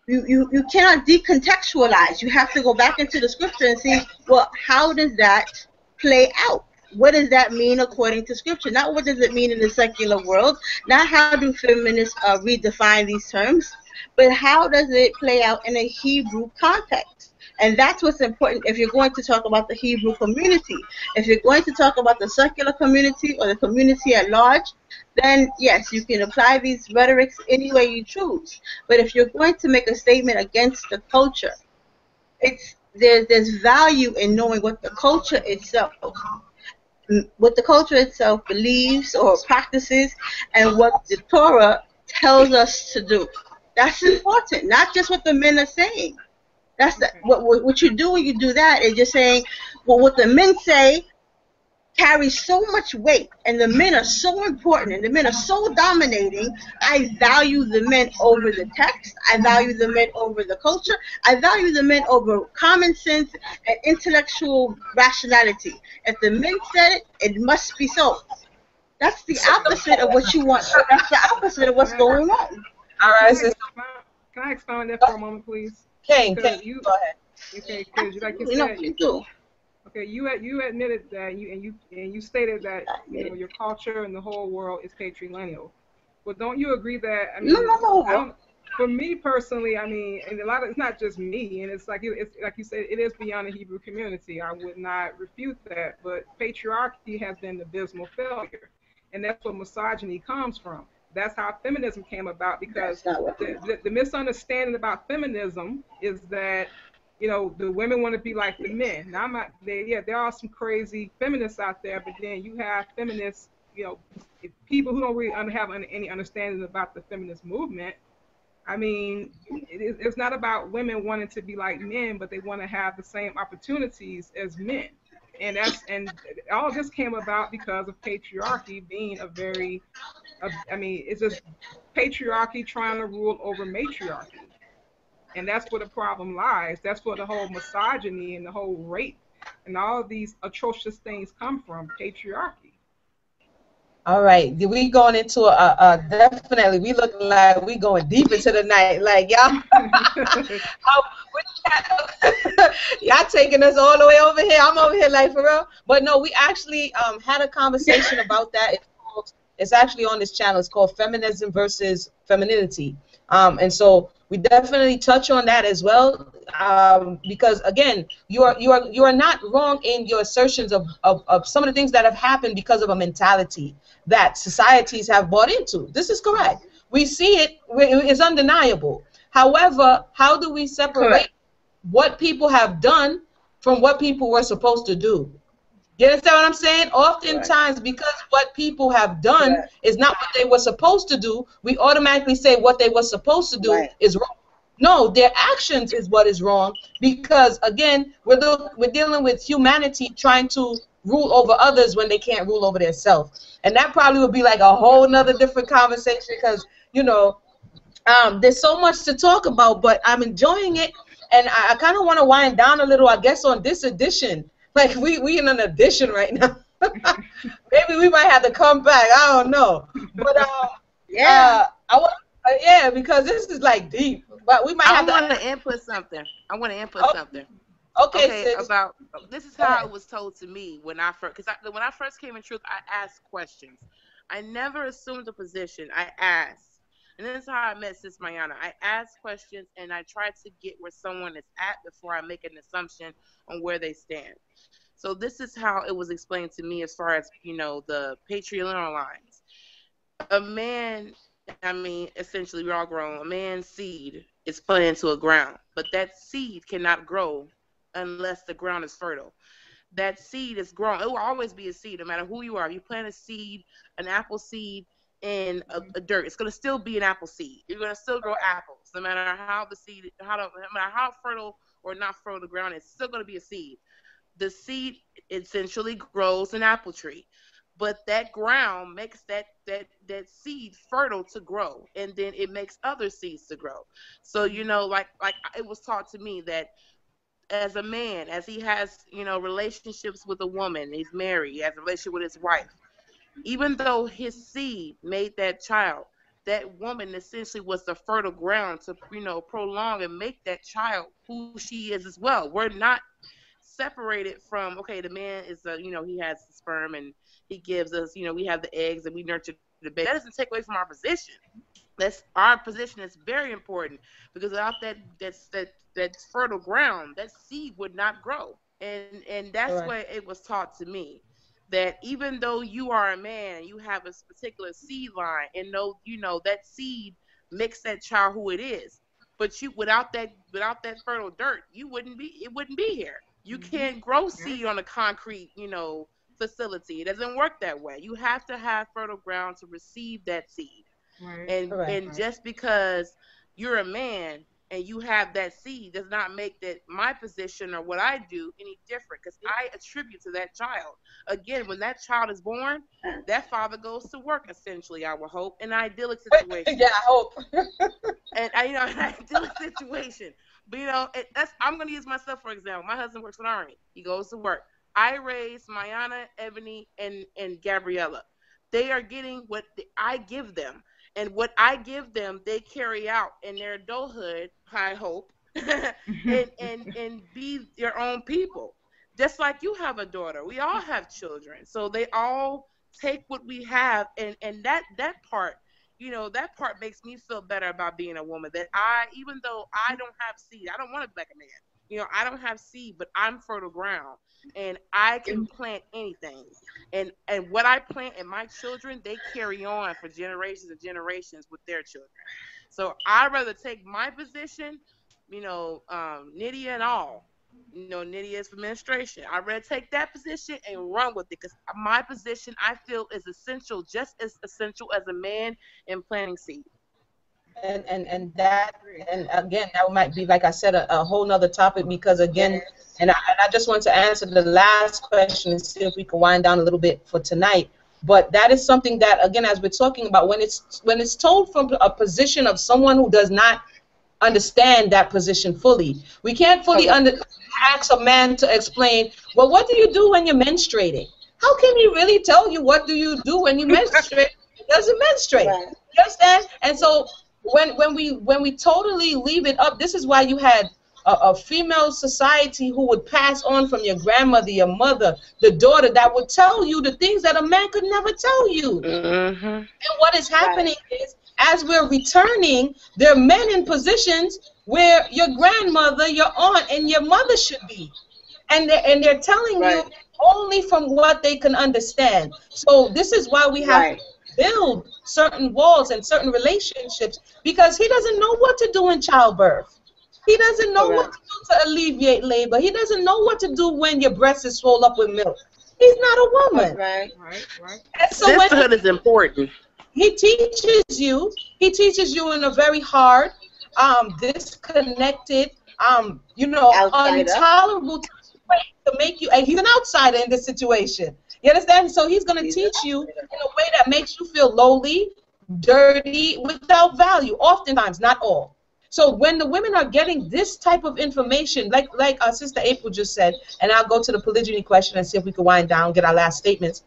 decontextualize. You have to go back into the scripture and see, well, how does that play out? What does that mean according to scripture? Not what does it mean in the secular world, not how do feminists redefine these terms, but how does it play out in a Hebrew context? And that's what's important if you're going to talk about the Hebrew community. If you're going to talk about the secular community or the community at large, then yes, you can apply these rhetorics any way you choose. But if you're going to make a statement against the culture, there's value in knowing what the culture itself believes or practices, and what the Torah tells us to do. That's important, not just what the men are saying. That's what you do when you do that is just saying, well, what the men say carries so much weight, and the men are so important, and the men are so dominating. I value the men over the text. I value the men over the culture. I value the men over common sense and intellectual rationality. If the men said it, it must be so. That's the opposite of what you want. That's the opposite of what's going on. All right, Can I expound that for a moment, please? Kane, go ahead. Okay, because like you said, okay, you admitted that you stated that your culture and the whole world is patrilineal. But don't you agree that No. For me personally, I mean, and it's not just me, and it's like you said, it is beyond the Hebrew community. I would not refute that, but patriarchy has been the abysmal failure, and that's where misogyny comes from. That's how feminism came about, because the misunderstanding about feminism is that the women want to be like the men. Now, there are some crazy feminists out there, but then you have feminists, people who don't really have any understanding about the feminist movement. I mean, it's not about women wanting to be like men, but they want to have the same opportunities as men. And all of this came about because of patriarchy being it's just patriarchy trying to rule over matriarchy. And that's where the problem lies. That's where the whole misogyny and the whole rape and all of these atrocious things come from, patriarchy. All right, we going into definitely, we looking like we going deep into the night, like y'all. Y'all taking us all the way over here. I'm over here like, for real. But no, we actually had a conversation about that. It's actually on this channel. It's called Feminism versus Femininity. And so we definitely touch on that as well, because again, you are not wrong in your assertions of some of the things that have happened because of a mentality that societies have bought into. This is correct. We see it. It's undeniable. However, how do we separate what people have done from what people were supposed to do? You understand what I'm saying? Oftentimes, because what people have done is not what they were supposed to do, we automatically say what they were supposed to do is wrong. No, their actions is what is wrong, because again, we're dealing with humanity trying to rule over others when they can't rule over themselves. And that probably would be like a whole nother different conversation, because there's so much to talk about, but I'm enjoying it, and I kind of want to wind down a little, I guess, on this edition. Like we in an edition right now. Maybe we might have to come back. I don't know. But because this is like deep. But we might have to. I want to input something. Okay. About this is how it was told to me when I first came in truth. I asked questions. I never assumed a position. I asked. And this is how I met Sis Mayana. I ask questions and I try to get where someone is at before I make an assumption on where they stand. So this is how it was explained to me as far as, the patrilineal lines. A man, essentially we're all grown. A man's seed is put into a ground, but that seed cannot grow unless the ground is fertile. That seed is grown. It will always be a seed, no matter who you are. If you plant a seed, an apple seed, in a dirt, it's going to still be an apple seed. You're going to still grow apples, no matter how no matter how fertile or not fertile the ground is. It's still going to be a seed. The seed essentially grows an apple tree, but that ground makes that seed fertile to grow, and then it makes other seeds to grow. So like it was taught to me that as a man, as he has relationships with a woman, he's married, he has a relationship with his wife. Even though his seed made that child, that woman essentially was the fertile ground to, prolong and make that child who she is as well. We're not separated from, okay, the man is, he has the sperm and he gives us, we have the eggs and we nurture the baby. That doesn't take away from our position. Our position is very important, because without that fertile ground, that seed would not grow. And that's why it was taught to me, that even though you are a man and you have a particular seed line, and that seed makes that child who it is, but without that fertile dirt, it wouldn't be here. You can't grow seed on a concrete, facility. It doesn't work that way. You have to have fertile ground to receive that seed. Right. And just because you're a man and you have that seed does not make that my position or what I do any different, because I attribute to that child. Again, when that child is born, that father goes to work, essentially, I would hope, in an idyllic situation. Yeah, I hope. And you know, an idyllic situation. But you know, I'm gonna use myself for example. My husband works for the Army. He goes to work. I raised Mayana, Ebony, and Gabriella. They are getting what I give them, and what I give them, they carry out in their adulthood. I hope, and be their own people. Just like you have a daughter, we all have children, so they all take what we have, and that part, you know, that part makes me feel better about being a woman. That even though I don't have seed, I don't want to be like a man. You know, I don't have seed, but I'm fertile ground, and I can plant anything. And what I plant in my children, they carry on for generations and generations with their children. So I'd rather take my position, you know, Nydia and all. You know, Nydia is for menstruation. I'd rather take that position and run with it, because my position, I feel, is essential, just as essential as a man in planting seed. And that, and again, that might be, like I said, a whole nother topic, because again, and I just want to answer the last question and see if we can wind down a little bit for tonight. But that is something that, again, as we're talking about, when it's told from a position of someone who does not understand that position fully, we can't fully ask a man to explain, well, what do you do when you're menstruating? How can he really tell you what do you do when you menstruate? He doesn't menstruate. Right. You understand? And so when we totally leave it up, this is why you had a female society who would pass on from your grandmother, your mother, the daughter, that would tell you the things that a man could never tell you. Mm-hmm. And what is happening is, as we're returning, there are men in positions where your grandmother, your aunt, and your mother should be. And they're telling you only from what they can understand. So this is why we have to build certain walls and certain relationships, because he doesn't know what to do in childbirth. He doesn't know what to do to alleviate labor. He doesn't know what to do when your breast is swollen up with milk. He's not a woman. Right. And so sisterhood is important. He teaches you in a very hard, disconnected, you know, intolerable way to make you, and he's an outsider in this situation. You understand? So he's going to teach you in a way that makes you feel lowly, dirty, without value, oftentimes, not all. So when the women are getting this type of information, like our sister April just said, and I'll go to the polygyny question and see if we can wind down, get our last statements.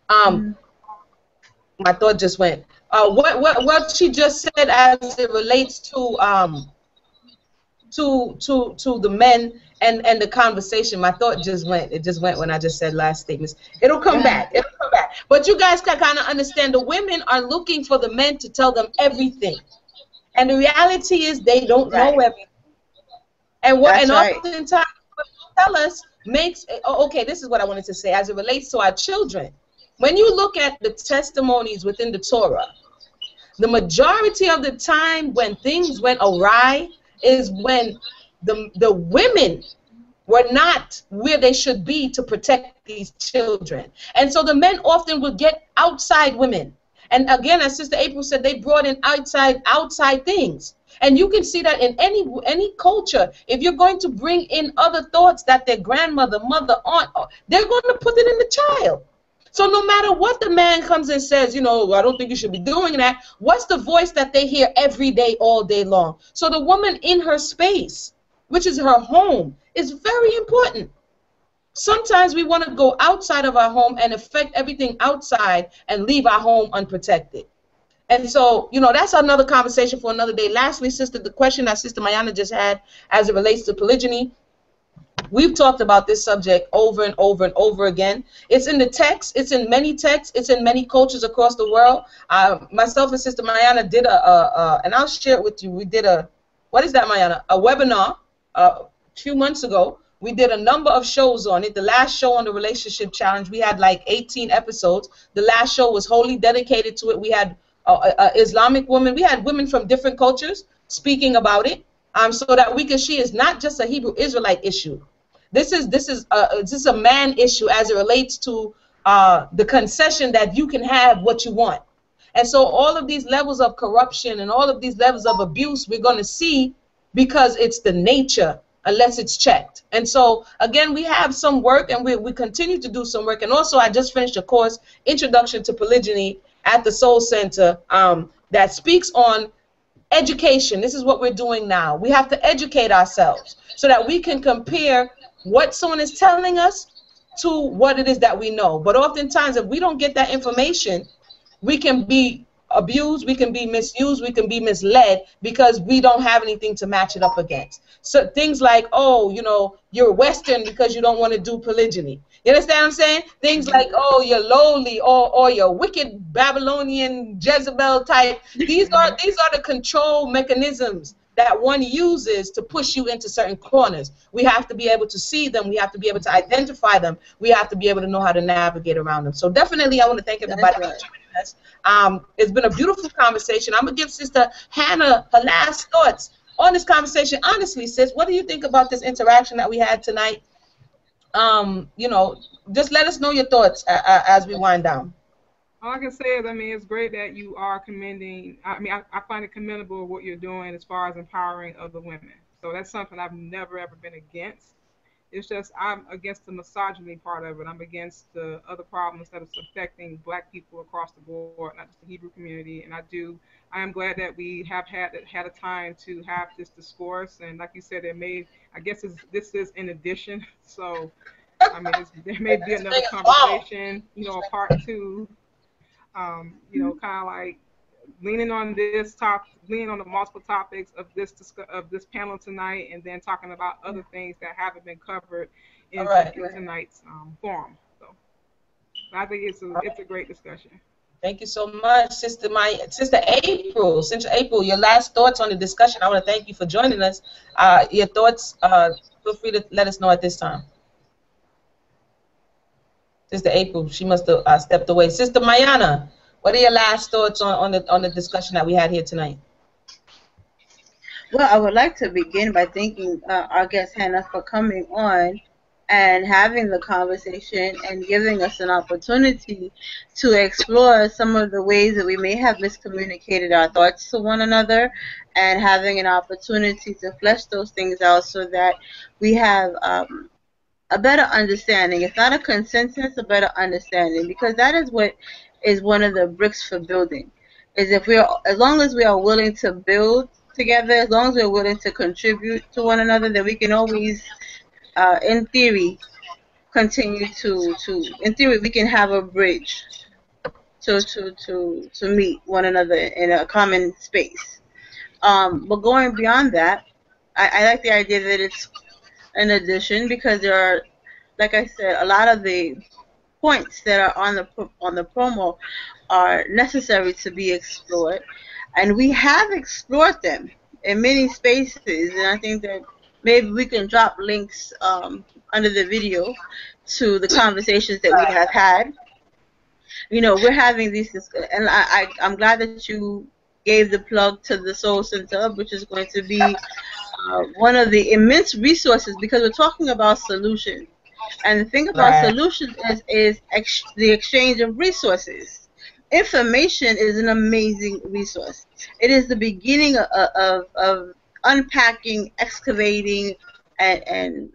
My thought just went. What she just said as it relates to the men and the conversation, my thought just went. It just went when I just said last statements. It'll come back. It'll come back. But you guys can kind of understand, the women are looking for the men to tell them everything. And the reality is they don't know everything. And oftentimes what they tell us makes, okay, this is what I wanted to say as it relates to our children. When you look at the testimonies within the Torah, the majority of the time when things went awry is when the women were not where they should be to protect these children. And so the men often would get outside women. And again, as Sister April said, they brought in outside things. And you can see that in any culture. If you're going to bring in other thoughts that their grandmother, mother, aunt, they're going to put it in the child. So no matter what the man comes and says, you know, I don't think you should be doing that, what's the voice that they hear every day, all day long? So the woman in her space, which is her home, is very important. Sometimes we want to go outside of our home and affect everything outside and leave our home unprotected. And so, you know, that's another conversation for another day. Lastly, sister, the question that Sister Mayana just had as it relates to polygyny, we've talked about this subject over and over and over again. It's in the text. It's in many texts. It's in many cultures across the world. Myself and Sister Mayana did and I'll share it with you. We did what is that, Mayana? A webinar a few months ago. We did a number of shows on it. The last show on the Relationship Challenge, we had like 18 episodes. The last show was wholly dedicated to it. We had Islamic women. We had women from different cultures speaking about it, so that we could see it's not just a Hebrew Israelite issue. This is a man issue as it relates to the concession that you can have what you want. And so all of these levels of corruption and all of these levels of abuse we're going to see because it's the nature unless it's checked. And so again, we have some work, and we continue to do some work. And also I just finished a course, Introduction to Polygyny, at the Soul Center, that speaks on education. This is what we're doing now. We have to educate ourselves so that we can compare what someone is telling us to what it is that we know. But oftentimes, if we don't get that information, we can be abused, we can be misused, we can be misled because we don't have anything to match it up against. So things like, oh, you know, you're Western because you don't want to do polygyny. You understand what I'm saying? Things like, oh, you're lowly, or you're wicked Babylonian Jezebel type. These are the control mechanisms that one uses to push you into certain corners. We have to be able to see them. We have to be able to identify them. We have to be able to know how to navigate around them. So definitely I want to thank everybody for joining us. It's been a beautiful conversation. I'm going to give Sister Hannah her last thoughts on this conversation. Honestly, sis, what do you think about this interaction that we had tonight? You know, just let us know your thoughts as we wind down. All I can say is, I mean, it's great that you are commending. I mean, I find it commendable what you're doing as far as empowering other women. So that's something I've never, ever been against. It's just I'm against the misogyny part of it. I'm against the other problems that is affecting Black people across the board, not just the Hebrew community. And I am glad that we have had a time to have this discourse. And like you said, I guess this is in addition. So, I mean, there may be another conversation, you know, a part 2. You know, kind of like leaning on the multiple topics of this panel tonight, and then talking about other things that haven't been covered in tonight's forum. So I think it's a great discussion. Thank you so much, Sister April. Sister April, your last thoughts on the discussion. I want to thank you for joining us. Your thoughts, feel free to let us know at this time. Sister April, she must have stepped away. Sister Mayana, what are your last thoughts on the discussion that we had here tonight? Well, I would like to begin by thanking our guest Hannah for coming on and having the conversation and giving us an opportunity to explore some of the ways that we may have miscommunicated our thoughts to one another, and having an opportunity to flesh those things out so that we have a better understanding. It's not a consensus, a better understanding, because that is what is one of the bricks for building. Is as long as we are willing to build together, as long as we're willing to contribute to one another, then we can always, in theory, continue in theory, we can have a bridge to meet one another in a common space. But going beyond that, I like the idea that it's an addition, because there are, like I said, a lot of the points that are on the promo are necessary to be explored, and we have explored them in many spaces. And I think that maybe we can drop links under the video to the conversations that we have had. You know, we're having these, and I'm glad that you gave the plug to the Soul Center, which is going to be one of the immense resources, because we're talking about solutions. And the thing about solutions is the exchange of resources. Information is an amazing resource. It is the beginning of unpacking, excavating, and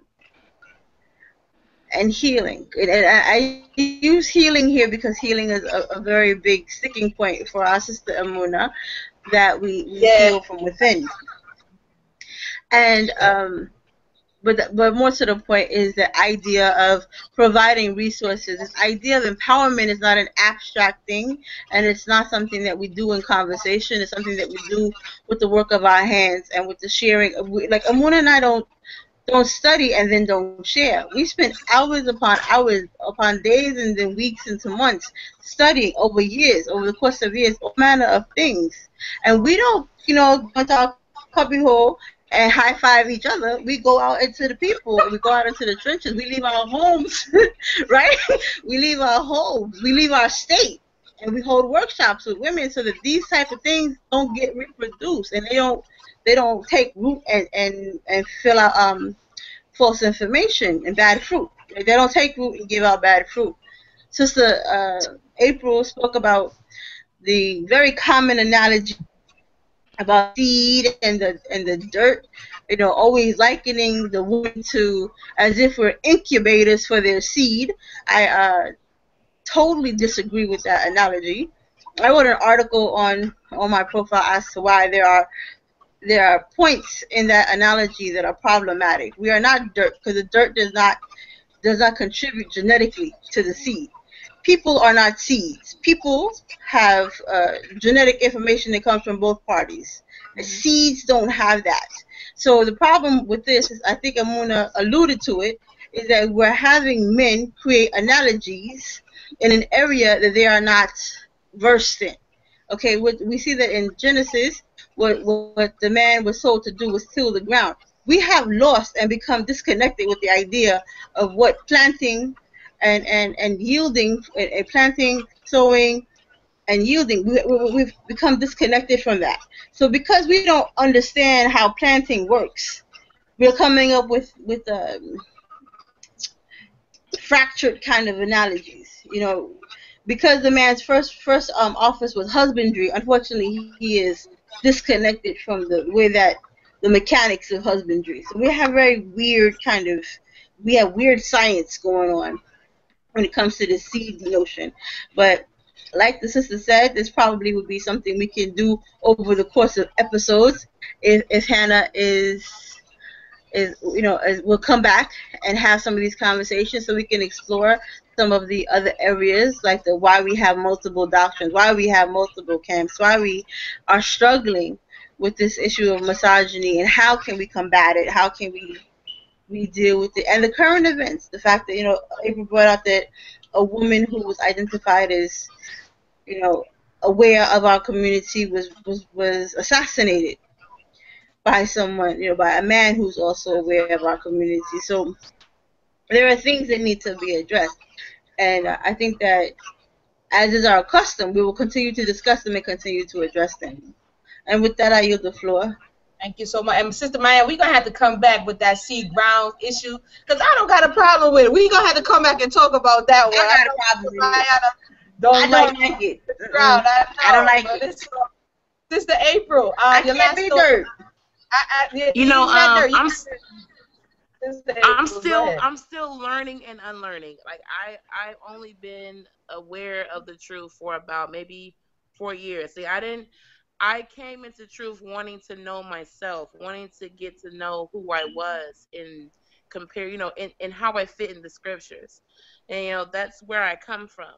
healing. And I use healing here because healing is a very big sticking point for our sister Amuna, that we heal from within. And but more to the point is the idea of providing resources. This idea of empowerment is not an abstract thing, and it's not something that we do in conversation. It's something that we do with the work of our hands and with the sharing. Like Amuna and I don't study and then don't share. We spend hours upon days and then weeks into months studying over the course of years, all manner of things. And we don't, go into our cubbyhole and high-five each other. We go out into the people. We go out into the trenches. We leave our homes, right? We leave our homes. We leave our state. And we hold workshops with women so that these type of things don't get reproduced, and they don't take root and fill out false information and bad fruit. They don't take root and give out bad fruit. Sister April spoke about the very common analogy about seed and the dirt, always likening the woman to as if we're incubators for their seed. I totally disagree with that analogy. I wrote an article on my profile as to why there are points in that analogy that are problematic. We are not dirt because the dirt does not contribute genetically to the seed. People are not seeds. People have genetic information that comes from both parties. Seeds don't have that. So the problem with this is, I think Amuna alluded to it, is that we're having men create analogies in an area that they are not versed in. Okay, we see that in Genesis, what the man was told to do was till the ground. We have lost and become disconnected with the idea of what planting and yielding, and planting, sowing, and yielding. We've become disconnected from that. So because we don't understand how planting works, we're coming up with fractured kind of analogies. Because the man's first office was husbandry, unfortunately he is disconnected from the way that the mechanics of husbandry. So we have weird science going on when it comes to the seed notion. But like the sister said, this probably would be something we can do over the course of episodes if Hannah we'll come back and have some of these conversations so we can explore some of the other areas, like the why we have multiple doctrines, why we have multiple camps, why we are struggling with this issue of misogyny, and how can we combat it, how can we deal with it, and the current events, the fact that April brought out that a woman who was identified as aware of our community was assassinated by someone, by a man who's also aware of our community. So there are things that need to be addressed. And I think that, as is our custom, we will continue to discuss them and continue to address them. And with that, I yield the floor. Thank you so much. And Sister Maya, we're going to have to come back with that seed ground issue, because I don't got a problem with it. We're going to have to come back and talk about that one. I got a problem with it. I don't like it. Ground. I don't like it. Sister April, I can't be dirt. I'm still learning and unlearning. Like I've only been aware of the truth for about maybe 4 years. See, I came into truth wanting to know myself, wanting to get to know who I was and compare, and how I fit in the scriptures. And that's where I come from.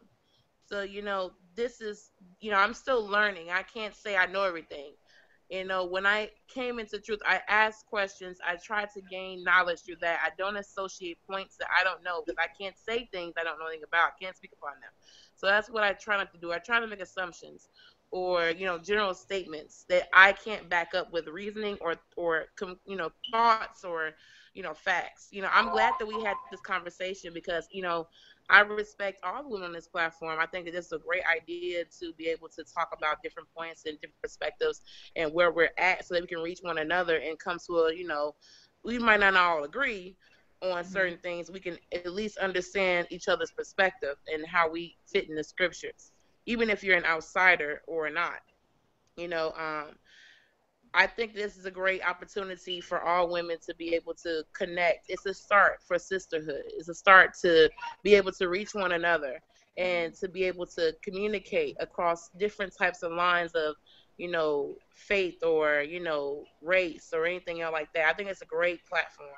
So, this is, I'm still learning. I can't say I know everything. When I came into truth, I asked questions. I tried to gain knowledge through that. I don't associate points that I don't know, because I can't say things I don't know anything about. I can't speak upon them. So that's what I try not to do. I try to make assumptions or, general statements that I can't back up with reasoning or thoughts or, facts. I'm glad that we had this conversation because, I respect all the women on this platform. I think that this is a great idea to be able to talk about different points and different perspectives and where we're at so that we can reach one another and come to a, we might not all agree on certain things. We can at least understand each other's perspective and how we fit in the scriptures, even if you're an outsider or not. I think this is a great opportunity for all women to be able to connect. It's a start for sisterhood. It's a start to be able to reach one another and to be able to communicate across different types of lines of, faith or, race or anything else like that. I think it's a great platform.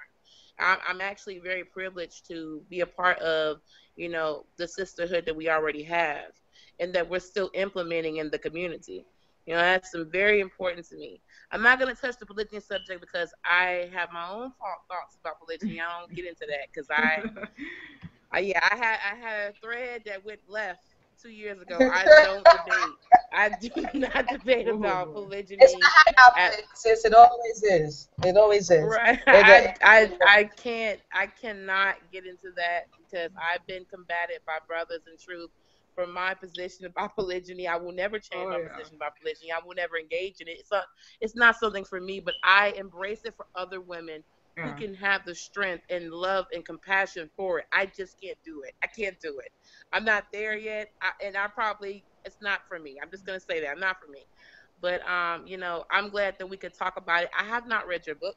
I'm actually very privileged to be a part of, the sisterhood that we already have and that we're still implementing in the community. That's very important to me. I'm not going to touch the polygyny subject because I have my own thoughts about polygyny. I don't get into that because I had a thread that went left 2 years ago. I don't debate. I do not debate about polygyny. It's a high topic, sis. It always is. It always is. Right. I cannot get into that because I've been combated by brothers in truth. From my position about polygyny, I will never change my position about polygyny. I will never engage in it. It's not something for me, but I embrace it for other women who can have the strength and love and compassion for it. I just can't do it. I can't do it. I'm not there yet, and I probably it's not for me. I'm just gonna say that, not for me. But you know, I'm glad that we could talk about it. I have not read your book.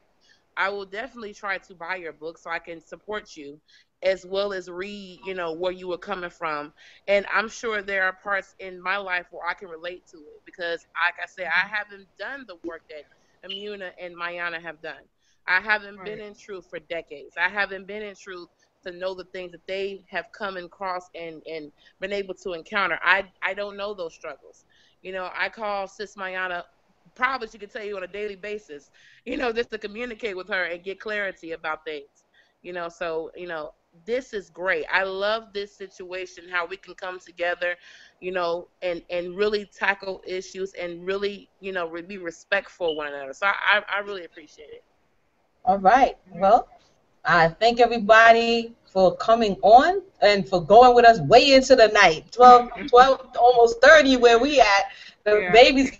I will definitely try to buy your book so I can support you, as well as read, you know, where you were coming from. And I'm sure there are parts in my life where I can relate to it because, like I said, I haven't done the work that Amuna and Mayana have done. I haven't been Right. in truth for decades. I haven't been in truth to know the things that they have come across and been able to encounter. I don't know those struggles. You know, I call Sis Mayana, probably she could tell you on a daily basis, you know, just to communicate with her and get clarity about things. You know, so, you know, this is great. I love this situation, how we can come together, you know, and really tackle issues and really, you know, be respectful of one another. So I really appreciate it. All right. Yeah. Well, I thank everybody for coming on and for going with us way into the night. 12 almost 30 where we at. The Yeah. baby's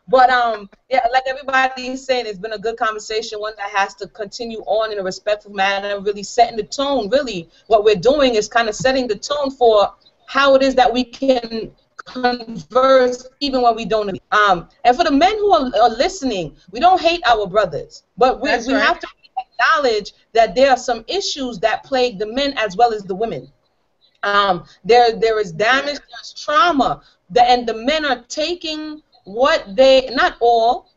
but yeah, like everybody is saying, it's been a good conversation, one that has to continue on in a respectful manner, really setting the tone. Really, what we're doing is kind of setting the tone for how it is that we can converse even when we don't agree. And for the men who are listening, we don't hate our brothers, but That's we right. have to acknowledge that there are some issues that plague the men as well as the women. There is damage, there's trauma, and the men are taking what they, not all,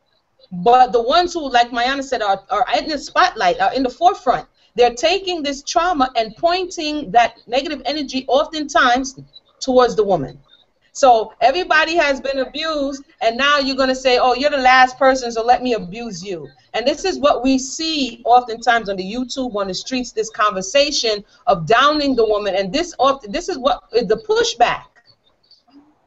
but the ones who, like Mayana said, are in the spotlight, are in the forefront. They're taking this trauma and pointing that negative energy oftentimes towards the woman. So everybody has been abused, and now you're going to say, oh, you're the last person, so let me abuse you. And this is what we see oftentimes on the YouTube, on the streets, this conversation of downing the woman. And this is what is the pushback.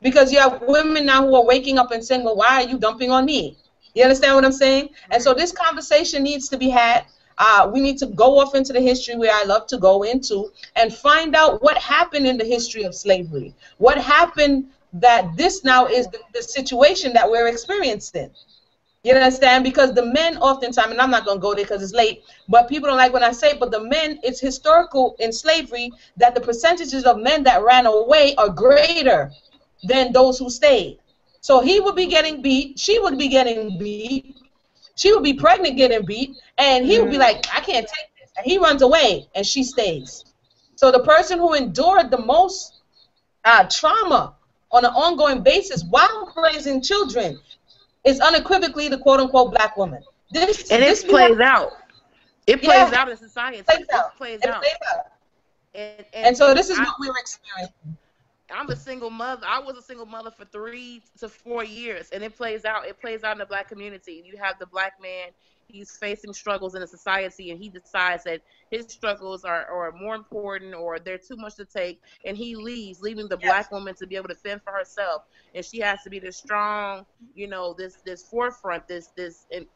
Because you have women now who are waking up and saying, well, why are you dumping on me? You understand what I'm saying? And so this conversation needs to be had. We need to go off into the history where I love to go into and find out what happened in the history of slavery. What happened that this now is the situation that we're experiencing. You understand? Because the men oftentimes, and I'm not going to go there because it's late, but people don't like when I say, but the men, it's historical in slavery that the percentages of men that ran away are greater than those who stayed. So he would be getting beat, she would be getting beat, she would be pregnant getting beat, and he would be like, I can't take this. And he runs away, and she stays. So the person who endured the most trauma on an ongoing basis while raising children is unequivocally the quote-unquote black woman. It plays out. It plays out in society. It plays out. And so this is what we're experiencing. I'm a single mother. I was a single mother for 3 to 4 years, and it plays out. It plays out in the black community. You have the black man. He's facing struggles in a society, and he decides that his struggles are more important or they're too much to take, and he leaves, leaving the black woman to be able to fend for herself. And she has to be this strong, you know, this forefront, this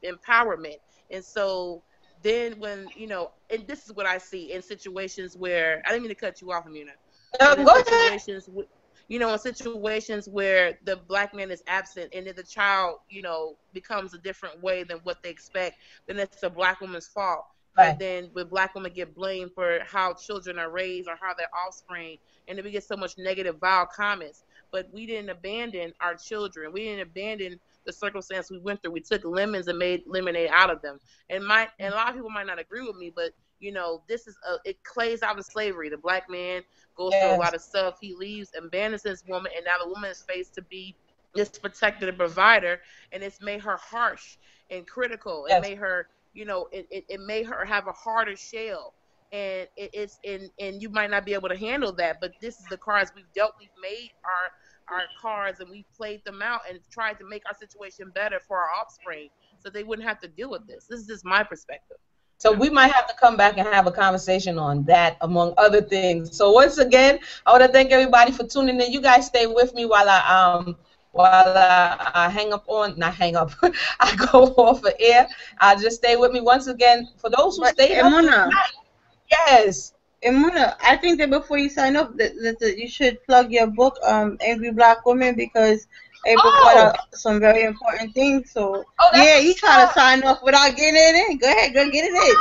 empowerment. And so then when, you know, and this is what I see in situations where, I didn't mean to cut you off, Amina. Go ahead. You know, in situations where the black man is absent and then the child, you know, becomes a different way than what they expect, then it's a black woman's fault. Right. And then when black women get blamed for how children are raised or how their offspring, and then we get so much negative, vile comments. But we didn't abandon our children. We didn't abandon the circumstance we went through. We took lemons and made lemonade out of them. And a lot of people might not agree with me, but you know, this is it plays out in slavery. The black man goes through a lot of stuff. He leaves, abandons his woman, and now the woman is faced to be this protector and provider, and it's made her harsh and critical. It made her, you know, it made her have a harder shell, and and you might not be able to handle that. But this is the cards we've dealt. We've made our cards, and we've played them out and tried to make our situation better for our offspring, so they wouldn't have to deal with this. This is just my perspective. So we might have to come back and have a conversation on that, among other things. So once again, I want to thank everybody for tuning in. You guys stay with me while I hang up on, not hang up, I go off of air. Just stay with me once again. For those who stayed up tonight, yes. Emuna, I think that before you sign up, that you should plug your book, Angry Black Women, because April brought out some very important things. So yeah, you try to sign off without getting it in. Go ahead, go get it in.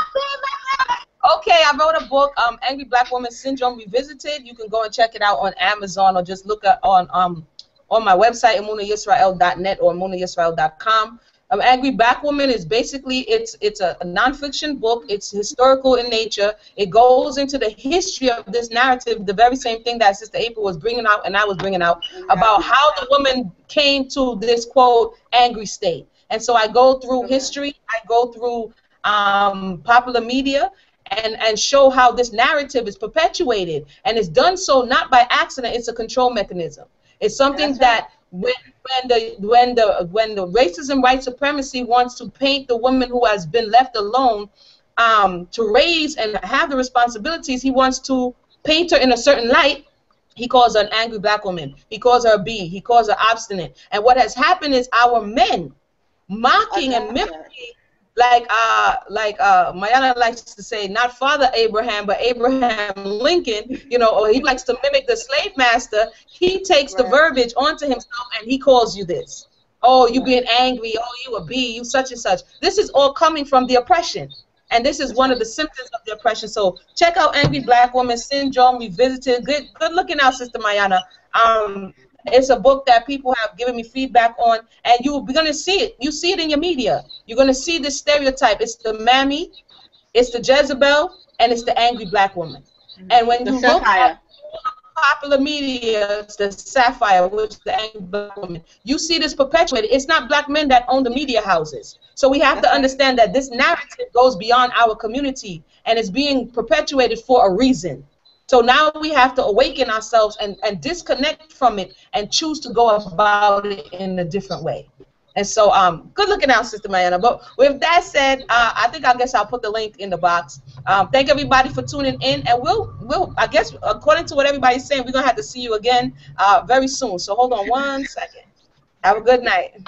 Okay, I wrote a book, Angry Black Woman Syndrome Revisited. You can go and check it out on Amazon or just look at on my website, emunayisrael.net or emunayisrael.com. Angry Black Woman is basically it's a nonfiction book. It's historical in nature. It goes into the history of this narrative, the very same thing that Sister April was bringing out and I was bringing out about how the woman came to this quote angry state. And so I go through history. I go through popular media. And show how this narrative is perpetuated, and it's done so not by accident. It's a control mechanism. It's something that when the racism, white supremacy wants to paint the woman who has been left alone to raise and have the responsibilities, he wants to paint her in a certain light. He calls her an angry black woman. He calls her a bee. He calls her obstinate. And what has happened is our men mocking and mimicking. Like Mayana likes to say, not Father Abraham, but Abraham Lincoln, you know, or he likes to mimic the slave master. He takes the verbiage onto himself and he calls you this. Oh, you being angry. Oh, you a bee. You such and such. This is all coming from the oppression. And this is one of the symptoms of the oppression. So check out Angry Black Woman Syndrome Revisited. Good looking out, Sister Mayana. It's a book that people have given me feedback on, and you're going to see it. You see it in your media. You're going to see this stereotype. It's the mammy, it's the Jezebel, and it's the angry black woman. And when you look at popular media, it's the Sapphire, which is the angry black woman. You see this perpetuated. It's not black men that own the media houses. So we have to understand that this narrative goes beyond our community, and it's being perpetuated for a reason. So now we have to awaken ourselves and disconnect from it and choose to go about it in a different way. And so, good looking out, Sister Mayana. But with that said, I guess I'll put the link in the box. Thank everybody for tuning in, and we'll I guess according to what everybody's saying, we're gonna have to see you again very soon. So hold on one second. Have a good night.